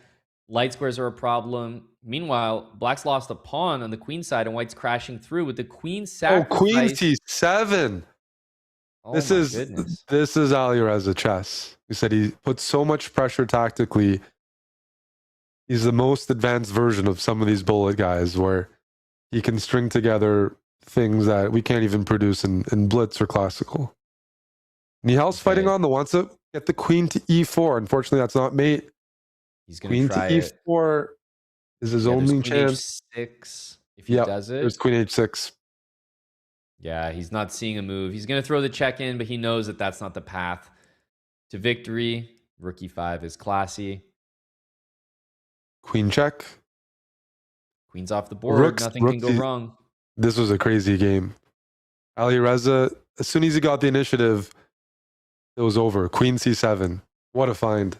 Light squares are a problem. Meanwhile, Black's lost a pawn on the queen side, and White's crashing through with the queen sacrifice. Oh, queen c7. Oh, this my is goodness. This is Alireza chess. He said he puts so much pressure tactically. He's the most advanced version of some of these bullet guys, where he can string together things that we can't even produce in blitz or classical. Nihal's fighting on wants to get the queen to e4. Unfortunately, that's not mate. He's going to try queen to e4 is his only chance. H6 if he does it. There's queen h6. Yeah, he's not seeing a move. He's going to throw the check in, but he knows that that's not the path to victory. Rook e5 is classy. Queen check. Queen's off the board. Nothing can go wrong. This was a crazy game. Alireza, as soon as he got the initiative, it was over. Queen c7. What a find.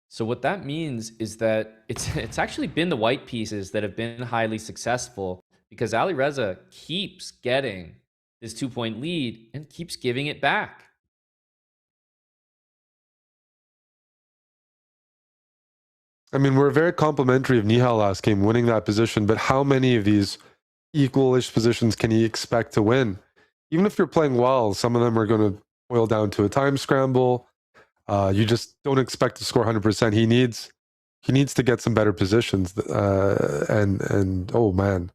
So what that means is that it's actually been the white pieces that have been highly successful, because Alireza keeps getting this 2-point lead and keeps giving it back. I mean, we're very complimentary of Nihal last game, winning that position, but how many of these equal-ish positions can he expect to win? Even if you're playing well, some of them are going to boil down to a time scramble. You just don't expect to score 100%. He needs to get some better positions. And oh man,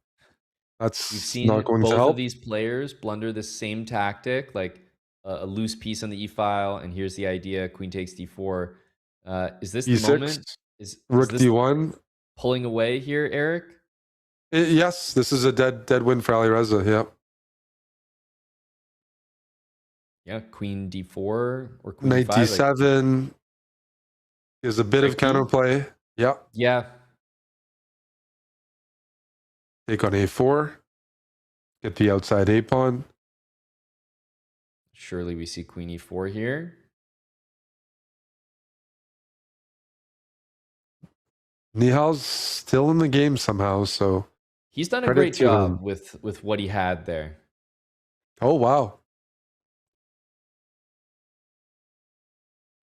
that's not going to help. Both of these players blunder the same tactic, like a loose piece on the e file, and here's the idea: queen takes d4. Is this the E6, moment? Is Rook this d1 pulling away here, Eric? Yes, this is a dead win for Alireza. Yeah. Yeah, queen d4 or queen knight d5. d7 is a bit of counterplay. Yeah. Yeah. Take on a4. Get the outside a pawn. Surely we see queen e4 here. Nihal's still in the game somehow, so he's done a great job with what he had there. Oh wow.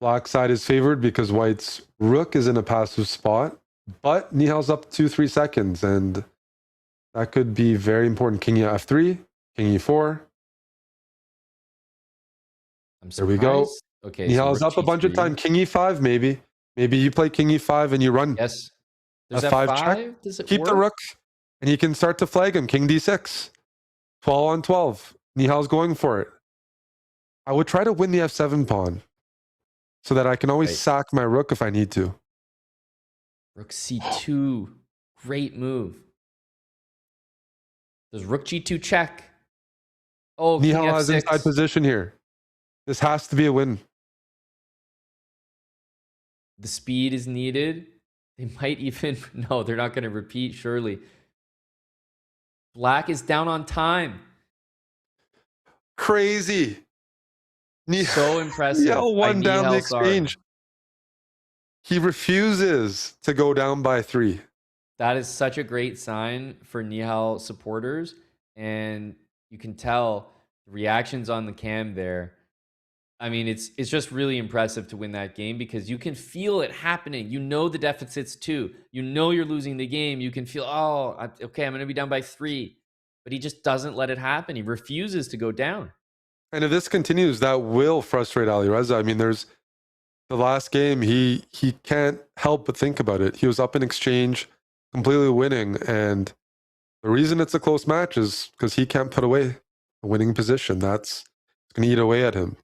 Black side is favored because White's rook is in a passive spot, but Nihal's up 2-3 seconds, and that could be very important. King f3, king e4. There we go. Okay, Nihal's so up a bunch of time. King e5, maybe. Maybe you play king e5 and you run. Yes. There's f5 check. Does it Keep work? the rook, and you can start to flag him. King d6. 12 on 12. Nihal's going for it. I would try to win the f7 pawn so that I can always sack my rook if I need to. Rook c2. Great move. Does rook g2 check? Oh, Nihal king has f6. inside position here. This has to be a win. The speed is needed. They might even... No, they're not going to repeat, surely. Black is down on time. Crazy. So impressive. Nihal by won down the Nihal Sarn. exchange. He refuses to go down by 3. That is such a great sign for Nihal supporters. And you can tell the reactions on the cam there. I mean, it's just really impressive to win that game because you can feel it happening. You know the deficit's 2. You know you're losing the game. You can feel, okay, I'm going to be down by 3. But he just doesn't let it happen. He refuses to go down. And if this continues, that will frustrate Alireza. I mean, there's the last game, he can't help but think about it. He was up in exchange, completely winning. And the reason it's a close match is because he can't put away a winning position. That's going to eat away at him.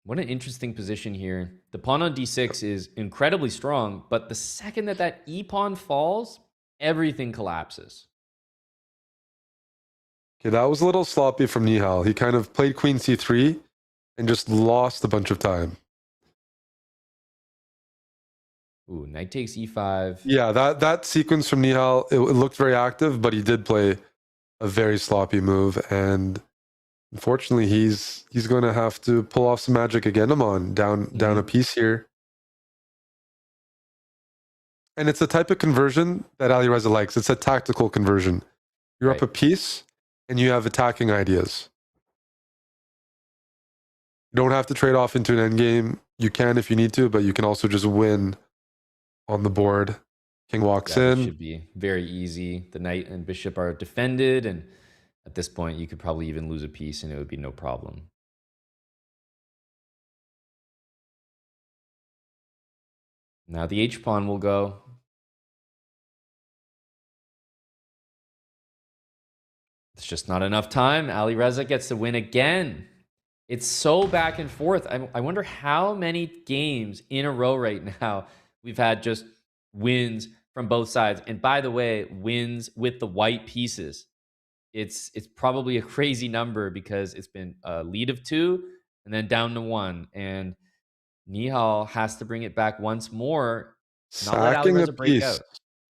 What an interesting position here. The pawn on d6 is incredibly strong, but the second that e-pawn falls, everything collapses. Okay, that was a little sloppy from Nihal. He kind of played queen c3 and just lost a bunch of time. Ooh, knight takes e5. Yeah, that sequence from Nihal, it looked very active, but he did play a very sloppy move. And unfortunately, he's going to have to pull off some magic again. I'm on down a piece here. And it's a type of conversion that Alireza likes. It's a tactical conversion. You're up a piece and you have attacking ideas. You don't have to trade off into an endgame. You can if you need to, but you can also just win on the board. King walks in. It should be very easy. The knight and bishop are defended, and at this point, you could probably even lose a piece and it would be no problem. Now the h-pawn will go. It's just not enough time. Alireza gets the win again. It's so back and forth. I wonder how many games in a row right now we've had just wins from both sides. And by the way, wins with the white pieces. It's probably a crazy number because it's been a lead of 2 and then down to 1. And Nihal has to bring it back once more. Not let Alireza break out.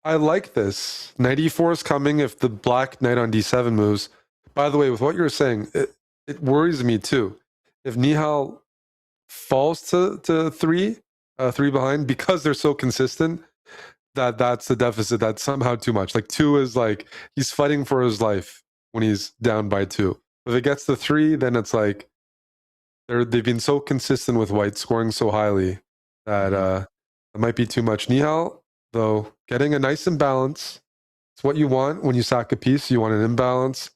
I like this. Knight e4 is coming if the black knight on d7 moves. By the way, with what you're saying, it worries me too. If Nihal falls to 3 behind, because they're so consistent, that's the deficit. That's somehow too much. Like 2 is like he's fighting for his life when he's down by 2. If it gets to 3, then it's like they've been so consistent with white scoring so highly that it might be too much. Nihal, though, getting a nice imbalance. It's what you want when you sack a piece. You want an imbalance,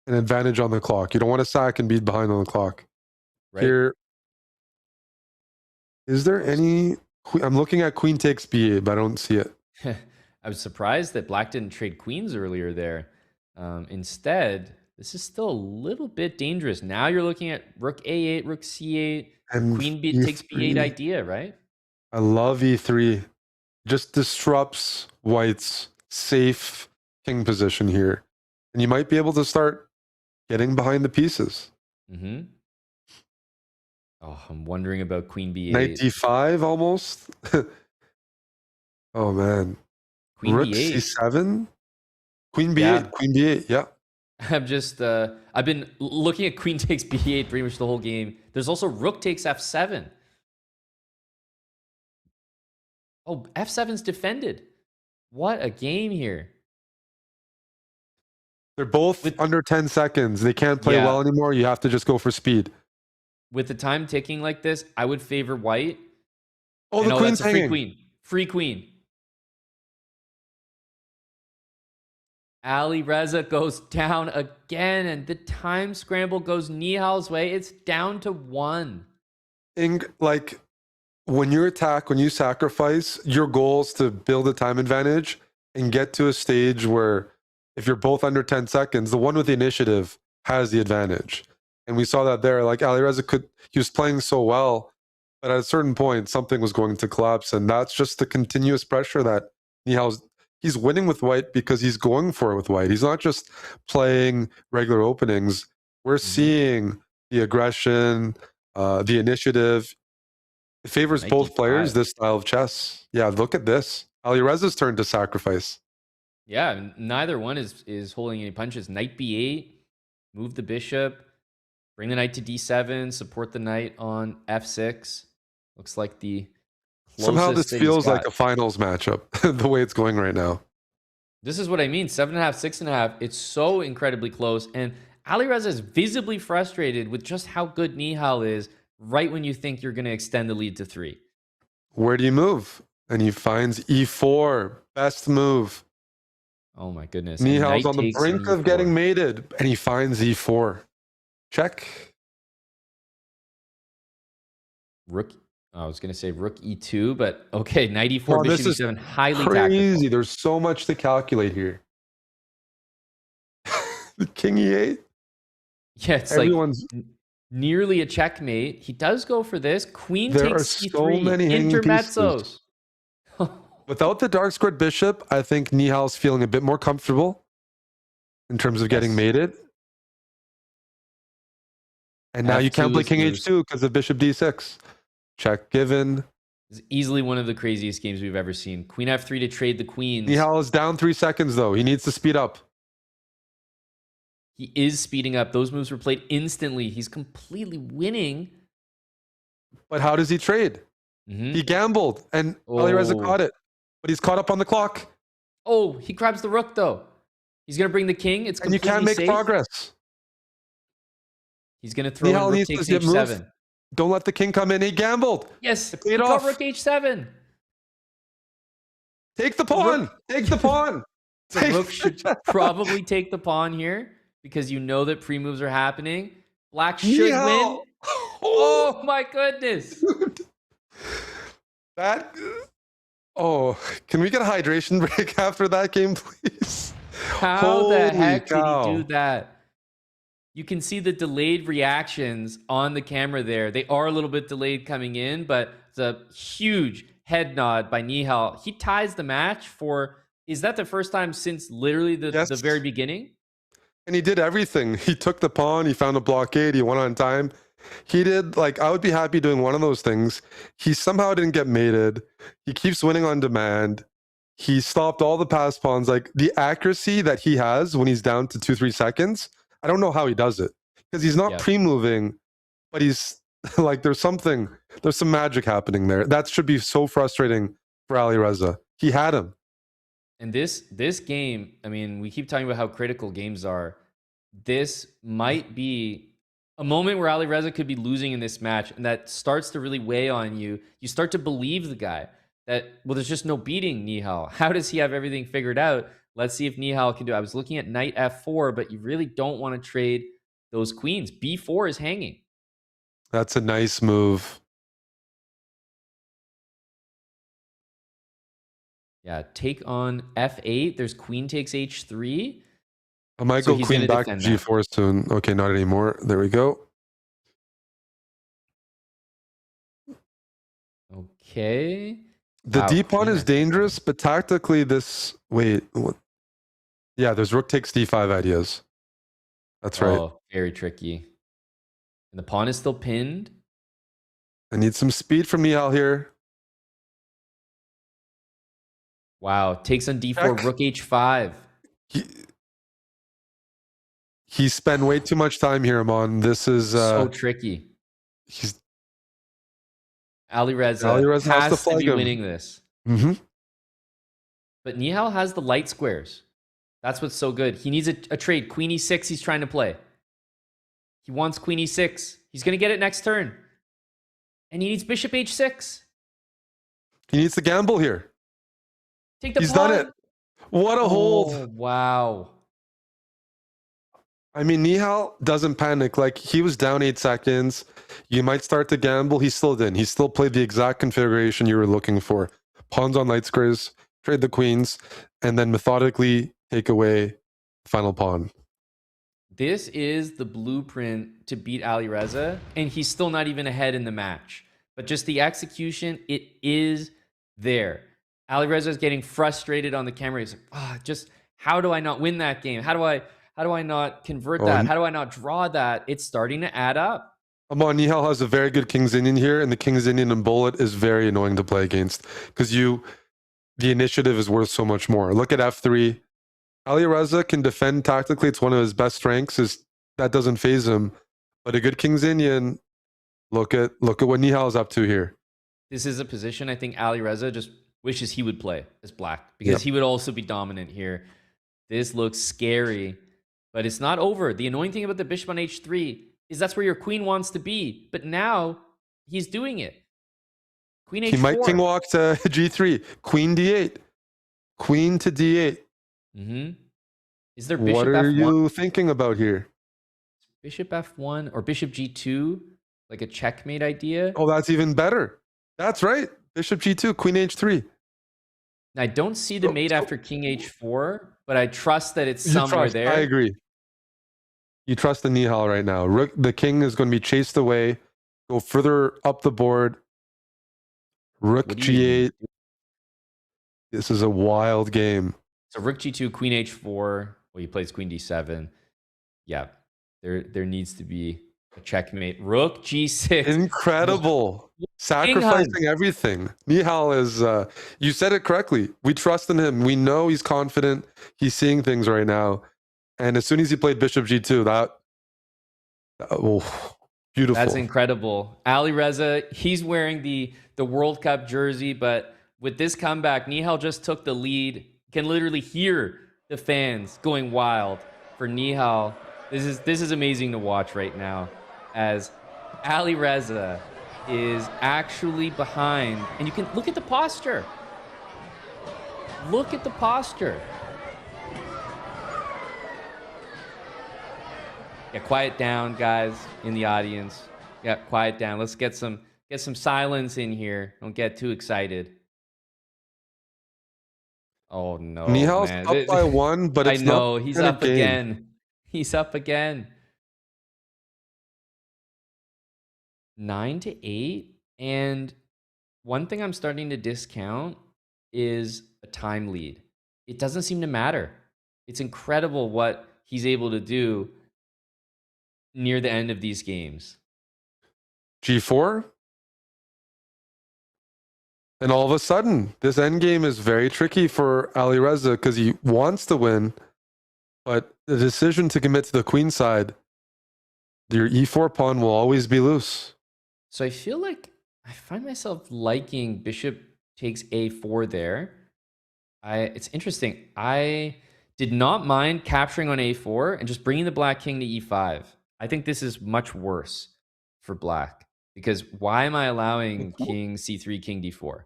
an advantage on the clock. You don't want to sack and be behind on the clock. Right. Here, is there any... I'm looking at queen takes b8, but I don't see it. I was surprised that black didn't trade queens earlier there. Instead, this is still a little bit dangerous. Now you're looking at rook a8, rook c8, and queen takes b8 idea, right? I love e3. Just disrupts white's safe king position here. And you might be able to start getting behind the pieces. Mm-hmm. Oh, I'm wondering about queen b8. Knight d5 almost. Oh, man. Queen rook b8. c7? Queen b8. Queen b8, yeah. I'm just, I've been looking at queen takes b8 pretty much the whole game. There's also rook takes f7. Oh, f7's defended. What a game here. They're both under 10 seconds. They can't play well anymore. You have to just go for speed. With the time ticking like this, I would favor white. Oh, the queen's that's a hanging. free queen. Free queen. Alireza goes down again, and the time scramble goes Nihal's way. It's down to 1. Like, when you attack, when you sacrifice, your goal is to build a time advantage and get to a stage where if you're both under 10 seconds, the one with the initiative has the advantage. And we saw that there. Like Alireza he was playing so well, but at a certain point, something was going to collapse. And that's just the continuous pressure that he's winning with white because he's going for it with white. He's not just playing regular openings. We're seeing the aggression, the initiative. It favors both players, this style of chess. Yeah, look at this. Alireza's turn to sacrifice. Yeah, neither one is holding any punches. Knight b8, move the bishop. Bring the knight to d7, support the knight on f6. Looks like the Somehow this closest that he's feels like got. a finals matchup, the way it's going right now. This is what I mean. 7.5, 6.5. It's so incredibly close. And Alireza is visibly frustrated with just how good Nihal is right when you think you're going to extend the lead to 3. Where do you move? And he finds e4. Best move. Oh my goodness. Nihal's on the brink of getting mated, and he finds e4. Check. Rook. I was going to say rook e2, but okay, knight e4, Oh, bishop this is e7, highly crazy. tactical. There's so much to calculate here. The king e8. Yeah, it's Everyone's... like nearly a checkmate. He does go for this. Queen There takes are c3. so many hanging Intermezzos. Without the dark squared bishop, I think Nihal's feeling a bit more comfortable in terms of getting mated. And now you can't play king h2 because of bishop d6. Check given. It's easily one of the craziest games we've ever seen. Queen f3 to trade the queens. Nihal is down 3 seconds, though. He needs to speed up. He is speeding up. Those moves were played instantly. He's completely winning. But how does he trade? He gambled, and Alireza caught it. But he's caught up on the clock. Oh, he grabs the rook, though. He's going to bring the king. It's completely and you can't make safe. progress. He's going to throw Nihal rook needs takes to get h7. moves. Don't let the king come in. He gambled. Yes, It he paid got off. rook h7. Take the pawn. Take the pawn. The rook should probably take the pawn here because you know that pre-moves are happening. Black should win. Oh my goodness. That... Oh, can we get a hydration break after that game, please? How the heck did he do that? You can see the delayed reactions on the camera there. They are a little bit delayed coming in, but it's a huge head nod by Nihal. He ties the match for, is that the first time since literally the very beginning? And he did everything. He took the pawn, he found a blockade, he went on time. He did, like, I would be happy doing one of those things. He somehow didn't get mated. He keeps winning on demand. He stopped all the pass pawns. Like, the accuracy that he has when he's down to 2-3 seconds, I don't know how he does it. Because he's not pre-moving, but he's, like, there's some magic happening there. That should be so frustrating for Alireza. He had him. And this game, I mean, we keep talking about how critical games are. This might be a moment where Alireza could be losing in this match, and that starts to really weigh on you. You start to believe the guy that, well, there's just no beating Nihal. How does he have everything figured out? Let's see if Nihal can do it. I was looking at knight f4, but you really don't want to trade those queens. b4 is hanging. That's a nice move. Yeah, take on f8. There's queen takes h3. I might So go he's queen gonna back to defend that. g4 soon. Okay, not anymore. There we go. Okay. The Wow, d pawn queen is dangerous, but tactically this... Wait. What? Yeah, there's rook takes d5 ideas. That's right. Oh, very tricky. And the pawn is still pinned. I need some speed from Nihal here. Wow, takes on d4, Check. rook h5. He spent way too much time here, Amon. This is... So tricky. He's... Alireza has has to to flag be him. winning this. Mm-hmm. But Nihal has the light squares. That's what's so good. He needs a trade. Queen e6 he's trying to play. He wants queen e6. He's going to get it next turn. And he needs bishop h6. He needs to gamble here. Take the He's pawn. done it. What a hold. Oh, wow. I mean, Nihal doesn't panic. Like, he was down 8 seconds. You might start to gamble. He still didn't. He still played the exact configuration you were looking for. Pawns on light squares, trade the queens, and then methodically take away the final pawn. This is the blueprint to beat Alireza, and he's still not even ahead in the match. But just the execution, it is there. Alireza is getting frustrated on the camera. He's like, just how do I not win that game? How do I not convert that? How do I not draw that? It's starting to add up. Amon, Nihal has a very good King's Indian here, and the King's Indian and Bullet is very annoying to play against because the initiative is worth so much more. Look at f3. Alireza can defend tactically. It's one of his best strengths. That doesn't phase him. But a good King's Indian. Look at what Nihal's up to here. This is a position I think Alireza just wishes he would play as black because he would also be dominant here. This looks scary, but it's not over. The annoying thing about the bishop on h3 is that's where your queen wants to be, but now he's doing it. Queen h4. He might king walk to g3, queen d8, queen to d8. Is there bishop What are f1? you thinking about here? Bishop f1 or bishop g2, like a checkmate idea? Oh, that's even better. That's right. Bishop g2, queen h3. I don't see the mate after king h4, but I trust that it's somewhere there. I agree. You trust the Nihal right now. Rook, the king is going to be chased away. Go further up the board. Rook g8. This is a wild game. So rook g2, queen h4. Well, he plays queen d7. Yeah, there needs to be a checkmate. Rook g6. Incredible. Sacrificing everything. Nihal is, you said it correctly. We trust in him. We know he's confident. He's seeing things right now. And as soon as he played bishop g2, beautiful. That's incredible. Alireza, he's wearing the World Cup jersey, but with this comeback, Nihal just took the lead. You can literally hear the fans going wild for Nihal. This is amazing to watch right now as Alireza is actually behind. And you can look at the posture. Look at the posture. Yeah, quiet down, guys, in the audience. Yeah, quiet down. Let's get some silence in here. Don't get too excited. Oh no, Nihal's man. up by one, but it's I know not he's in a up game. again. He's up again. 9-8, and one thing I'm starting to discount is a time lead. It doesn't seem to matter. It's incredible what he's able to do near the end of these games. G4. And all of a sudden, this endgame is very tricky for Alireza because he wants to win, but the decision to commit to the queen side, your e4 pawn will always be loose. So I feel like I find myself liking bishop takes a4 there. It's interesting. I did not mind capturing on a4 and just bringing the black king to e5. I think this is much worse for black because why am I allowing king c3, king d4?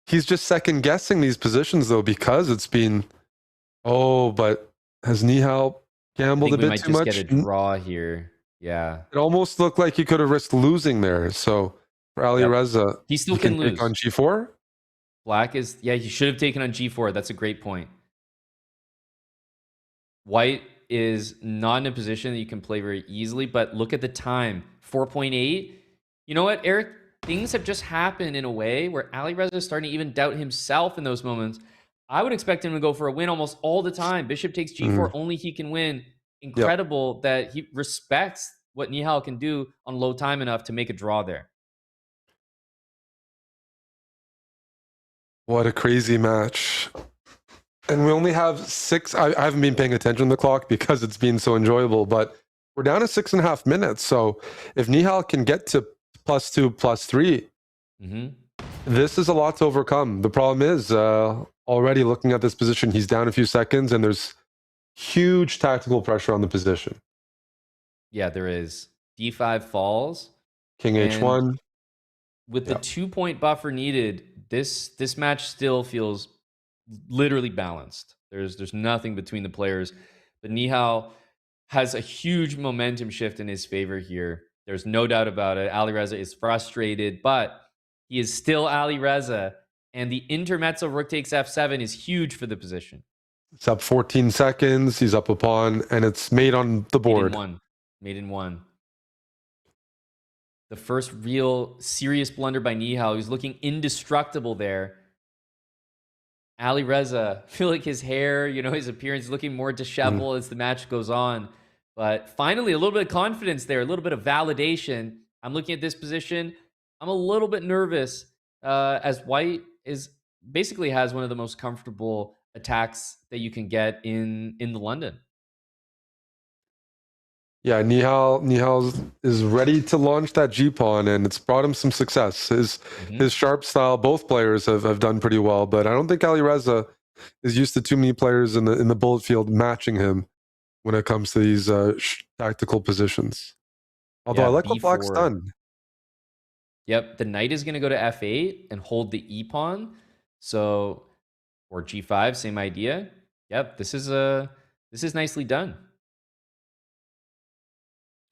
He's just second guessing these positions though because it's been, but has Nihal gambled a bit too much? We might just get a draw here. Yeah. It almost looked like he could have risked losing there. So for Alireza, he still can lose. Take on g4? Black is, he should have taken on g4. That's a great point. White is not in a position that you can play very easily, but look at the time. 4.8. You know what, Eric? Things have just happened in a way where Alireza is starting to even doubt himself in those moments. I would expect him to go for a win almost all the time. Bishop takes g4, only he can win. Incredible that he respects what Nihal can do on low time enough to make a draw there. What a crazy match. And we only have 6. I haven't been paying attention to the clock because it's been so enjoyable, but we're down to 6.5 minutes. So if Nihal can get to +2, +3, this is a lot to overcome. The problem is already looking at this position, he's down a few seconds and there's huge tactical pressure on the position. Yeah, there is. D5 falls. King H1. With the 2-point buffer needed, this match still feels literally balanced. There's nothing between the players. But Nihal has a huge momentum shift in his favor here. There's no doubt about it. Alireza is frustrated, but he is still Alireza. And the intermezzo rook takes f7 is huge for the position. It's up 14 seconds. He's up a pawn, and it's made on the board. Made in one. The first real serious blunder by Nihal. He's looking indestructible there. Alireza, I feel like his hair, his appearance is looking more disheveled as the match goes on. But finally, a little bit of confidence there, a little bit of validation. I'm looking at this position. I'm a little bit nervous as White basically has one of the most comfortable attacks that you can get in the London. Yeah, Nihal is ready to launch that G pawn, and it's brought him some success. His sharp style, both players have done pretty well, but I don't think Alireza is used to too many players in the bullet field matching him when it comes to these tactical positions. Although Yeah, I like what Black's B4. done. Yep, the knight is going to go to f8 and hold the e pawn. So, or g5, same idea. Yep, this is nicely done.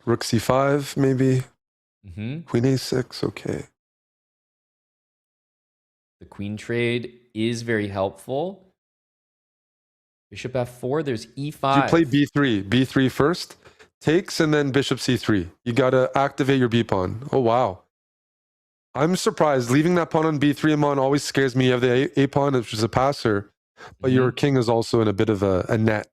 Rook c5, maybe. Mm-hmm. Queen a6, okay. The queen trade is very helpful. Bishop f4, there's e5. You play b3. b3 first, takes, and then bishop c3. You got to activate your b pawn. Oh, wow. I'm surprised. Leaving that pawn on b3, Amon, always scares me. You have the a pawn, which is a passer, but your king is also in a bit of a net.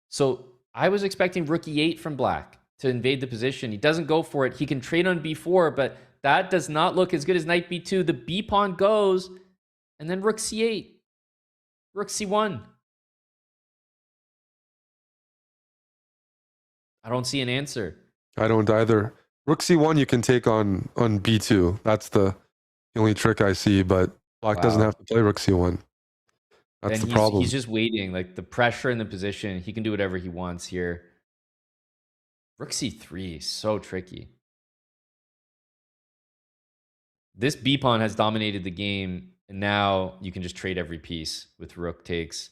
So I was expecting rook e8 from Black to invade the position. He doesn't go for it. He can trade on b4, but that does not look as good as knight b2. The b pawn goes, and then rook c8, rook c1. I don't see an answer. I don't either. Rook c1 you can take on b2. That's the only trick I see, but Black doesn't have to play rook c1. That's the problem. He's just waiting. Like the pressure in the position, he can do whatever he wants here. Rook c3 is so tricky. This b pawn has dominated the game, and now you can just trade every piece with rook takes.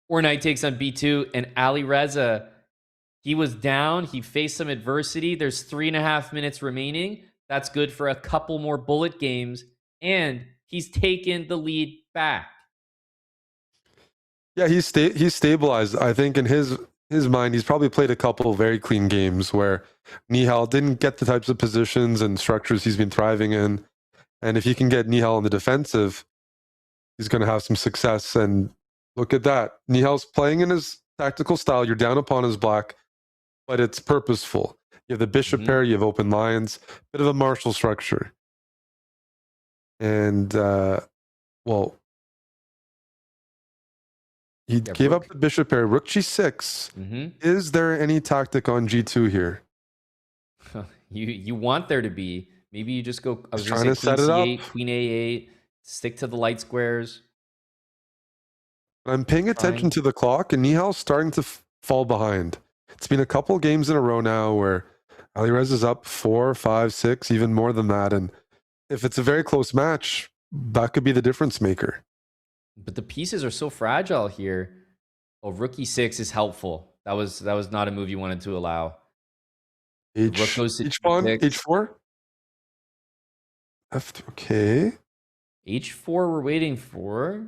Or knight takes on b2, and Alireza, he was down. He faced some adversity. There's 3.5 minutes remaining. That's good for a couple more bullet games, and he's taken the lead back. Yeah, he's stabilized. I think in his mind, he's probably played a couple of very clean games where Nihal didn't get the types of positions and structures he's been thriving in. And if he can get Nihal on the defensive, he's going to have some success. And look at that. Nihal's playing in his tactical style. You're down upon his Black, but it's purposeful. You have the bishop pair, you have open lines, bit of a martial structure. And, well, he gave up the bishop pair. Rook g6. Is there any tactic on g2 here? You want there to be. Maybe you just go. I was trying to set it up. Queen a8. Stick to the light squares. I'm paying attention to the clock, and Nihal's starting to fall behind. It's been a couple games in a row now where Alireza's up 4, 5, 6, even more than that. And if it's a very close match, that could be the difference maker. But the pieces are so fragile here. Oh, rook e6 is helpful. That was not a move you wanted to allow. Rook goes to h1, h4. Okay. h4 we're waiting for.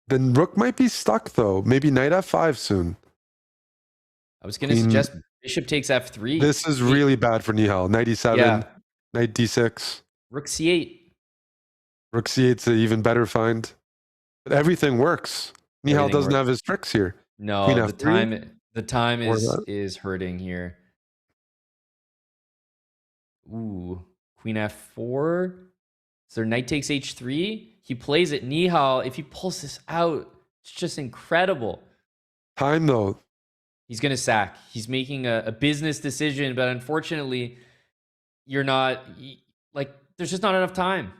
Then rook might be stuck though. Maybe knight f5 soon. I was going to suggest bishop takes f3. This is really bad for Nihal. Knight e7, knight d6. Rook c8. Rook c8's an even better find. But everything works. Nihal doesn't have his tricks here. No, the time is hurting here. Ooh, queen f4. So knight takes h3. He plays it. Nihal, if he pulls this out, it's just incredible. Time though. He's going to sack. He's making a business decision, but unfortunately, you're not, like, there's just not enough time.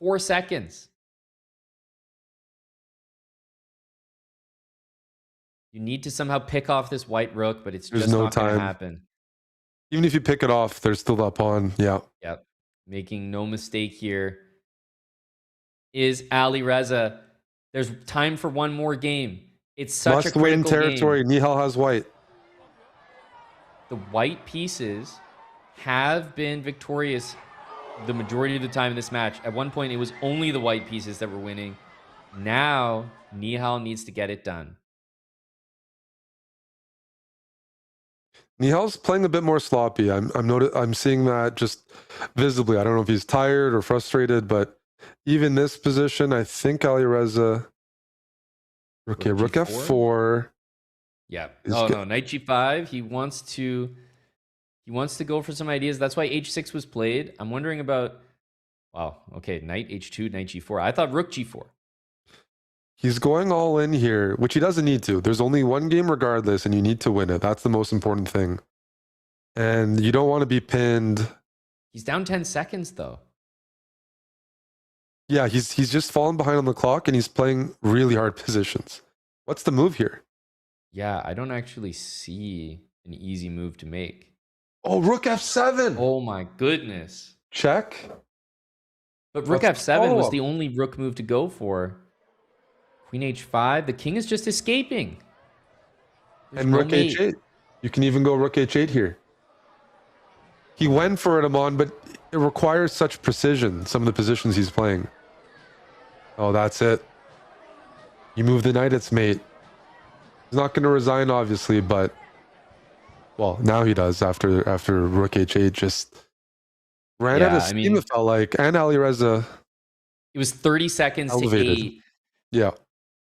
4 seconds. You need to somehow pick off this white rook, but it's just not going to happen. Even if you pick it off, there's still that pawn. Yeah. Yep. Making no mistake here is Alireza. There's time for one more game. It's such a critical win territory. game. Nihal has white. The white pieces have been victorious the majority of the time in this match. At one point, it was only the white pieces that were winning. Now, Nihal needs to get it done. Nihal's playing a bit more sloppy. I'm seeing that just visibly. I don't know if he's tired or frustrated, but even this position, I think Alireza. Okay, rook f4. Yeah. Oh no, knight g5. He wants to go for some ideas. That's why h6 was played. I'm wondering about. Wow. Okay, knight h2, knight g4. I thought rook g4. He's going all in here, which he doesn't need to. There's only one game regardless, and you need to win it. That's the most important thing. And you don't want to be pinned. He's down 10 seconds though. Yeah, he's just fallen behind on the clock and he's playing really hard positions. What's the move here? Yeah, I don't actually see an easy move to make. Oh, rook f7. Oh my goodness. Check. But rook That's f7 was follow-up. the only rook move to go for. Queen h5. The king is just escaping. There's And no rook mate. h8. You can even go rook h8 here. He went for it, Amon, but it requires such precision, some of the positions he's playing. Oh, that's it. You move the knight, it's mate. He's not going to resign, obviously, but... Well, now he does after rook h8 just ran out of steam, it felt like. And Alireza It was 30 seconds elevated. to 8. Yeah.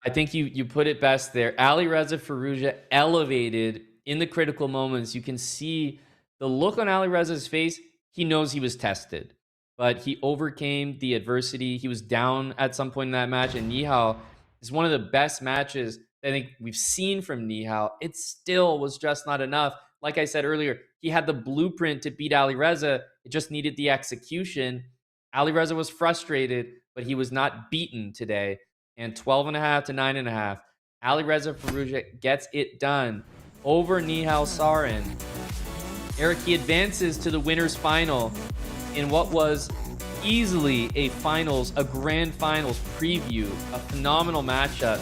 I think you put it best there. Alireza Firouzja elevated in the critical moments. You can see the look on Alireza's face. He knows he was tested, but he overcame the adversity. He was down at some point in that match, and Nihal is one of the best matches I think we've seen from Nihal. It still was just not enough. Like I said earlier, he had the blueprint to beat Alireza. It just needed the execution. Alireza was frustrated, but he was not beaten today. And 12.5 to 9.5. Alireza Firouzja gets it done over Nihal Sarin. Eric, he advances to the winners final in what was easily a grand finals preview, a phenomenal matchup.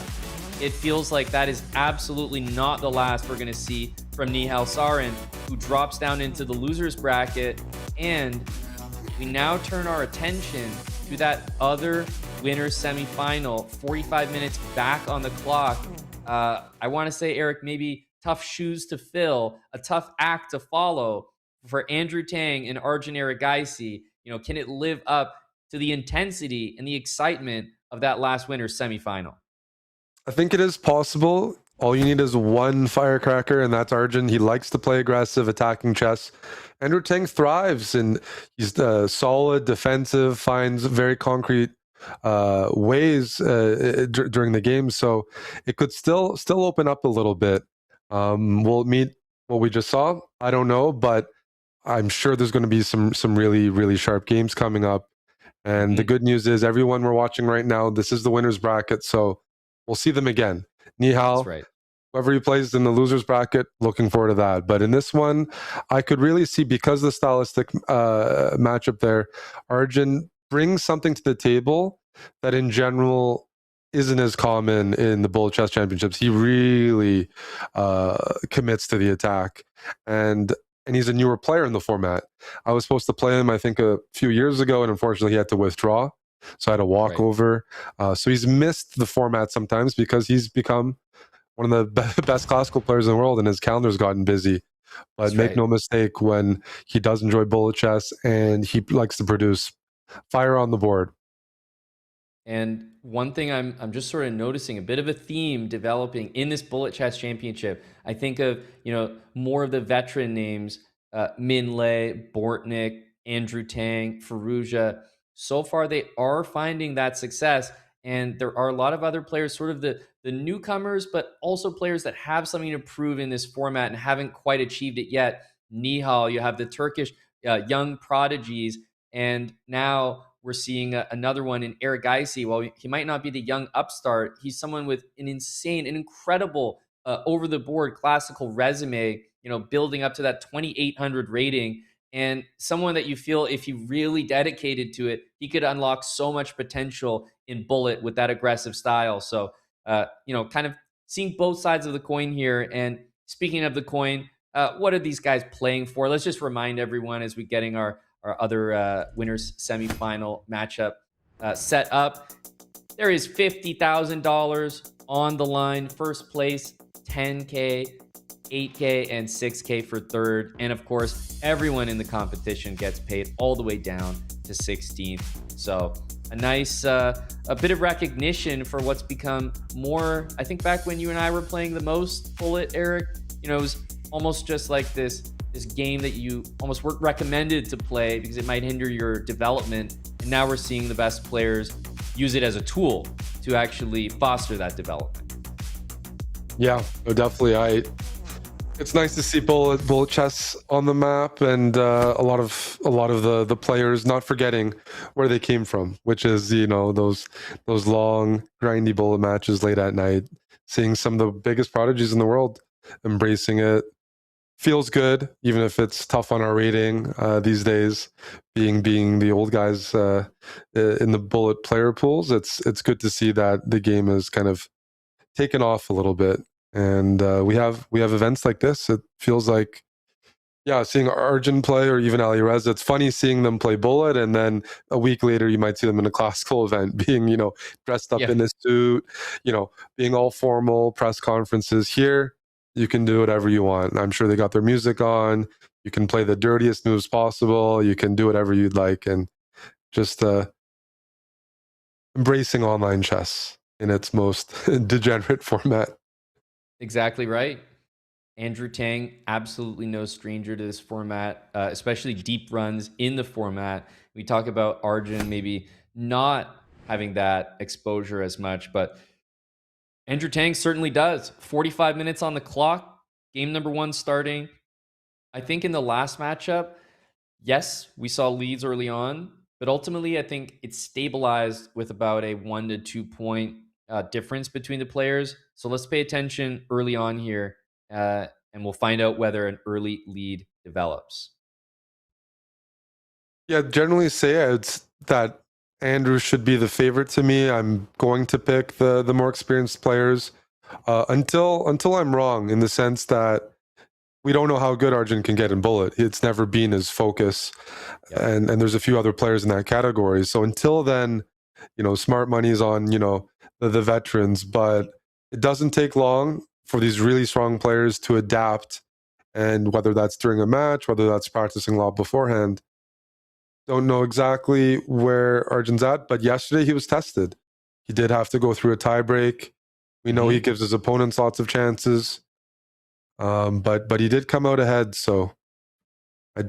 It feels like that is absolutely not the last we're going to see from Nihal Sarin, who drops down into the losers bracket. And we now turn our attention to that other winners semifinal, 45 minutes back on the clock. I want to say, Eric, maybe tough shoes to fill, a tough act to follow for Andrew Tang and Arjun Erigaisi. You know, can it live up to the intensity and the excitement of that last winners semifinal? I think it is possible. All you need is one firecracker, and that's Arjun. He likes to play aggressive, attacking chess. Andrew Tang thrives, and he's solid, defensive, finds very concrete ways during the game. So it could still open up a little bit. Will it meet what we just saw? I don't know, but I'm sure there's going to be some really, really sharp games coming up. And the good news is everyone we're watching right now, this is the winner's bracket. So we'll see them again. Nihal, That's right. Whoever he plays in the losers bracket, looking forward to that. But in this one, I could really see, because the stylistic matchup there, Arjun brings something to the table that in general isn't as common in the Bullet Chess Championships. He really commits to the attack. And he's a newer player in the format. I was supposed to play him, I think, a few years ago, and unfortunately he had to withdraw. So I had to walk over. So he's missed the format sometimes because he's become one of the best classical players in the world, and his calendar's gotten busy. But make no mistake, when he does enjoy bullet chess and he likes to produce fire on the board. And one thing I'm just sort of noticing a bit of a theme developing in this Bullet Chess Championship. I think of, more of the veteran names, Min Le, Bortnik, Andrew Tang, Firouzja. So far, they are finding that success. And there are a lot of other players, sort of the newcomers, but also players that have something to prove in this format and haven't quite achieved it yet. Nihal, you have the Turkish young prodigies, and now we're seeing another one in Erigaisi. While he might not be the young upstart, he's someone with an incredible over-the-board classical resume, building up to that 2,800 rating, and someone that you feel if he really dedicated to it, he could unlock so much potential in Bullet with that aggressive style. So, kind of seeing both sides of the coin here. And speaking of the coin, what are these guys playing for? Let's just remind everyone as we're getting our other winners semifinal matchup set up. There is $50,000 on the line. First place, $10K, $8K, and $6K for third. And of course, everyone in the competition gets paid all the way down to 16th. So a nice, a bit of recognition for what's become more, I think back when you and I were playing the most Bullet, Eric, it was almost just like this game that you almost weren't recommended to play because it might hinder your development. And now we're seeing the best players use it as a tool to actually foster that development. Yeah, definitely. It's nice to see bullet chess on the map, and a lot of the players not forgetting where they came from, which is those long grindy bullet matches late at night. Seeing some of the biggest prodigies in the world embracing it feels good, even if it's tough on our rating these days. Being the old guys in the bullet player pools, it's good to see that the game is kind of taken off a little bit. And we have events like this. It feels like, seeing Arjun play or even Alireza, it's funny seeing them play bullet, and then a week later you might see them in a classical event being, dressed up in a suit, being all formal, press conferences. Here, you can do whatever you want. I'm sure they got their music on. You can play the dirtiest moves possible. You can do whatever you'd like, and just embracing online chess in its most degenerate format. Exactly right. Andrew Tang, absolutely no stranger to this format, especially deep runs in the format. We talk about Arjun maybe not having that exposure as much, but Andrew Tang certainly does. 45 minutes on the clock, game number 1 starting. I think in the last matchup, yes, we saw leads early on, but ultimately I think it stabilized with about a 1 to 2 point difference between the players. So let's pay attention early on here, and we'll find out whether an early lead develops. Yeah, generally say it's that Andrew should be the favorite to me. I'm going to pick the more experienced players until I'm wrong, in the sense that we don't know how good Arjun can get in bullet. It's never been his focus, and there's a few other players in that category. So until then, smart money's on the veterans, but it doesn't take long for these really strong players to adapt, and whether that's during a match, whether that's practicing a lot beforehand. Don't know exactly where Arjun's at, but yesterday he was tested. He did have to go through a tiebreak. We know he gives his opponents lots of chances, but he did come out ahead. So I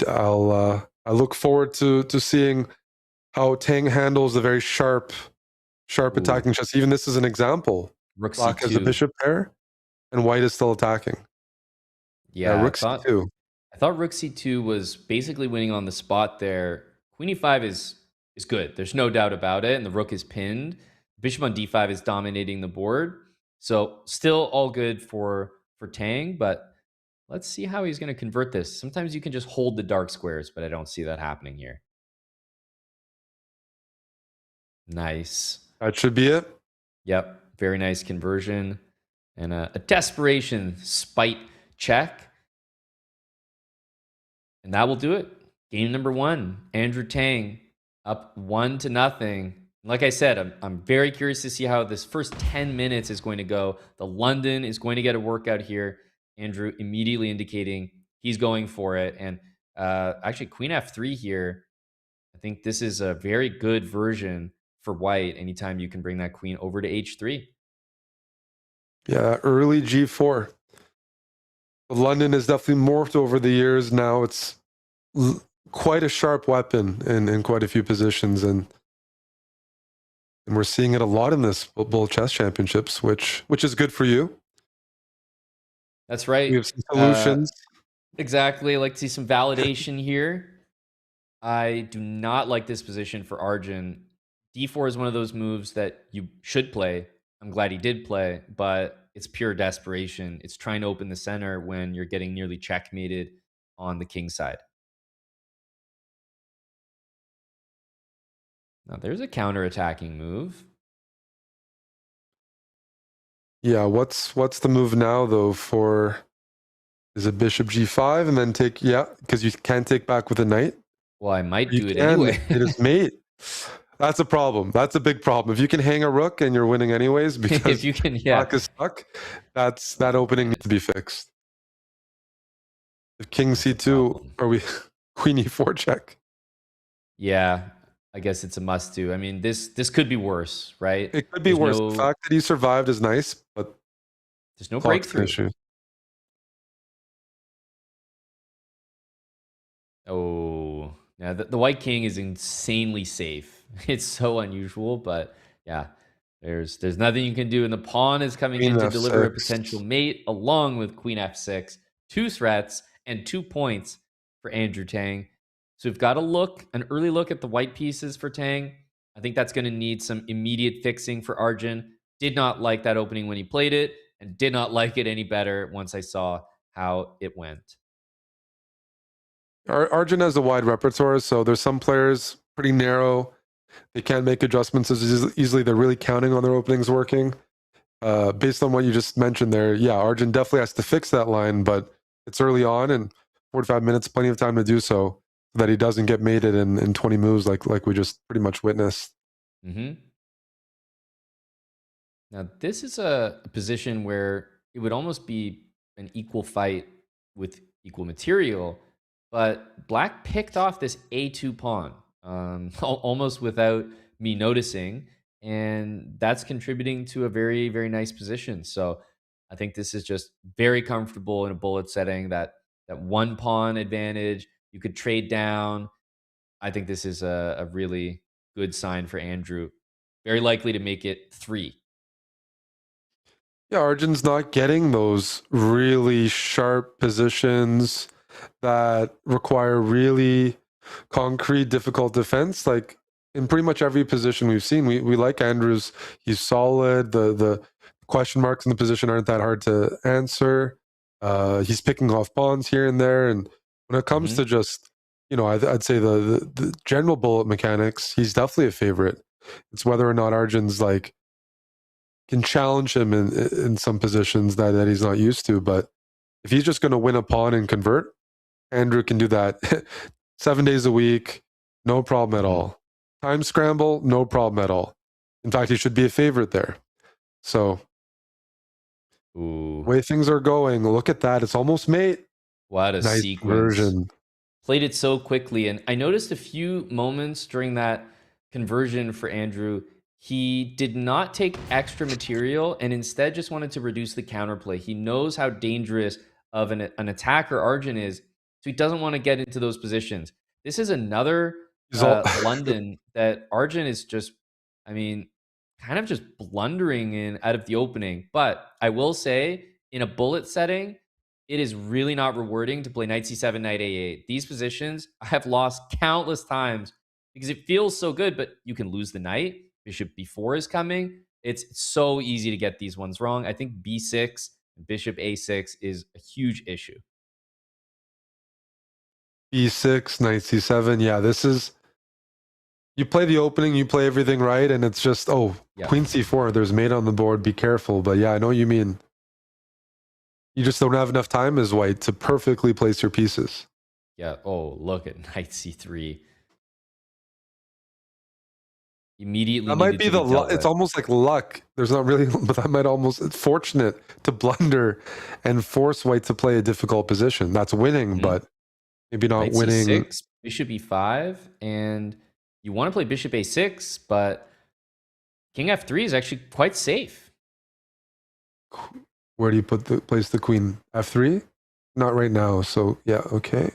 look forward to seeing how Tang handles the very sharp attacking chess. Even this is an example. Rook Black has a C2. bishop pair, and white is still attacking. Yeah, Rook C2. I thought Rook C2 was basically winning on the spot there. Queen E5 is good. There's no doubt about it. And the rook is pinned. Bishop on D5 is dominating the board. So still all good for Tang, but let's see how he's going to convert this. Sometimes you can just hold the dark squares, but I don't see that happening here. Nice. That should be it. Yep. Very nice conversion. And a desperation spite check. And that will do it. Game number 1, Andrew Tang up 1-0. Like I said, I'm very curious to see how this first 10 minutes is going to go. The London is going to get a workout here. Andrew immediately indicating he's going for it. And actually, Queen F3 here, I think this is a very good version for white anytime you can bring that queen over to H3. Yeah, early G4. London has definitely morphed over the years. Now it's quite a sharp weapon in quite a few positions, and we're seeing it a lot in this Bullet Chess Championships, which is good for you. That's right. We have some solutions. Exactly. I like to see some validation here. I do not like this position for Arjun. D4 is one of those moves that you should play. I'm glad he did play, but it's pure desperation. It's trying to open the center when you're getting nearly checkmated on the king side. Now there's a counter-attacking move. Yeah, what's the move now though? Is it bishop G5 and then take, because you can't take back with a knight? Well, I might do it anyway. It is mate. That's a problem. That's a big problem. If you can hang a rook and you're winning anyways, because if you can, black is stuck, that opening needs to be fixed. If king C2, are we queen E4 check? Yeah, I guess it's a must do. I mean, this could be worse, right? It could be worse. The fact that he survived is nice, but there's no breakthrough. Issue. Oh, yeah. The white king is insanely safe. It's so unusual, but yeah, there's nothing you can do. And the pawn is coming in to deliver a potential mate along with queen F6. 2 threats and 2 points for Andrew Tang. So we've got an early look at the white pieces for Tang. I think that's going to need some immediate fixing for Arjun. Did not like that opening when he played it, and did not like it any better once I saw how it went. Arjun has a wide repertoire, so there's some players pretty narrow. They can't make adjustments as easily. They're really counting on their openings working. Based on what you just mentioned there, yeah, Arjun definitely has to fix that line, but it's early on and 45 minutes, plenty of time to do so that he doesn't get mated in 20 moves like we just pretty much witnessed. Mm-hmm. Now, this is a position where it would almost be an equal fight with equal material, but Black picked off this A2 pawn almost without me noticing, and that's contributing to a very, very nice position. So I think this is just very comfortable in a bullet setting, that one pawn advantage. You could trade down. I think this is a really good sign for Andrew. Very likely to make it 3. Yeah, Arjun's not getting those really sharp positions that require really concrete, difficult defense. Like in pretty much every position we've seen, we like Andrew's. He's solid. The question marks in the position aren't that hard to answer. He's picking off pawns here and there. And when it comes to just, I'd say the general bullet mechanics, he's definitely a favorite. It's whether or not Arjun's can challenge him in some positions that he's not used to. But if he's just going to win a pawn and convert, Andrew can do that 7 days a week, no problem at all. Time scramble, no problem at all. In fact, he should be a favorite there. So, way things are going, look at that. It's almost mate. What a nice sequence. Version. Played it so quickly. And I noticed a few moments during that conversion for Andrew. He did not take extra material and instead just wanted to reduce the counterplay. He knows how dangerous of an attacker Arjun is, so he doesn't want to get into those positions. This is another London that Arjun is just, kind of just blundering in out of the opening. But I will say, in a bullet setting, it is really not rewarding to play knight c7, knight a8. These positions I have lost countless times because it feels so good, but you can lose the knight. Bishop b4 is coming. It's so easy to get these ones wrong. I think b6 and bishop a6 is a huge issue. b6, knight c7. Yeah, this is... You play the opening, you play everything right, and it's just, queen c4, there's mate on the board, be careful. But yeah, I know what you mean. You just don't have enough time as white to perfectly place your pieces. Yeah, look at knight c3. Immediately that might be the luck. It's almost like luck. There's not really, but that might almost, it's fortunate to blunder and force white to play a difficult position. That's winning, but maybe not knight winning. c6, bishop e5, and you want to play bishop a6, but king f3 is actually quite safe. Where do you place the queen? F3? Not right now. So yeah, okay.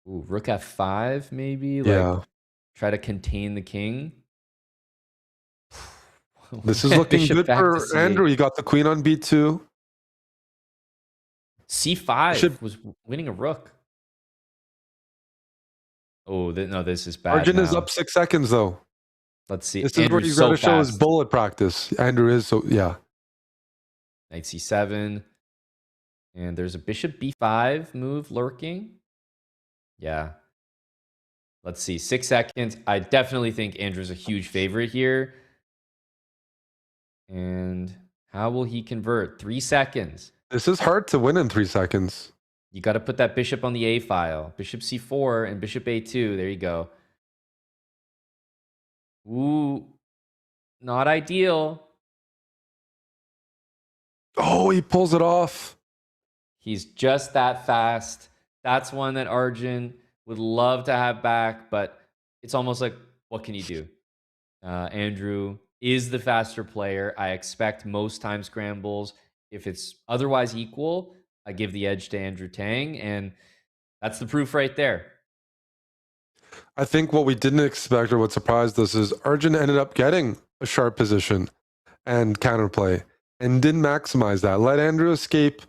Ooh, rook f5 maybe. Try to contain the king. This is looking good for Andrew. You got the queen on b2. c5 was winning a rook. Oh, no, this is bad. Arjun now. is up 6 seconds though. Let's see. This is where he's got to show his bullet practice. Andrew is yeah. Knight c7. And there's a bishop b5 move lurking. Yeah. Let's see. 6 seconds. I definitely think Andrew's a huge favorite here. And how will he convert? 3 seconds. This is hard to win in 3 seconds. You got to put that bishop on the A file. Bishop c4 and bishop a2. There you go. Ooh. Not ideal. Oh, he pulls it off. He's just that fast. That's one that Arjun would love to have back, but it's almost like, what can you do? Andrew is the faster player. I expect most time scrambles. If it's otherwise equal, I give the edge to Andrew Tang, and that's the proof right there. I think what we didn't expect or what surprised us is Arjun ended up getting a sharp position and counterplay and didn't maximize that. Let Andrew escape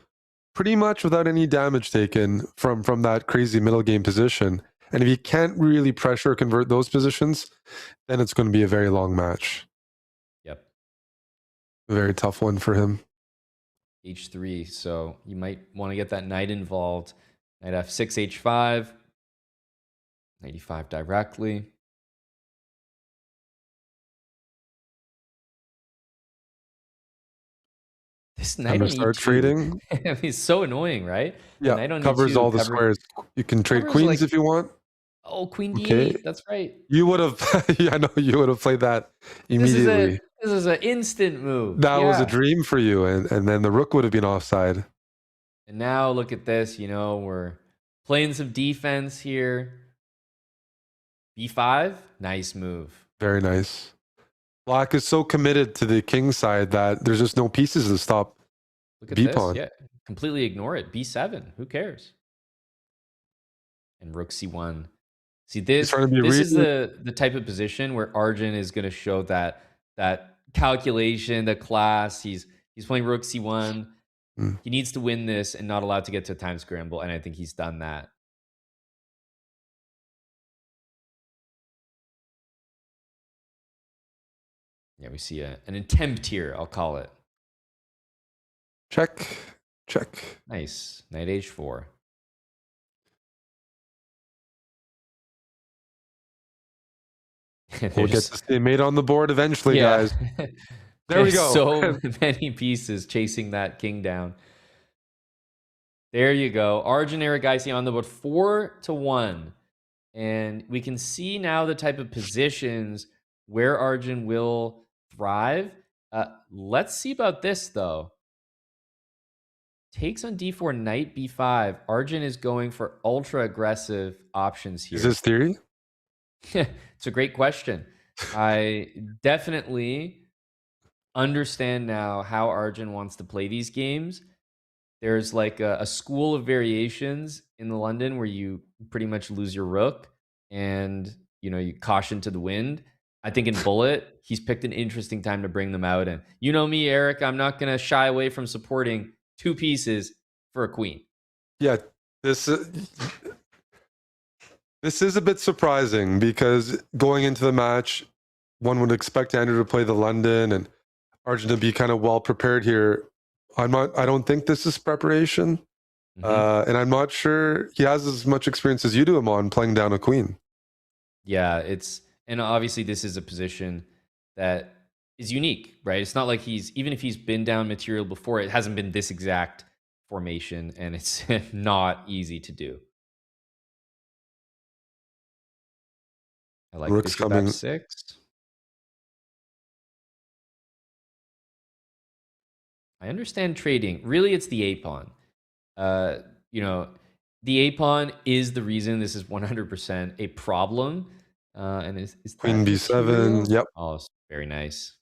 pretty much without any damage taken from that crazy middle game position. And if he can't really pressure convert those positions, then it's going to be a very long match. Yep. A very tough one for him. H3. So you might want to get that knight involved. Knight F6, H5. Knight E5 directly. This knight on start E2. trading. He's so annoying, right? Yeah, knight on covers E2 all the squares. You can trade covers, queens like- if you want. Oh, Queen D8. Okay. That's right. You would have, yeah, I know you would have played that immediately. This is an instant move. That was a Yeah. dream for you, and then the rook would have been offside. And now look at this. You know, we're playing some defense here. B5, nice move. Very nice. Black is so committed to the king side that there's just no pieces to stop Look at B this. pawn. Yeah, completely ignore it. B7, who cares? And rook C1. See, this trying to be is really- the type of position where Arjun is going to show that calculation, the class. He's playing rook C1. He needs to win this and not allowed to get to a time scramble, and I think he's done that. Yeah, we see an attempt here, I'll call it. Check, check. Nice. Knight H4. We'll get to see mate on the board eventually, guys. There we go. So many pieces chasing that king down. There you go. Arjun Erigaisi on the board 4-1. And we can see now the type of positions where Arjun will thrive. Let's see about this, though. Takes on d4, knight b5. Arjun is going for ultra aggressive options here. Is this theory? It's a great question. I definitely understand now how Arjun wants to play these games. There's like a school of variations in the London where you pretty much lose your rook and you caution to the wind. I think in Bullet, he's picked an interesting time to bring them out. And you know me, Eric, I'm not going to shy away from supporting two pieces for a queen. Yeah, this is a bit surprising because going into the match, one would expect Andrew to play the London and Arjun to be kind of well prepared here. I don't think this is preparation. And I'm not sure he has as much experience as you do him on playing down a queen. Yeah, and obviously this is a position that is unique, right? It's not like even if he's been down material before, it hasn't been this exact formation, and it's not easy to do. I like Rook's bishop coming. f6. I understand trading. Really, it's the a-pawn. The a-pawn is the reason this is 100% a problem. And is Queen that b7. material? Yep. Oh, very nice.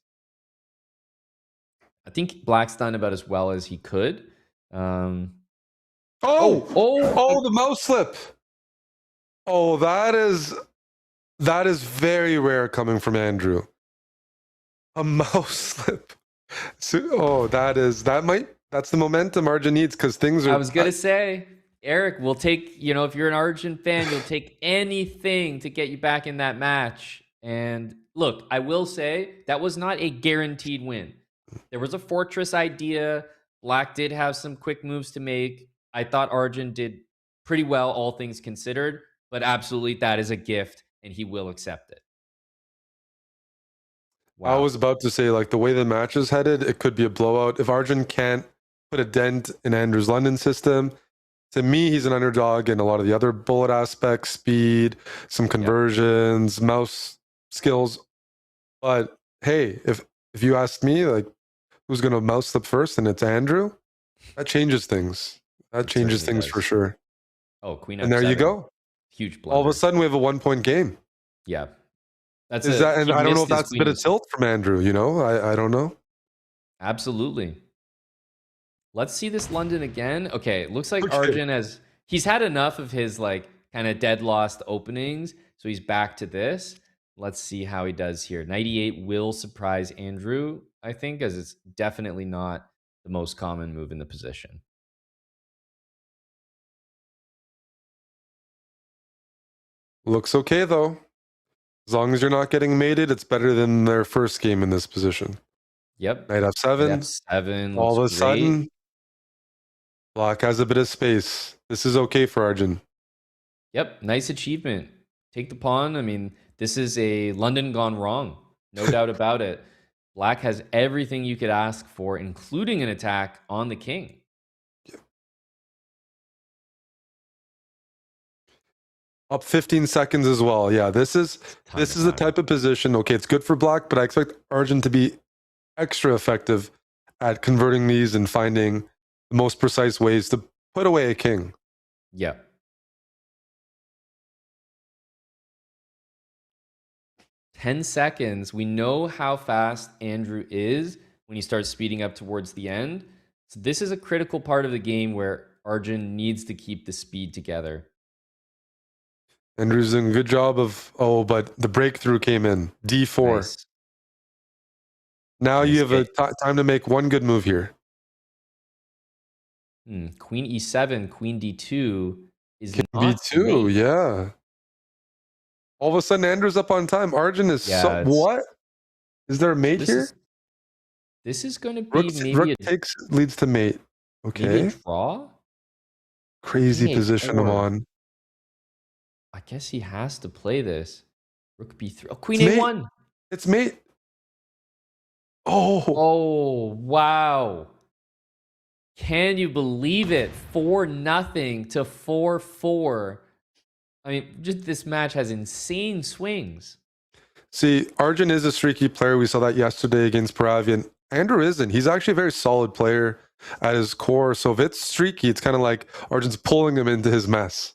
I think Black's done about as well as he could. The mouse slip. Oh, that is very rare coming from Andrew. A mouse slip. So, that's the momentum Arjun needs because things are. I was gonna say, Eric, we'll take, if you're an Arjun fan, you'll take anything to get you back in that match. And look, I will say that was not a guaranteed win. There was a fortress idea. Black did have some quick moves to make. I thought Arjun did pretty well, all things considered, but absolutely that is a gift and he will accept it. Wow. I was about to say, like, the way the match is headed, it could be a blowout. If Arjun can't put a dent in Andrew's London system, to me, he's an underdog in a lot of the other bullet aspects, speed, some conversions, mouse skills. But hey, if you ask me, like, who's going to mouse slip first, and it's Andrew, that changes things. That changes things for sure. Oh, Queen and there you F7. go. Huge blunder. All of a sudden, we have a 1-point game. Yeah. And I don't know if that's a bit of tilt from Andrew, I don't know. Absolutely. Let's see this London again. Okay, looks like Arjun he's had enough of his like kind of dead lost openings, so he's back to this. Let's see how he does here. 98 will surprise Andrew, I think, as it's definitely not the most common move in the position. Looks okay, though. As long as you're not getting mated, it's better than their first game in this position. Yep. Knight F7. F7 All of a looks great. sudden, Black has a bit of space. This is okay for Arjun. Yep, nice achievement. Take the pawn. I mean, this is a London gone wrong. No doubt about it. Black has everything you could ask for, including an attack on the king. Up 15 seconds as well. Yeah, this is the type of position. Okay, it's good for Black, but I expect Arjun to be extra effective at converting these and finding the most precise ways to put away a king. Yeah. Ten seconds. We know how fast Andrew is when he starts speeding up towards the end. So this is a critical part of the game where Arjun needs to keep the speed together. Andrew's doing a good job of, but the breakthrough came in. D4. Nice. Now Nice you have hit. time to make one good move here. Queen E7, Queen D2 is King not B2, mate. yeah. All of a sudden, Andrew's up on time. Arjun is what? Is there a mate here? This is going to be Rook maybe leads to mate. Okay. maybe a draw. Crazy King position I'm A4. on. I guess he has to play this. Rook B3. Oh, Queen It's A1. mate. It's mate. Oh. Oh, wow. Can you believe it? 4-0 to 4-4. I mean, just this match has insane swings. See, Arjun is a streaky player. We saw that yesterday against Paravian. Andrew isn't. He's actually a very solid player at his core. So if it's streaky, it's kind of like Arjun's pulling him into his mess.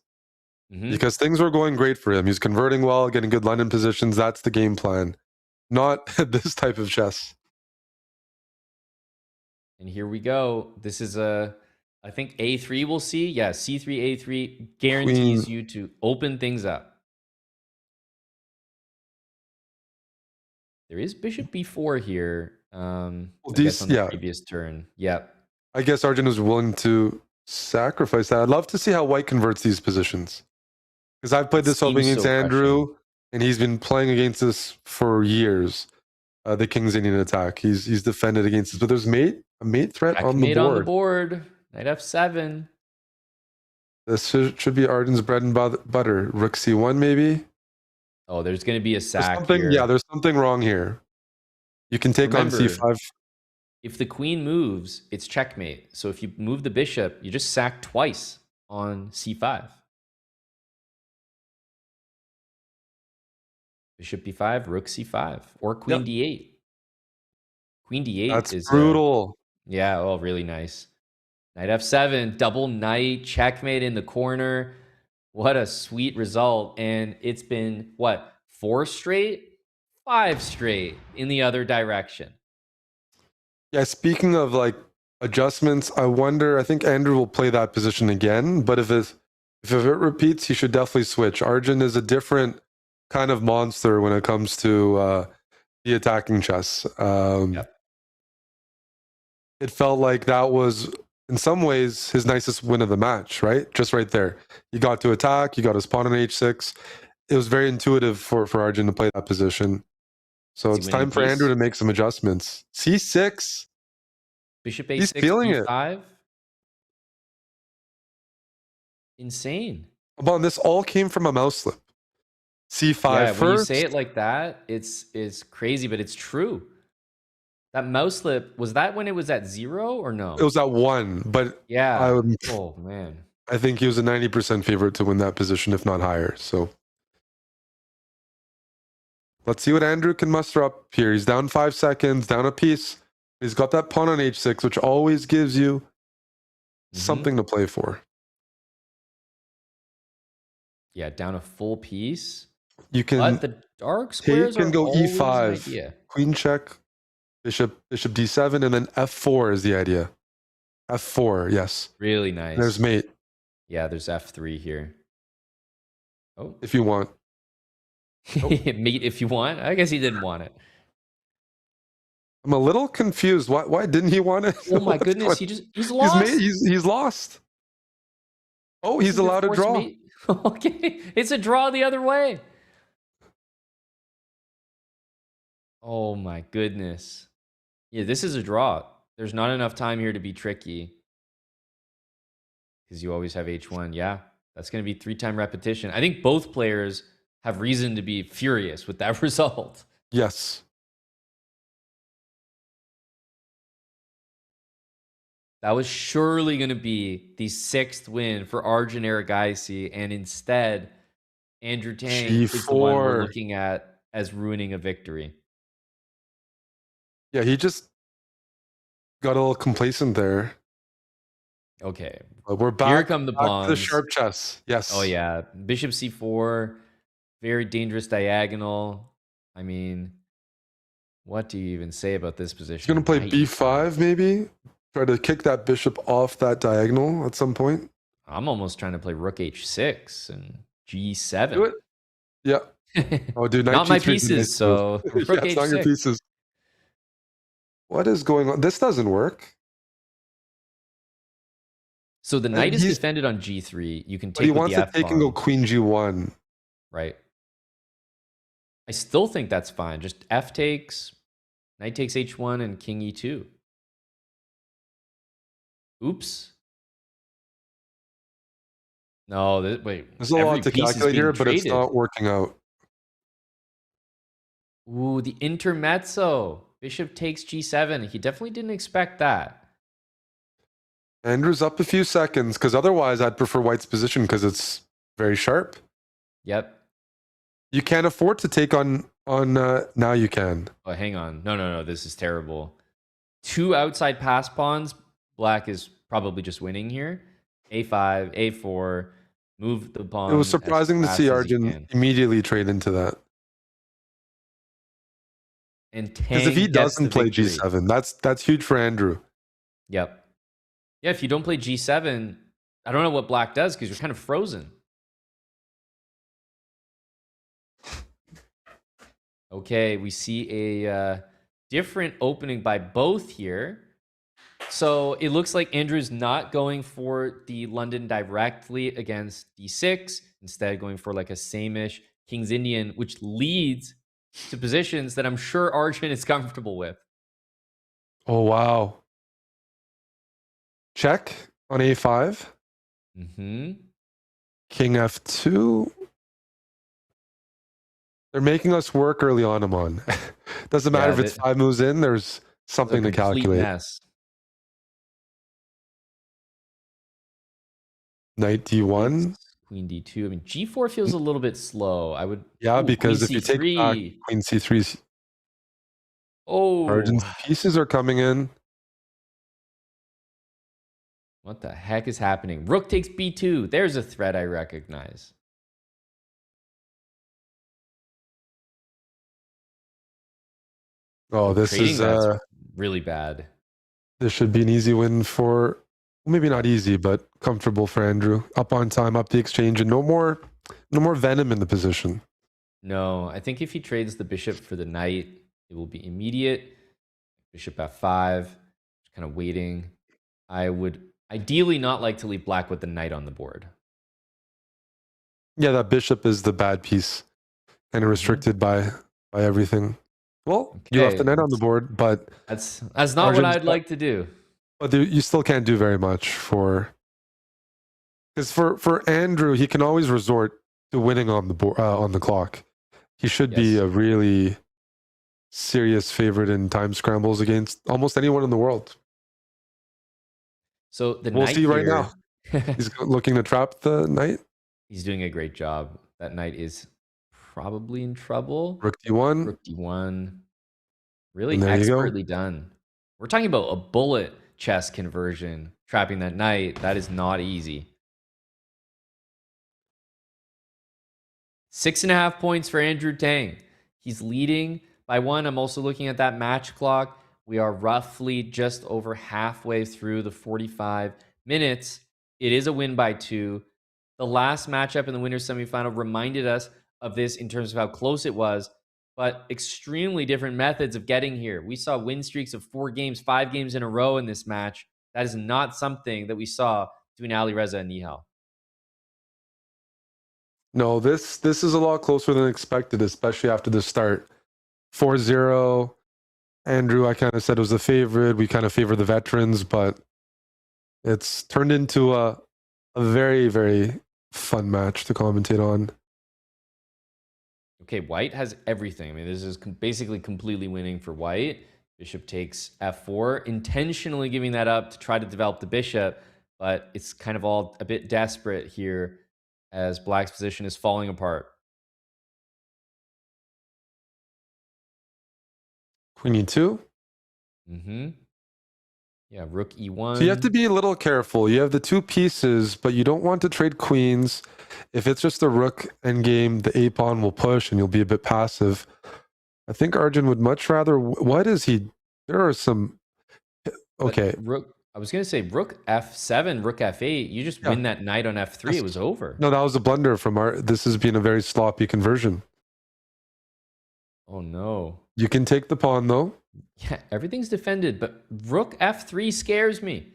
Because things were going great for him. He's converting well, getting good London positions. That's the game plan. Not this type of chess. And here we go. This is I think A3 we'll see. Yeah, C3, A3 guarantees you to open things up. There is Bishop B4 here. I guess on the previous turn. Yeah. I guess Arjun was willing to sacrifice that. I'd love to see how White converts these positions. Because I've played this opening against Andrew, and he's been playing against this for years. The King's Indian attack. He's defended against this. But there's a mate threat on the board. On the board. Knight F7. This should be Arjun's bread and butter. Rook C1 maybe? Oh, there's going to be a sack here. here. Yeah, there's something wrong here. You can take on C5. If the queen moves, it's checkmate. So if you move the bishop, you just sack twice on C5. Bishop B5, Rook C5, or Queen D8. Queen D8 is brutal. Yeah, oh, really nice. Knight F7, double knight, checkmate in the corner. What a sweet result. And it's been, 4 straight? 5 straight in the other direction. Yeah, speaking of adjustments, I think Andrew will play that position again, but if it repeats, he should definitely switch. Arjun is a different kind of monster when it comes to the attacking chess. It felt like that was, in some ways, his nicest win of the match, right? Just right there. He got to attack, he got his pawn on H6. It was very intuitive for Arjun to play that position. So it's time for Andrew to make some adjustments. C6. Bishop A6, he's feeling B5. it. Insane. Come on, this all came from a mouse slip. C5 yeah, first. When you say it like that, it's crazy, but it's true. That mouse slip, was that when it was at 0 or no? It was at 1, but yeah. Oh man. I think he was a 90% favorite to win that position, if not higher. So let's see what Andrew can muster up here. He's down 5 seconds, down a piece. He's got that pawn on H6, which always gives you something to play for. Yeah, down a full piece. You can. But the dark squares can go always E5, an idea. Queen check, bishop D7, and then F4 is the idea. F4, yes. Really nice. There's mate. Yeah, there's F3 here. Oh, if you want. Mate, if you want. I guess he didn't want it. I'm a little confused. Why didn't he want it? Oh my goodness, he's lost. He's lost. Oh, he's allowed to draw. Mate. Okay, it's a draw the other way. Oh my goodness. Yeah, this is a draw. There's not enough time here to be tricky. Because you always have H1. Yeah, that's going to be 3-time repetition. I think both players have reason to be furious with that result. Yes. That was surely going to be the 6th win for Arjun Erigaisi, and instead, Andrew Tang is the one we're G4. looking at as ruining a victory. Yeah, he just got a little complacent there. Okay. But we're back. Here come the back pawns. to the sharp chess. Yes. Oh, yeah. Bishop C4. Very dangerous diagonal. I mean, what do you even say about this position? He's going to play Knight B5 maybe. Try to kick that bishop off that diagonal at some point. I'm almost trying to play rook H6 and G7. Do it. Yeah. Oh, dude, knight Not my G3 is a pieces, nice so move. rook Yeah, it's not your H6. pieces. What is going on? This doesn't work. So the knight is defended on G3. You can But he take with wants the to F take and go pawn. queen G1. Right. I still think that's fine. Just F takes, knight takes H1, and king E2. Oops. No, wait. There's a lot to calculate here, but it's not working out. Ooh, the intermezzo. Bishop takes G7. He definitely didn't expect that. Andrew's up a few seconds, because otherwise I'd prefer white's position because it's very sharp. Yep. You can't afford to take on now you can. Oh, hang on. No. This is terrible. 2 outside pass pawns. Black is probably just winning here. A5, A4. Move the pawn. It was surprising to as see fast as you Arjun can. immediately trade into that. And Because if he doesn't play G7, that's huge for Andrew. Yep. Yeah, if you don't play G7, I don't know what black does because you're kind of frozen. Okay, we see a different opening by both here. So it looks like Andrew's not going for the London directly against D6, instead going for like a same-ish King's Indian, which leads to positions that I'm sure Arjun is comfortable with. Oh, wow. Check on A5. Mm-hmm. King F2. They're making us work early on, Amon. Doesn't matter if it's 5 moves in, there's something to calculate. Mess. Knight D1. Queen D2. I mean, G4 feels a little bit slow. I would. Yeah, because Queen if you take C3. back Queen C3's. Oh. Arjun's pieces are coming in. What the heck is happening? Rook takes B2. There's a threat I recognize. Oh, this Trading is that's really bad. This should be an easy win for, maybe not easy, but comfortable for Andrew. Up on time, up the exchange, and no more venom in the position. No, I think if he trades the bishop for the knight, it will be immediate. Bishop F5, just kind of waiting. I would ideally not like to leave black with the knight on the board. Yeah, that bishop is the bad piece, kind of restricted by everything. Well, you left the knight on the board, but that's not what I'd like to do. But you still can't do very much because for Andrew, he can always resort to winning on the board on the clock. He should be a really serious favorite in time scrambles against almost anyone in the world. So we'll see right now. He's looking to trap the knight. He's doing a great job. That knight is probably in trouble. Rook D1. Rook D1. Really expertly done. We're talking about a bullet chess conversion. Trapping that knight, that is not easy. 6.5 points for Andrew Tang. He's leading by 1. I'm also looking at that match clock. We are roughly just over halfway through the 45 minutes. It is a win by 2. The last matchup in the winners semifinal reminded us of this in terms of how close it was, but extremely different methods of getting here. We saw win streaks of 4 games, 5 games in a row in this match. That is not something that we saw between Alireza and Nihal. No, this is a lot closer than expected, especially after the start. 4-0. Andrew, I kind of said was the favorite. We kind of favor the veterans, but it's turned into a very, very fun match to commentate on. Okay, white has everything. I mean, this is basically completely winning for white. Bishop takes f4, intentionally giving that up to try to develop the bishop, but it's kind of all a bit desperate here as black's position is falling apart. Queen e2. Mm-hmm. Yeah, rook e1. So you have to be a little careful. You have the two pieces, but you don't want to trade queens. If it's just a rook endgame, the a-pawn will push and you'll be a bit passive. I think Arjun would much rather... What is he... There are some... Okay. Rook, I was going to say rook f7, rook f8. You just win that knight on f3. It was over. No, that was a blunder from This has been a very sloppy conversion. Oh, no. You can take the pawn, though. Yeah, everything's defended, but rook f3 scares me.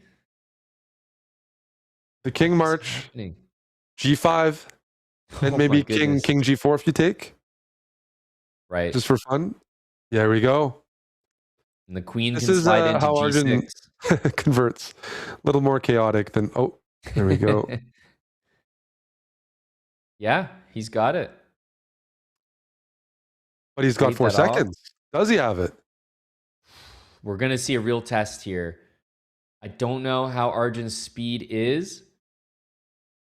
The king march, g5, and Oh maybe my king goodness. g4 if you take. Right. Just for fun. Yeah, there we go. And the queen This can is slide into how g6. Arjun converts. A little more chaotic than... Oh, there we go. Yeah, he's got it. But he's got Played 4 that off. seconds. Does he have it? We're going to see a real test here. I don't know how Arjun's speed is,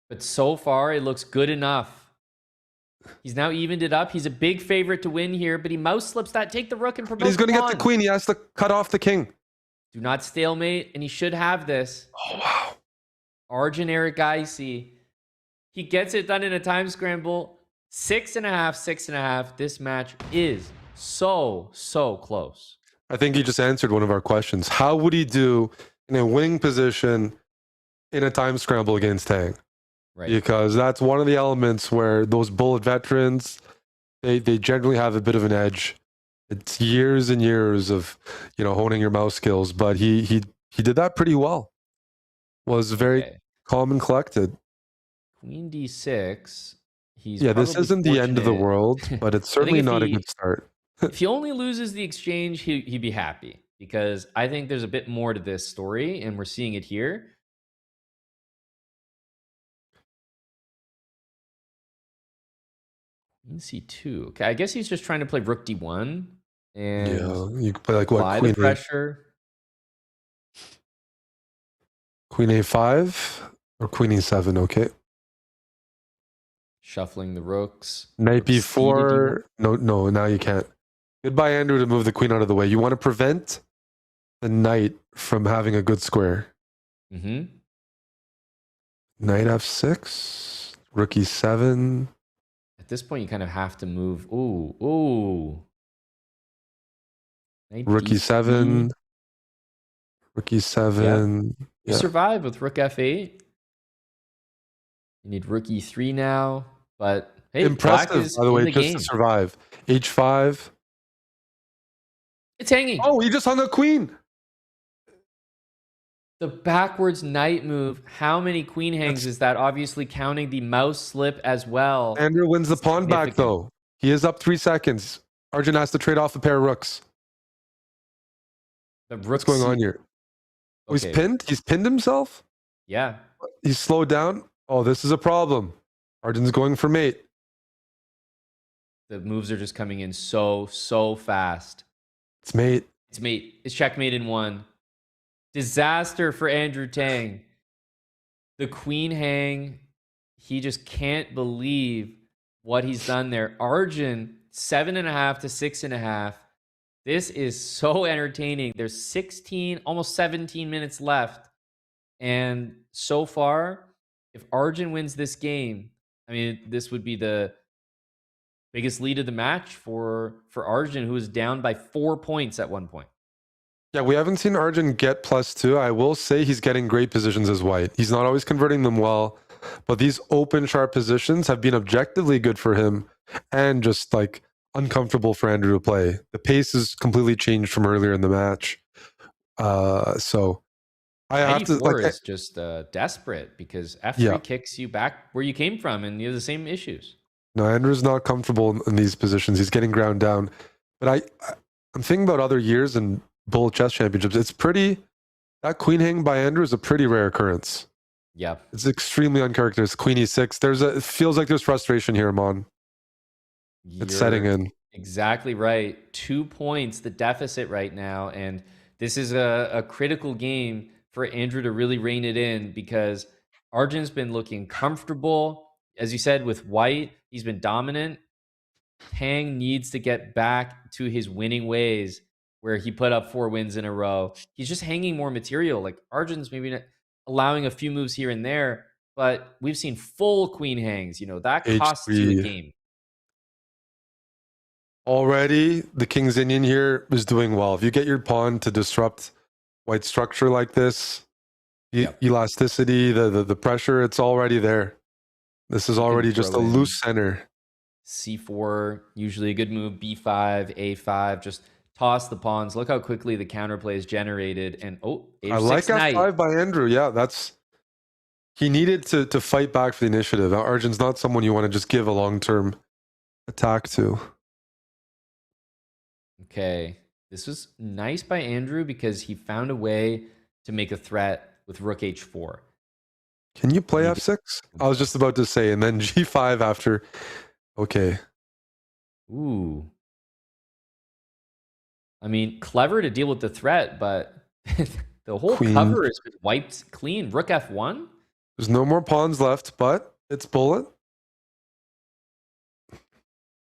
but so far it looks good enough. He's now evened it up. He's a big favorite to win here, but he mouse slips that. Take the rook and promote. But he's going to get the queen. He has to cut off the king. Do not stalemate, and he should have this. Oh, wow. Arjun Eric Icy. He gets it done in a time scramble. 6.5, 6.5. This match is so close. I think he just answered one of our questions. How would he do in a winning position in a time scramble against Tang? Right. Because that's one of the elements where those bullet veterans, they generally have a bit of an edge. It's years and years of, honing your mouse skills, but he did that pretty well. Was very calm and collected. Queen d6. This isn't the end of the world, but it's certainly not a good start. If he only loses the exchange, he'd be happy, because I think there's a bit more to this story, and we're seeing it here. Queen c2. Okay, I guess he's just trying to play rook d1 and You could play like what? apply Queen the pressure. Queen a5 or Queen e7, okay. Shuffling the rooks. Knight b4. No, now you can't. Goodbye, Andrew, to move the queen out of the way. You want to prevent the knight from having a good square. Mm-hmm. Knight f6, rook e7. At this point, you kind of have to move. Ooh. Knight Rook e7. Rook e7. You survive with rook f8. You need rook e3 now, but hey, impressive, black is by the way, in the just game. to survive. h5. It's hanging. Oh, he just hung a queen. The backwards knight move. How many queen hangs is that? Obviously counting the mouse slip as well. Andrew wins the pawn back, though. He is up 3 seconds. Arjun has to trade off a pair of rooks. What's going on here? Oh, he's pinned? He's pinned himself? Yeah. He's slowed down? Oh, this is a problem. Arjun's going for mate. The moves are just coming in so fast. It's mate. It's mate. It's checkmate in 1. Disaster for Andrew Tang. The queen hang. He just can't believe what he's done there. Arjun, 7.5 to 6.5. This is so entertaining. There's 16, almost 17 minutes left. And so far, if Arjun wins this game, I mean, this would be the biggest lead of the match for Arjun, who was down by 4 points at one point. Yeah, we haven't seen Arjun get +2. I will say he's getting great positions as white. He's not always converting them well, but these open sharp positions have been objectively good for him and just like uncomfortable for Andrew to play. The pace has completely changed from earlier in the match. So I have to Knight e4 is just desperate, because f3 kicks you back where you came from, and you have the same issues. No, Andrew's not comfortable in these positions. He's getting ground down. But I'm thinking about other years in Bullet Chess Championships. It's pretty. That queen hang by Andrew is a pretty rare occurrence. Yeah. It's extremely uncharacteristic. Queen e6. It feels like there's frustration here, Mon. It's setting in. Exactly right. 2 points, the deficit right now. And this is a critical game for Andrew to really rein it in because Arjun's been looking comfortable. As you said, with white, he's been dominant. Tang needs to get back to his winning ways where he put up 4 wins in a row. He's just hanging more material. Like Arjun's maybe not allowing a few moves here and there, but we've seen full queen hangs. You know, that costs you a game. Already, the King's Indian here is doing well. If you get your pawn to disrupt white structure like this, elasticity, the pressure, it's already there. This is already just a loose center. C4, usually a good move. B5, A5, just toss the pawns. Look how quickly the counterplay is generated. And I like F5 by Andrew. Yeah, he needed to fight back for the initiative. Arjun's not someone you want to just give a long-term attack to. Okay, this was nice by Andrew because he found a way to make a threat with rook h4. Can you play f6? I was just about to say, and then g5 after. Okay. Ooh. I mean, clever to deal with the threat, but the whole cover is wiped clean. Rook f1? There's no more pawns left, but it's bullet.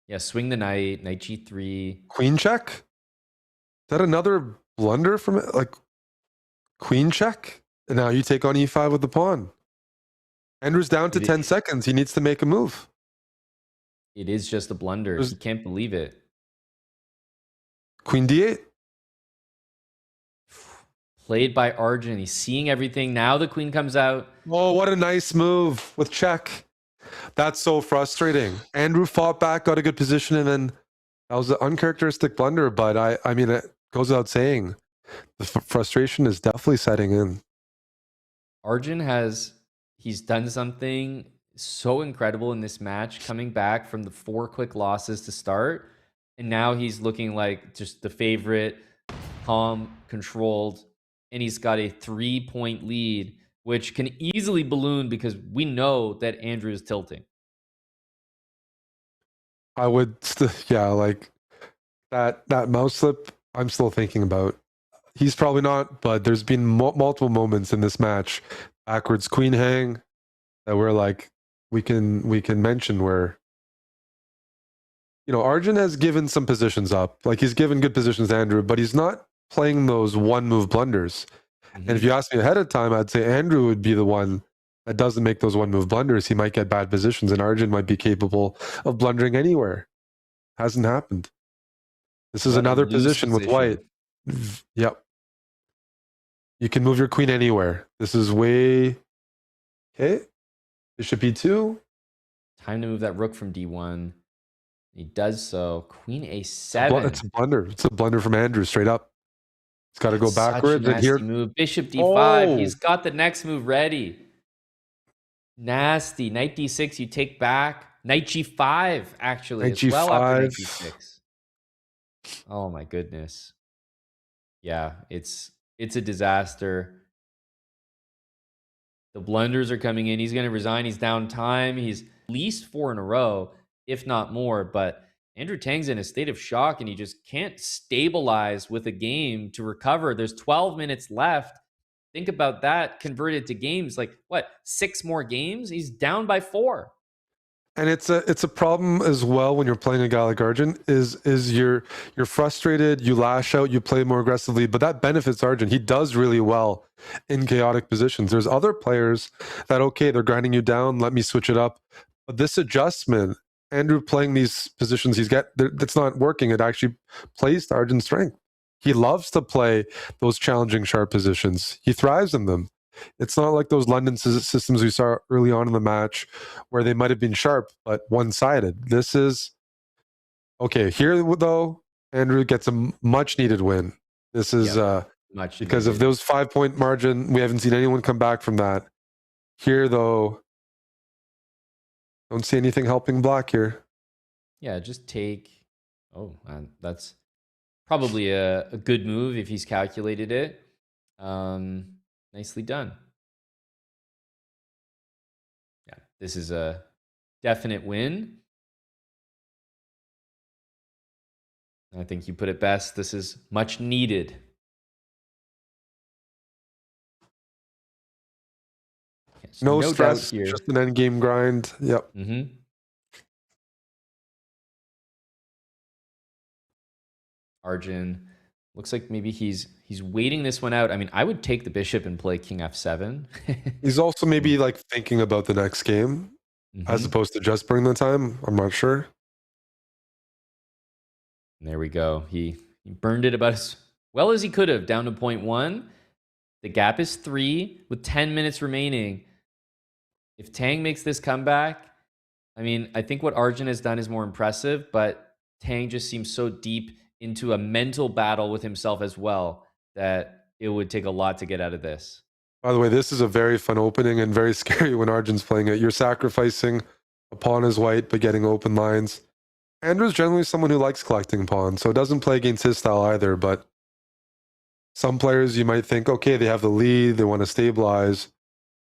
Yeah, swing the knight, knight g3. Queen check? Is that another blunder from it? Like, queen check? And now you take on e5 with the pawn. Andrew's down to 10 seconds. He needs to make a move. It is just a blunder. He can't believe it. Queen d8. Played by Arjun. He's seeing everything. Now the queen comes out. Oh, what a nice move with check. That's so frustrating. Andrew fought back, got a good position, and then that was an uncharacteristic blunder. But I mean, it goes without saying, the frustration is definitely setting in. Arjun he's done something so incredible in this match, coming back from the 4 quick losses to start. And now he's looking like just the favorite, calm, controlled, and he's got a 3-point lead, which can easily balloon because we know that Andrew is tilting. I would, like that mouse slip, I'm still thinking about. He's probably not, but there's been multiple moments in this match, backwards queen hang, that we're like, we can mention where, you know, Arjun has given some positions up. Like, he's given good positions to Andrew, but he's not playing those one-move blunders. And if you ask me ahead of time, I'd say Andrew would be the one that doesn't make those one-move blunders. He might get bad positions, and Arjun might be capable of blundering anywhere. Hasn't happened. This is another position with white. Yep. You can move your queen anywhere. This is way... Okay. Bishop e2. Time to move that rook from d1. He does so. Queen a7. It's a blunder. It's a blunder from Andrew, straight up. He's got to go backwards. Such a nasty move. Bishop d5. He's got the next move ready. Nasty. Knight d6, you take back. Knight g5, actually, Knight as well after knight g5. d6. Oh my goodness. Yeah, it's a disaster. The blunders are coming in. He's going to resign. He's down time. He's at least 4 in a row, if not more. But Andrew Tang's in a state of shock, and he just can't stabilize with a game to recover. There's 12 minutes left. Think about that converted to games. Like, what, 6 more games? He's down by 4. And it's a problem as well when you're playing a guy like Arjun, is you're frustrated, you lash out, you play more aggressively, but that benefits Arjun. He does really well in chaotic positions. There's other players that, okay, they're grinding you down, let me switch it up. But this adjustment, Andrew playing these positions that's not working. It actually plays to Arjun's strength. He loves to play those challenging sharp positions. He thrives in them. It's not like those London systems we saw early on in the match where they might have been sharp, but one-sided. This is... Okay, here, though, Andrew gets a much-needed win. This is... much because needed. of those 5-point margin, we haven't seen anyone come back from that. Here, though, Don't see anything helping black here. Yeah, just take. Oh, that's probably a good move if he's calculated it. Nicely done. Yeah, this is a definite win. I think you put it best. This is much needed. Yes, No doubt stress, here. just an endgame grind. Yep. Arjun looks like maybe he's waiting this one out. I mean, I would take the bishop and play king f7. He's also maybe like thinking about the next game as opposed to just bring the time. I'm not sure. And there we go. He burned it about as well as he could have, down to 0.1. The gap is 3 with 10 minutes remaining. If Tang makes this comeback, I mean, I think what Arjun has done is more impressive, but Tang just seems so deep into a mental battle with himself as well that it would take a lot to get out of this. By the way, this is a very fun opening and very scary when Arjun's playing it. You're sacrificing a pawn as white, but getting open lines. Andrew's generally someone who likes collecting pawns, so it doesn't play against his style either, but some players you might think, okay, they have the lead, they want to stabilize.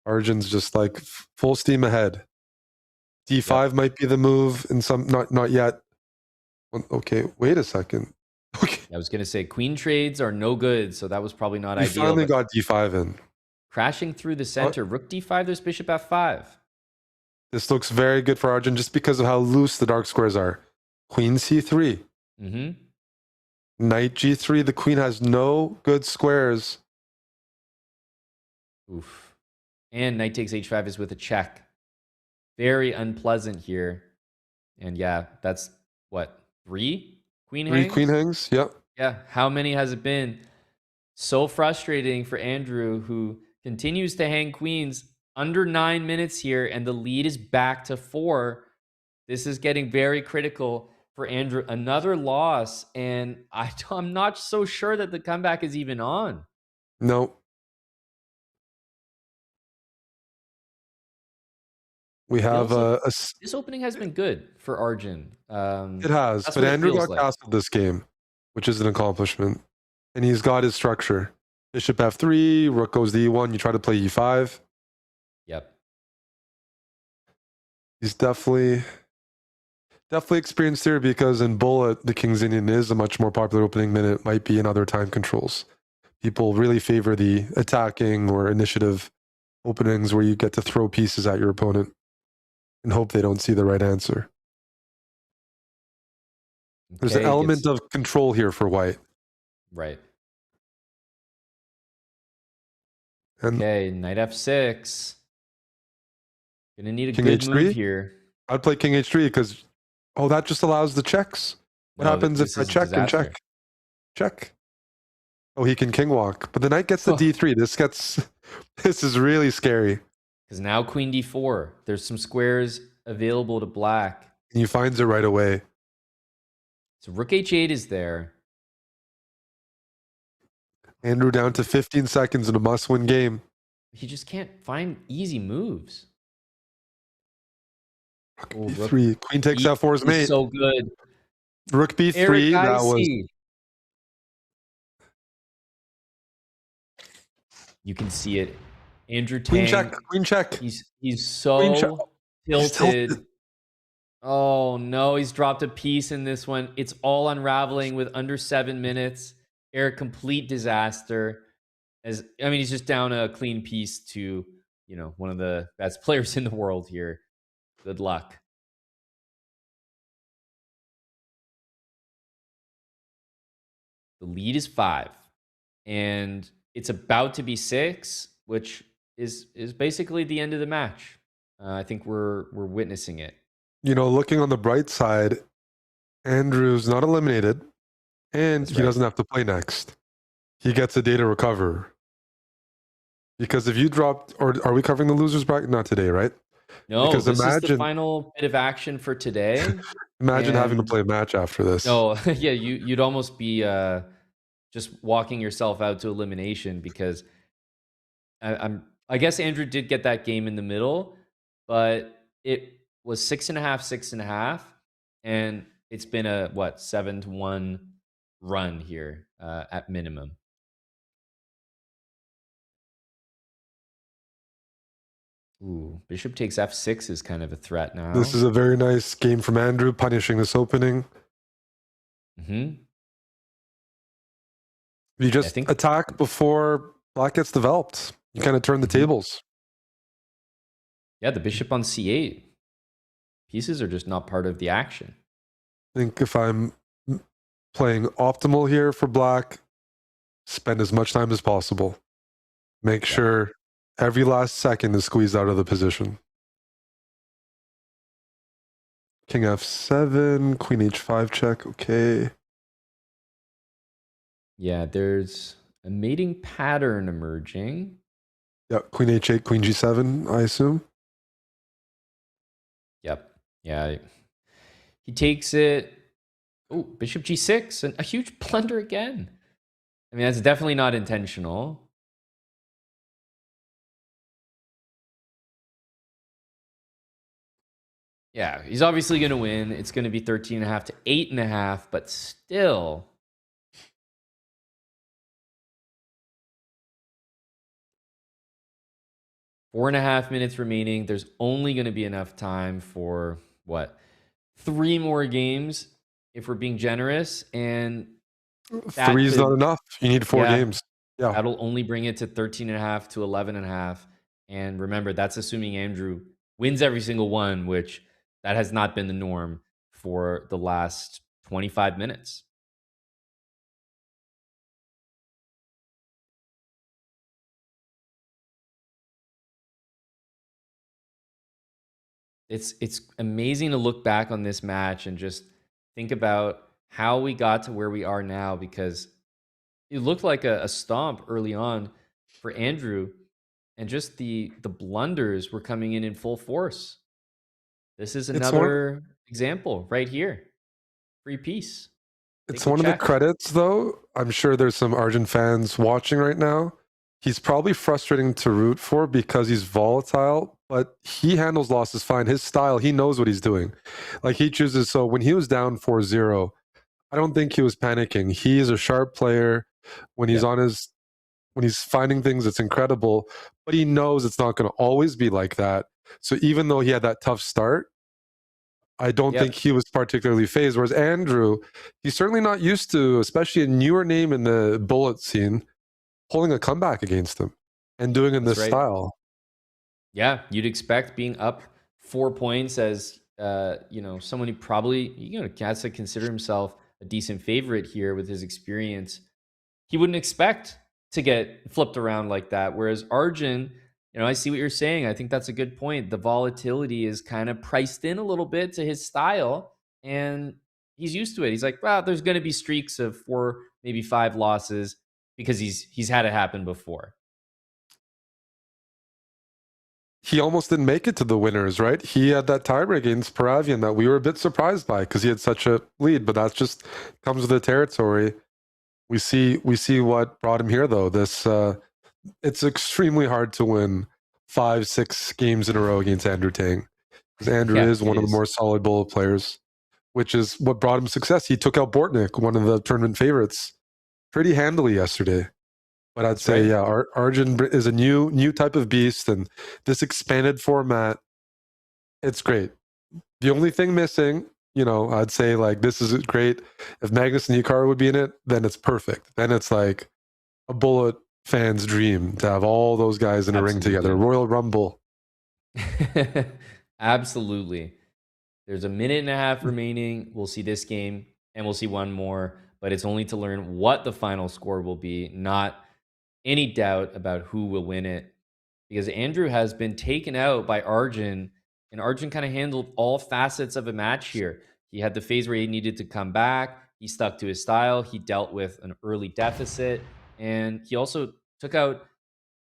Arjun's just like full steam ahead. D5 might be the move in some, not yet. Okay, wait a second. Okay. I was going to say queen trades are no good, so that was probably not He ideal. finally got D5 in. Crashing through the center. Rook D5, there's bishop F5. This looks very good for Arjun just because of how loose the dark squares are. Queen C3. Knight G3. The queen has no good squares. Oof. And knight takes H5 is with a check. Very unpleasant here. And yeah, that's what? 3 queen hangs? 3 queen hangs, yep. Yeah, how many has it been? So frustrating for Andrew, who continues to hang queens under 9 minutes here, and the lead is back to 4. This is getting very critical for Andrew. Another loss, and I'm not so sure that the comeback is even on. No. We have this opening has been good for Arjun. It has, but Andrew got castled this game, which is an accomplishment. And he's got his structure. Bishop F3, rook goes to E1, you try to play E5. Yep. He's definitely experienced here because in Bullet, the King's Indian is a much more popular opening than it might be in other time controls. People really favor the attacking or initiative openings where you get to throw pieces at your opponent and hope they don't see the right answer. There's an element of control here for white. Right. And okay, knight F6. Gonna need a King good H3? move here. I'd play King H3 because, that just allows the checks. What happens if I check and check? Check. Oh, he can king walk, but the knight gets the D3. This is really scary. Because now queen D4. There's some squares available to black. And he finds it right away. So rook H8 is there. Andrew down to 15 seconds in a must-win game. He just can't find easy moves. Rook B3. Queen takes F4's mate. So good. Rook B3. That was. You can see it. Andrew Tang. Queen check. Queen check. He's so tilted. Oh no, he's dropped a piece in this one. It's all unraveling with under 7 minutes. Complete disaster. He's just down a clean piece to, one of the best players in the world here. Good luck. The lead is 5, and it's about to be 6, which is basically the end of the match. I think we're witnessing it. Looking on the bright side, Andrew's not eliminated, and he doesn't have to play next. He gets a day to recover. Because if you dropped, or are we covering the losers bracket? Not today, right? No, because this is the final bit of action for today. Imagine having to play a match after this. No, yeah, you'd almost be just walking yourself out to elimination because I guess Andrew did get that game in the middle, but it was 6.5, 6.5, and it's been a 7-1 run here at minimum. Ooh, bishop takes f6 is kind of a threat now. This is a very nice game from Andrew, punishing this opening. Mm-hmm. You just attack before black gets developed. You kind of turn the tables. Yeah, the bishop on c8. Pieces are just not part of the action. I think if I'm playing optimal here for black, spend as much time as possible. Make sure every last second is squeezed out of the position. King f7, queen h5 check, okay. Yeah, there's a mating pattern emerging. Yeah, queen h8, queen g7, I assume. Yep. Yeah. He takes it. Oh, bishop g6, and a huge blunder again. I mean, that's definitely not intentional. Yeah, he's obviously going to win. It's going to be 13.5 to 8.5, but still. Four and a half minutes remaining. There's only going to be enough time for 3 more games if we're being generous. And 3 is not enough. You need 4 games. Yeah. That'll only bring it to 13.5 to 11.5. And remember, that's assuming Andrew wins every single one, which that has not been the norm for the last 25 minutes. It's amazing to look back on this match and just think about how we got to where we are now, because it looked like a stomp early on for Andrew, and just the blunders were coming in full force. This is another example right here. Free piece. It's one of the credits, though. I'm sure there's some Arjun fans watching right now. He's probably frustrating to root for because he's volatile, but he handles losses fine. His style, he knows what he's doing. Like, he chooses. So when he was down 4-0, I don't think he was panicking. He is a sharp player. When he's on his, when he's finding things, it's incredible, but he knows it's not going to always be like that. So even though he had that tough start, I don't think he was particularly phased. Whereas Andrew, he's certainly not used to, especially a newer name in the bullet scene, pulling a comeback against him and doing it in this style. Yeah, you'd expect being up 4 points as someone who probably has to consider himself a decent favorite here with his experience. He wouldn't expect to get flipped around like that. Whereas Arjun, I see what you're saying. I think that's a good point. The volatility is kind of priced in a little bit to his style, and he's used to it. He's like, well, there's going to be streaks of 4, maybe 5 losses because he's had it happen before. He almost didn't make it to the winners, right? He had that tiebreak against Paravian that we were a bit surprised by because he had such a lead, but that's just comes with the territory. We see what brought him here, though. This it's extremely hard to win 5-6 games in a row against Andrew Tang, because Andrew is one of the more solid bullet players, which is what brought him success. He took out Bortnik, one of the tournament favorites, pretty handily yesterday. But I'd say, Arjun is a new type of beast, and this expanded format, it's great. The only thing missing, I'd say, like, this is great. If Magnus and Hikaru would be in it, then it's perfect. Then it's like a bullet fan's dream to have all those guys in a ring together. Royal Rumble. Absolutely. There's a minute and a half remaining. We'll see this game, and we'll see one more, but it's only to learn what the final score will be, not any doubt about who will win it, because Andrew has been taken out by Arjun, and Arjun kind of handled all facets of a match here. He had the phase where he needed to come back. He stuck to his style. He dealt with an early deficit, and he also took out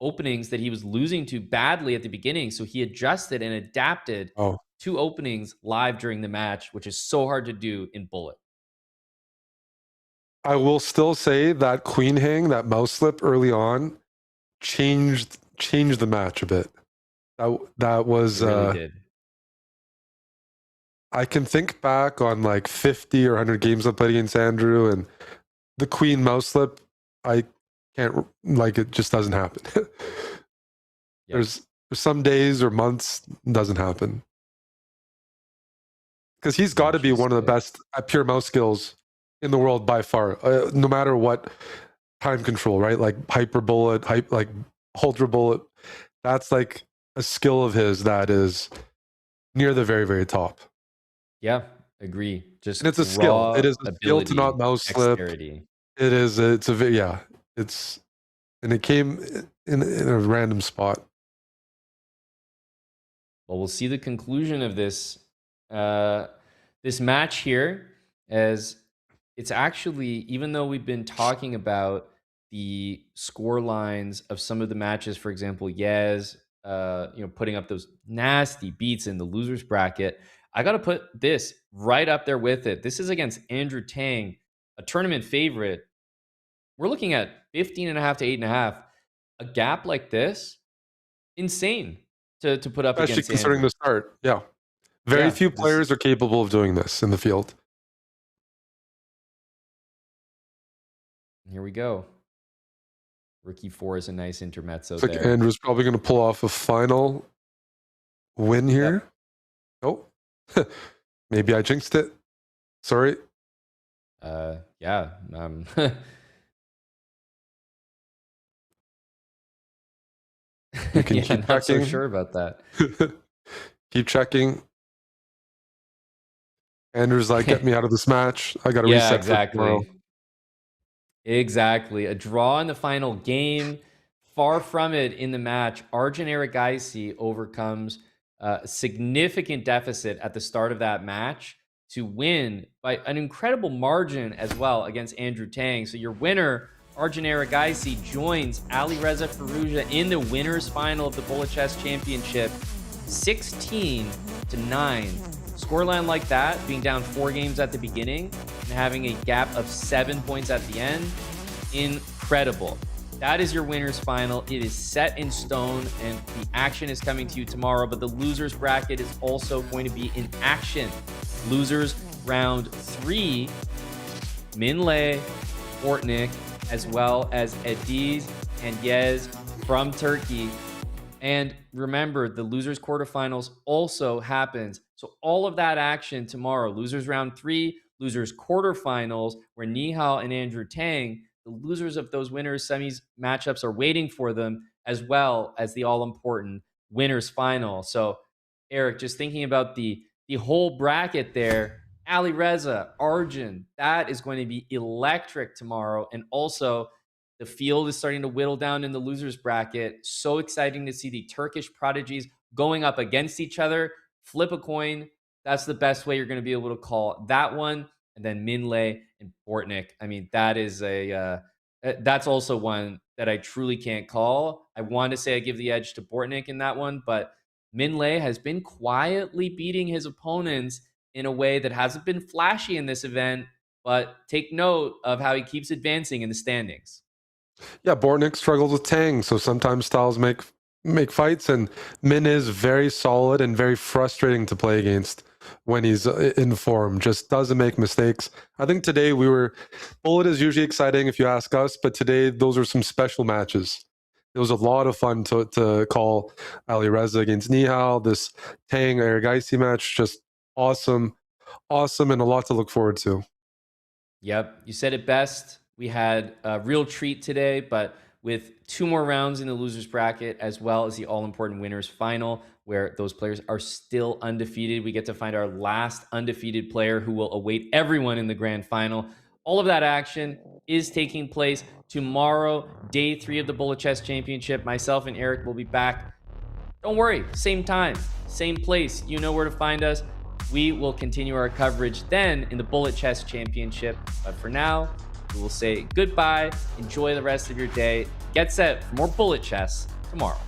openings that he was losing to badly at the beginning. So he adjusted and adapted to openings live during the match, which is so hard to do in bullet. I will still say that queen hang, that mouse slip early on, changed the match a bit. That was it really did. I can think back on like 50 or 100 games I played against Andrew, and the queen mouse slip, I can't, like, it just doesn't happen. There's some days or months it doesn't happen. Because he's got to be one of the best at pure mouse skills in the world by far, no matter what time control, right? Like Hyperbullet, like Ultra Bullet. That's like a skill of his that is near the very, very top. Yeah, agree. Just and it's a skill. It is a skill to not mouse slip. Dexterity. It is. And it came in a random spot. Well, we'll see the conclusion of this this match here, as it's actually, even though we've been talking about the score lines of some of the matches, for example, Yez, putting up those nasty beats in the losers bracket, I got to put this right up there with it. This is against Andrew Tang, a tournament favorite. We're looking at 15.5 to 8.5. A gap like this, insane to put up Especially against considering Andrew. the start. Yeah. Very few players are capable of doing this in the field. Here we go. Rookie 4 is a nice intermezzo It's like there. Andrew's probably going to pull off a final win here. Oh, maybe I jinxed it. Sorry. Yeah. You can yeah, keep not so checking. sure about that. Keep checking. Andrew's like, get me out of this match. I got to Yeah, reset exactly. for tomorrow. Exactly. A draw in the final game. Far from it in the match. Arjun Erigaisi overcomes a significant deficit at the start of that match to win by an incredible margin as well against Andrew Tang. So your winner, Arjun Erigaisi, joins Alireza Firouzja in the winner's final of the Bullet Chess Championship, 16-9. Scoreline like that, being down 4 games at the beginning and having a gap of 7 points at the end, incredible. That is your winner's final. It is set in stone, and the action is coming to you tomorrow, but the losers bracket is also going to be in action. Losers round 3, Minlay, Bortnik, as well as Ediz and Yez from Turkey. And remember, the losers quarterfinals also happens. So all of that action tomorrow, losers round 3, losers quarterfinals, where Nihal and Andrew Tang, the losers of those winners semis matchups are waiting for them, as well as the all-important winners final. So Eric, just thinking about the whole bracket there, Alireza, Arjun, that is going to be electric tomorrow. And also, the field is starting to whittle down in the losers bracket. So exciting to see the Turkish prodigies going up against each other. Flip a coin. That's the best way you're going to be able to call that one. And then Minlay and Bortnik. I mean, that is that's also one that I truly can't call. I want to say I give the edge to Bortnik in that one, but Minlay has been quietly beating his opponents in a way that hasn't been flashy in this event, but take note of how he keeps advancing in the standings. Yeah, Bortnik struggles with Tang, so sometimes styles make fights, and Min is very solid and very frustrating to play against when he's in form. Just doesn't make mistakes. I think today Bullet is usually exciting if you ask us, but today those are some special matches. It was a lot of fun to call Alireza against Nihal. This Tang Erigaisi match, just awesome, and a lot to look forward to. Yep, you said it best. We had a real treat today, but with 2 more rounds in the losers bracket, as well as the all-important winners final, where those players are still undefeated. We get to find our last undefeated player who will await everyone in the grand final. All of that action is taking place tomorrow, day 3 of the Bullet Chess Championship. Myself and Eric will be back. Don't worry, same time, same place. You know where to find us. We will continue our coverage then in the Bullet Chess Championship. But for now, we will say goodbye. Enjoy the rest of your day. Get set for more Bullet Chess tomorrow.